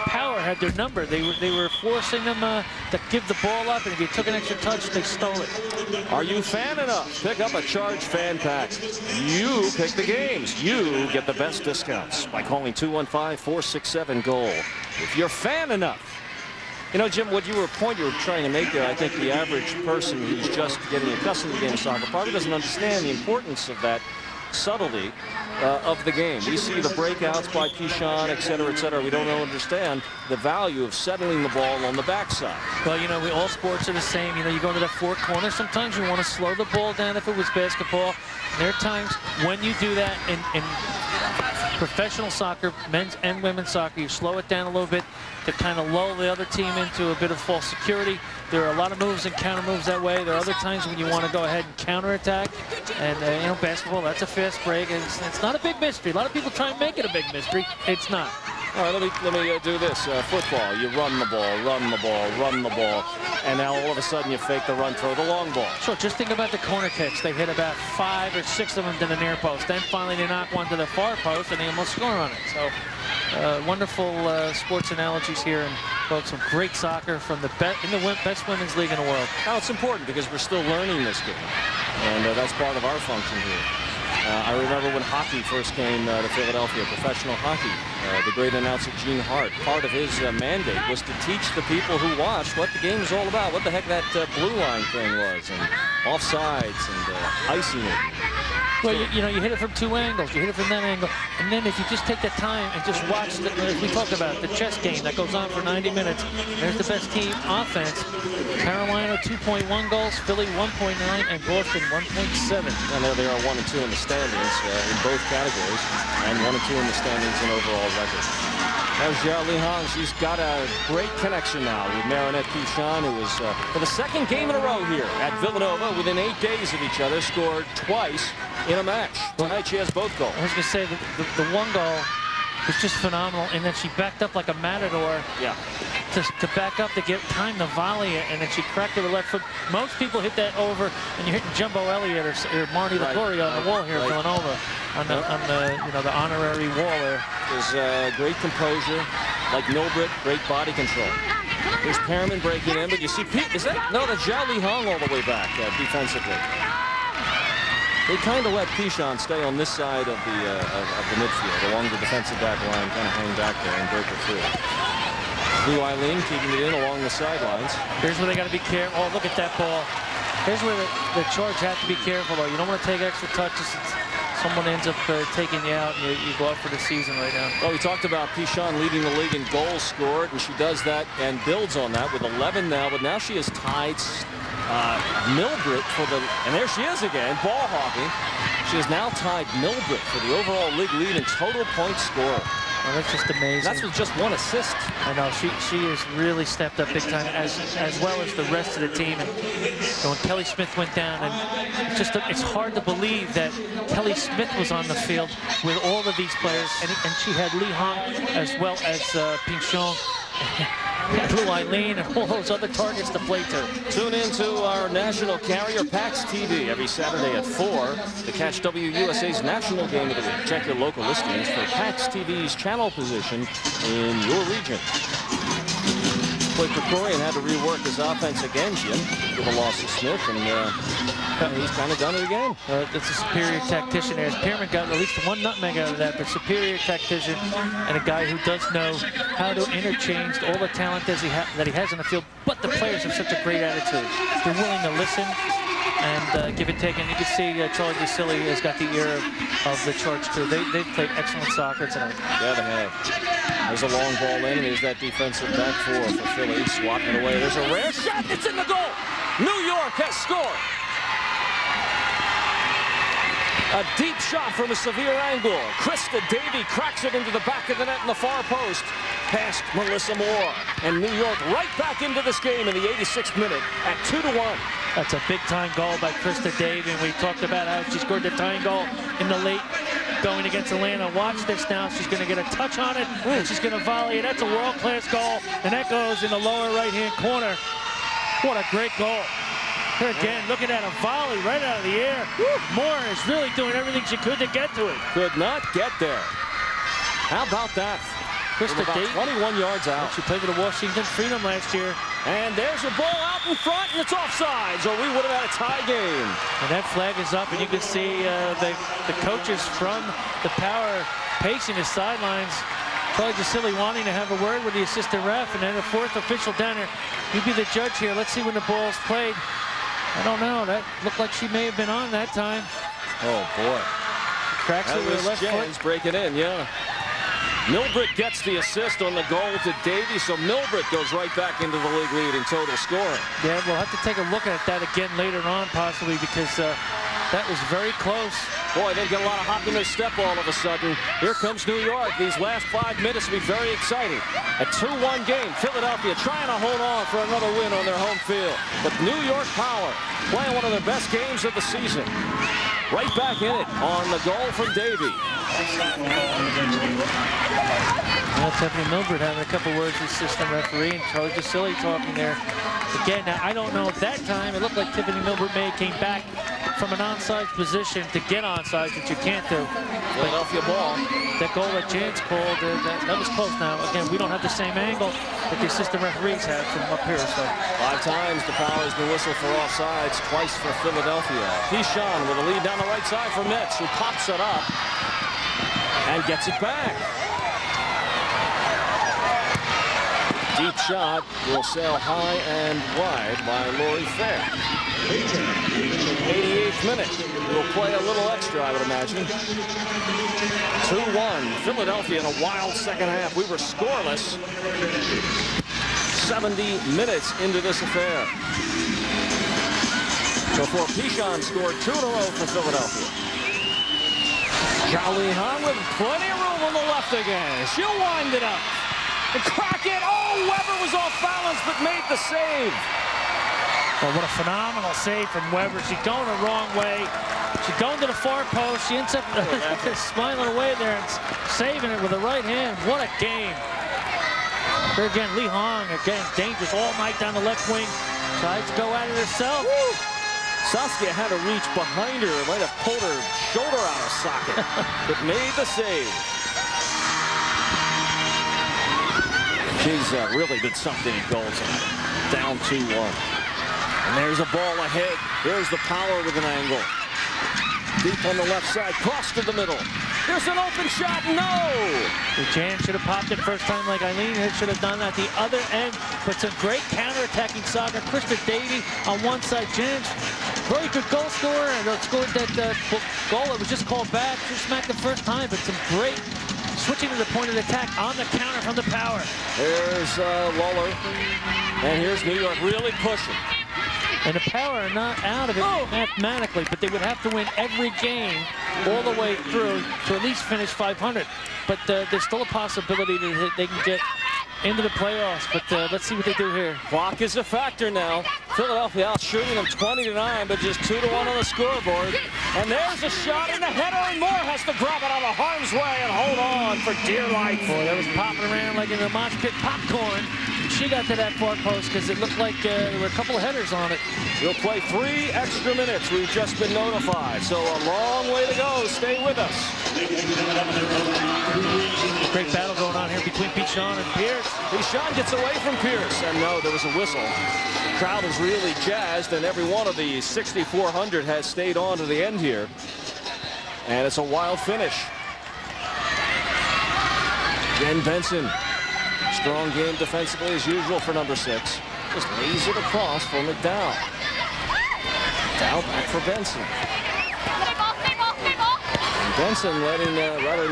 Speaker 5: power had their number. They were forcing them to give the ball up, and if you took an extra touch, they stole it.
Speaker 4: Are you fan enough? Pick up a Charge fan pack. You pick the games. You get the best discounts by calling 215-467-GOAL. If you're fan enough. You know, Jim, what you were trying to make there, I think the average person who's just getting accustomed to the game of soccer probably doesn't understand the importance of that subtlety of the game. We see the breakouts by Pichon, et cetera, we don't understand the value of settling the ball on the backside.
Speaker 5: Well, you know, all sports are the same. You know, you go into that 4 corners, sometimes you want to slow the ball down if it was basketball. There are times when you do that in professional soccer, men's and women's soccer, you slow it down a little bit to kind of lull the other team into a bit of false security. There are a lot of moves and counter moves that way. There are other times when you want to go ahead and counterattack. And, you know, basketball, that's a fast break. It's not a big mystery. A lot of people try and make it a big mystery. It's not.
Speaker 4: All right, let me do this. Football, you run the ball, and now all of a sudden you fake the run, throw the long ball.
Speaker 5: Sure, just think about the corner kicks. They hit about 5 or 6 of them to the near post. Then finally they knock one to the far post, and they almost score on it. So wonderful sports analogies here, and folks, some great soccer from the best women's league in the world.
Speaker 4: Now it's important because we're still learning this game, and that's part of our function here. I remember when hockey first came to Philadelphia, professional hockey. The great announcer Gene Hart, part of his mandate was to teach the people who watched what the game is all about, what the heck that blue line thing was, and offsides and icing it.
Speaker 5: Well, you know, you hit it from 2 angles. You hit it from that angle. And then if you just take the time and just watch, as we talked about, the chess game that goes on for 90 minutes, there's the best team offense. Carolina, 2.1 goals. Philly, 1.9. And Boston, 1.7.
Speaker 4: And there they are 1 and 2 in the standings in both categories. And 1 and 2 in the standings in overall record. There's Gerald Lee Hong. She's got a great connection now with Marinette Pichon, who was, for the second game in a row here at Villanova, within 8 days of each other, scored twice in a match. Tonight she has both goals.
Speaker 5: I was going to say, the one goal was just phenomenal, and then she backed up like a matador.
Speaker 4: Yeah.
Speaker 5: to back up to get time to volley it, and then she cracked it with left foot. Most people hit that over, and you're hitting Jumbo Elliott or Marty LaFleur on the wall here at Villanova, on the honorary wall there.
Speaker 4: There's great composure, like Milbrett, great body control. There's Pearman breaking in, but you see, is that? No, that's Zhao Li Hong all the way back defensively. They kind of let Fitschen stay on this side of the midfield, along the defensive back line, kind of hang back there and break it through. Blue Eileen keeping it in along the sidelines.
Speaker 5: Here's where they got to be careful. Oh, look at that ball. Here's where the Charge have to be careful, though. You don't want to take extra touches. Someone ends up taking you out, and you go out for the season right now.
Speaker 4: Well, we talked about Fitschen leading the league in goals scored, and she does that and builds on that with 11 now, but now she has tied Milbrett for the, and there she is again, ball hogging. She has now tied Milbrett for the overall league lead in total points scored.
Speaker 5: Oh, that's just amazing.
Speaker 4: That's with just one assist.
Speaker 5: I know, she has really stepped up big time, as well as the rest of the team. And when Kelly Smith went down, and it's hard to believe that Kelly Smith was on the field with all of these players, and she had Li Hong as well as Fitschen, Blue Eileen, and all those other targets to play to.
Speaker 4: Tune in to our national carrier, PAX TV, every Saturday at 4 to catch WUSA's national game of the week. Check your local listings for PAX TV's channel position in your region. Krikorian had to rework his offense again, Jim, with a loss of Smith, and he's kind of done it again.
Speaker 5: That's a superior tactician there. Pearman got at least one nutmeg out of that, but superior tactician and a guy who does know how to interchange all the talent that he has on the field, but the players have such a great attitude. They're willing to listen and give and take. And you can see Charlie DeCilli has got the ear of the Charge crew. They've played excellent soccer tonight.
Speaker 4: Yeah, they have. There's a long ball in, and there's that defensive back four for Philly, swatting it away. There's a rare shot. It's in the goal. New York has scored. A deep shot from a severe angle. Krista Davy cracks it into the back of the net in the far post. Past Melissa Moore. And New York right back into this game in the 86th minute at 2-1.
Speaker 5: That's a big-time goal by Krista Davy. And we talked about how she scored the tying goal in the late going against Atlanta. Watch this now. She's going to get a touch on it, and she's going to volley it. That's a world-class goal, and that goes in the lower right-hand corner. What a great goal. Here again, look at that, a volley right out of the air. Moore is really doing everything she could to get to it.
Speaker 4: Could not get there. How about that?
Speaker 5: Krista Davy,
Speaker 4: 21 yards out.
Speaker 5: She played with the Washington Freedom last year.
Speaker 4: And there's a ball out in front, and it's offsides, or we would have had a tie game.
Speaker 5: And that flag is up, and you can see the coaches from the Power pacing the sidelines. Charlie DeCilli wanting to have a word with the assistant ref, and then the fourth official down here. You be the judge here. Let's see when the ball's played. I don't know. That looked like she may have been on that time.
Speaker 4: Oh, boy.
Speaker 5: Cracks it with her left
Speaker 4: Janss
Speaker 5: foot.
Speaker 4: breaking in, yeah. Milbrett gets the assist on the goal to Davy, so Milbrett goes right back into the league lead in total scoring.
Speaker 5: Yeah, we'll have to take a look at that again later on, possibly, because that was very close.
Speaker 4: Boy, they get a lot of hop in their step all of a sudden. Here comes New York. These last 5 minutes will be very exciting. A 2-1 game. Philadelphia trying to hold on for another win on their home field. But New York Power playing one of their best games of the season. Right back in it on the goal from Davy.
Speaker 5: Well, Tiffeny Milbrett having a couple words with assistant referee, and Charlie DeCilli talking there. Again, now I don't know if that time it looked like Tiffeny Milbrett may have came back from an onside position to get onside, which you can't do.
Speaker 4: Philadelphia ball.
Speaker 5: That goal that Janss called, that was close. Now, again, we don't have the same angle that the assistant referees have from up here. So
Speaker 4: 5 times the Power has been whistled for offsides, twice for Philadelphia. Fitschen with a lead down the right side for Metz, who pops it up and gets it back. Deep shot will sail high and wide by Lori Fair. 88th minute. We'll play a little extra, I would imagine. 2-1. Philadelphia in a wild second half. We were scoreless 70 minutes into this affair. Before Fitschen scored 2 in a row for Philadelphia. Zhao Li Hong with plenty of room on the left again. She'll wind it up and crack it. Oh, Weber was off balance but made the save.
Speaker 5: Well, what a phenomenal save from Weber. She's going the wrong way. She's going to the far post. She ends up smiling away there and saving it with the right hand. What a game. Here again, Lee Hong, again, dangerous all night down the left wing. Tries to go at it herself.
Speaker 4: Woo! Saskia had to reach behind her. Might have pulled her shoulder out of socket, but made the save. She's really been something in goals tonight. Down 2-1. And there's a ball ahead. Here's the power with an angle. Deep on the left side, cross to the middle. There's an open shot, no!
Speaker 5: Janss should have popped it first time like Eileen should have done at the other end. But some great counter-attacking soccer. Kristin Davey on one side. Janss, very good goal scorer, and scored that goal. It was just called back. Just smacked the first time, but some great switching to the point of attack on the counter from the power.
Speaker 4: Here's Lalor, and here's New York really pushing.
Speaker 5: And the Power are not out of it mathematically, but they would have to win every game all the way through to at least finish 500. But there's still a possibility that they can get into the playoffs. But let's see what they do here.
Speaker 4: Clock is a factor now. Philadelphia out shooting them 20-9, but just 2-1 on the scoreboard. And there's a shot in the header, and Moore has to drop it out of harm's way and hold on for dear life.
Speaker 5: Boy, that was popping around like in a mosh pit popcorn. She got to that far post because it looked like there were a couple of headers on it.
Speaker 4: We'll play 3 extra minutes. We've just been notified. So a long way to go. Stay with us.
Speaker 5: Great battle going on here between Fitschen and Pearce.
Speaker 4: Fitschen gets away from Pearce. And no, there was a whistle. The crowd is really jazzed, and every one of the 6,400 has stayed on to the end here. And it's a wild finish. Jen Benson. Strong game defensively as usual for number 6. Just lays it across for McDowell. McDowell back for Benson. And Benson letting,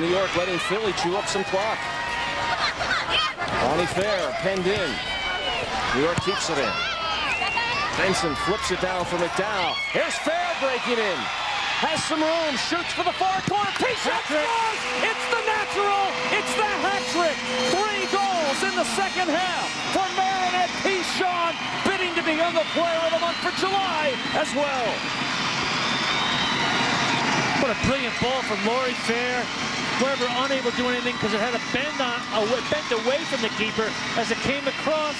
Speaker 4: New York letting Philly chew up some clock. Ronnie Fair penned in. New York keeps it in. Benson flips it down for McDowell. Here's Fair breaking in. Has some room, shoots for the far corner. Fitschen scores! It's the natural! It's the hat trick! 3 goals in the second half for Marinette Fitschen, bidding to be Young Player of the Month for July as well.
Speaker 5: What a brilliant ball from Lori Fair. Wherever unable to do anything because it had a bend away from the keeper as it came across.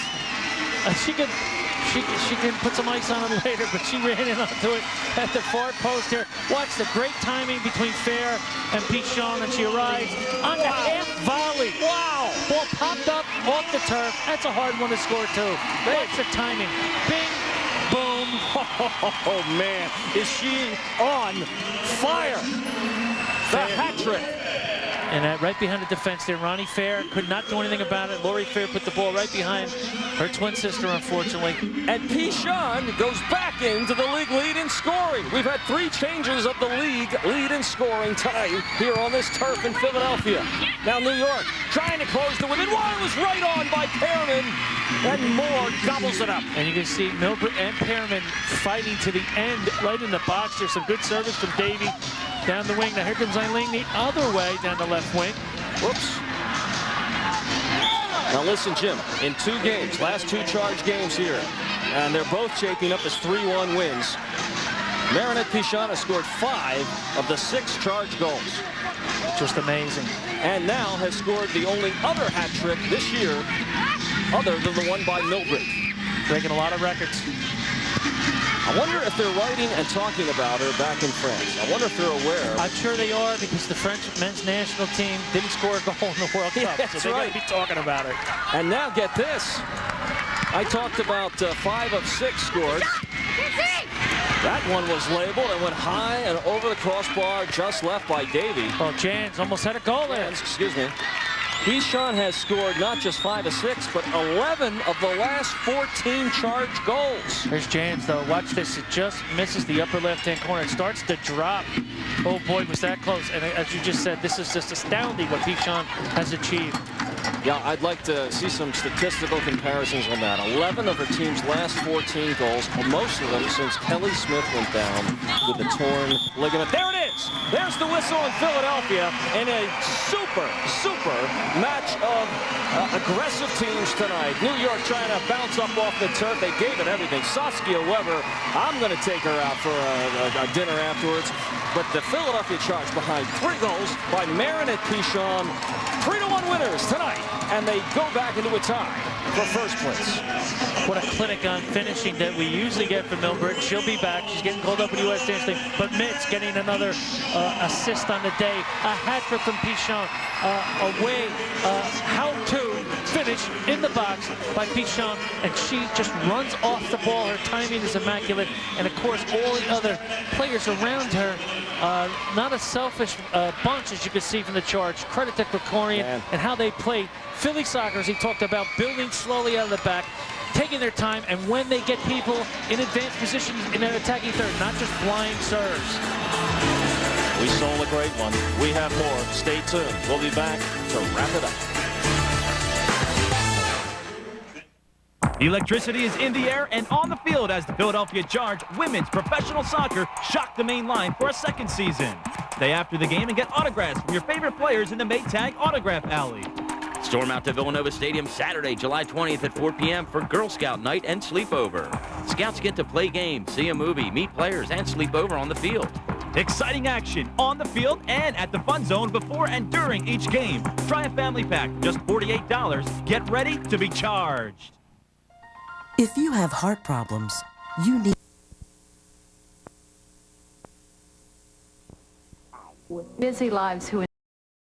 Speaker 5: She can put some ice on it later, but she ran in onto it at the far post here. Watch the great timing between Fair and Fitschen, and she arrives on the half volley. Wow! Ball popped up off the turf. That's a hard one to score too. Watch the timing. Bing, boom.
Speaker 4: Oh man, is she on fire? The hat trick.
Speaker 5: And right behind the defense there, Ronnie Fair could not do anything about it. Lori Fair put the ball right behind her twin sister, unfortunately.
Speaker 4: And Fitschen goes back into the league lead in scoring. We've had 3 changes of the league lead in scoring tonight here on this turf in Philadelphia. Now New York trying to close the within. It was right on by Pearman. And Moore gobbles it up.
Speaker 5: And you can see Milbrett and Pearman fighting to the end right in the box. There's some good service from Davey down the wing. Now here comes Eileen the other way down the left wing.
Speaker 4: Whoops. Now listen, Jim, in 2 games, last 2 charge games here, and they're both shaping up as 3-1 wins. Marinette Fitschen has scored 5 of the 6 charge goals.
Speaker 5: Just amazing.
Speaker 4: And now has scored the only other hat trick this year other than the one by Milbrett.
Speaker 5: Breaking a lot of records.
Speaker 4: I wonder if they're writing and talking about her back in France. I wonder if they're aware.
Speaker 5: I'm sure they are, because the French men's national team didn't score a goal in the World Cup.
Speaker 4: That's
Speaker 5: so they're
Speaker 4: right.
Speaker 5: going to be talking about her.
Speaker 4: And now get this. I talked about 5 of 6 scored. That one was labeled and went high and over the crossbar, just left by Davey.
Speaker 5: Oh, Janss almost had a goal there.
Speaker 4: Excuse me. Fitschen has scored not just 5 of 6, but 11 of the last 14 charge goals.
Speaker 5: There's Janss, though. Watch this. It just misses the upper left-hand corner. It starts to drop. Oh, boy, was that close. And as you just said, this is just astounding what Fitschen has achieved.
Speaker 4: Yeah, I'd like to see some statistical comparisons on that. 11 of her team's last 14 goals, most of them since Kelly Smith went down with a torn ligament. There it is! goes. There's the whistle in Philadelphia in a super match of aggressive teams tonight. New York trying to bounce up off the turf. They gave it everything. Saskia Weber, I'm going to take her out for a dinner afterwards. But the Philadelphia Charge behind 3 goals by Marin and Pichon. 3-1 winners tonight, and they go back into a tie for first place.
Speaker 5: What a clinic on finishing that we usually get from Milbrett. She'll be back. She's getting called up in the U.S. dance team. But Mitz getting another assist on the day. A hat trick from Pichon. A way, how to finish in the box by Pichon. And she just runs off the ball. Her timing is immaculate. And, of course, all the other players around her, not a selfish bunch, as you can see from the Charge. Credit to Krikorian and how they play. Philly soccer, as he talked about, building slowly out of the back, taking their time, and when they get people in advanced positions in an attacking third, not just blind serves.
Speaker 4: We saw a great one. We have more. Stay tuned. We'll be back to wrap it up.
Speaker 13: Electricity is in the air and on the field as the Philadelphia Charge women's professional soccer shocked the main line for a second season. Stay after the game and get autographs from your favorite players in the Maytag Autograph Alley.
Speaker 14: Storm out to Villanova Stadium Saturday, July 20th at 4 p.m. for Girl Scout night and sleepover. Scouts get to play games, see a movie, meet players, and sleep over on the field.
Speaker 13: Exciting action on the field and at the Fun Zone before and during each game. Try a family pack, just $48. Get ready to be charged.
Speaker 6: If you have heart problems, you need...
Speaker 23: Busy lives who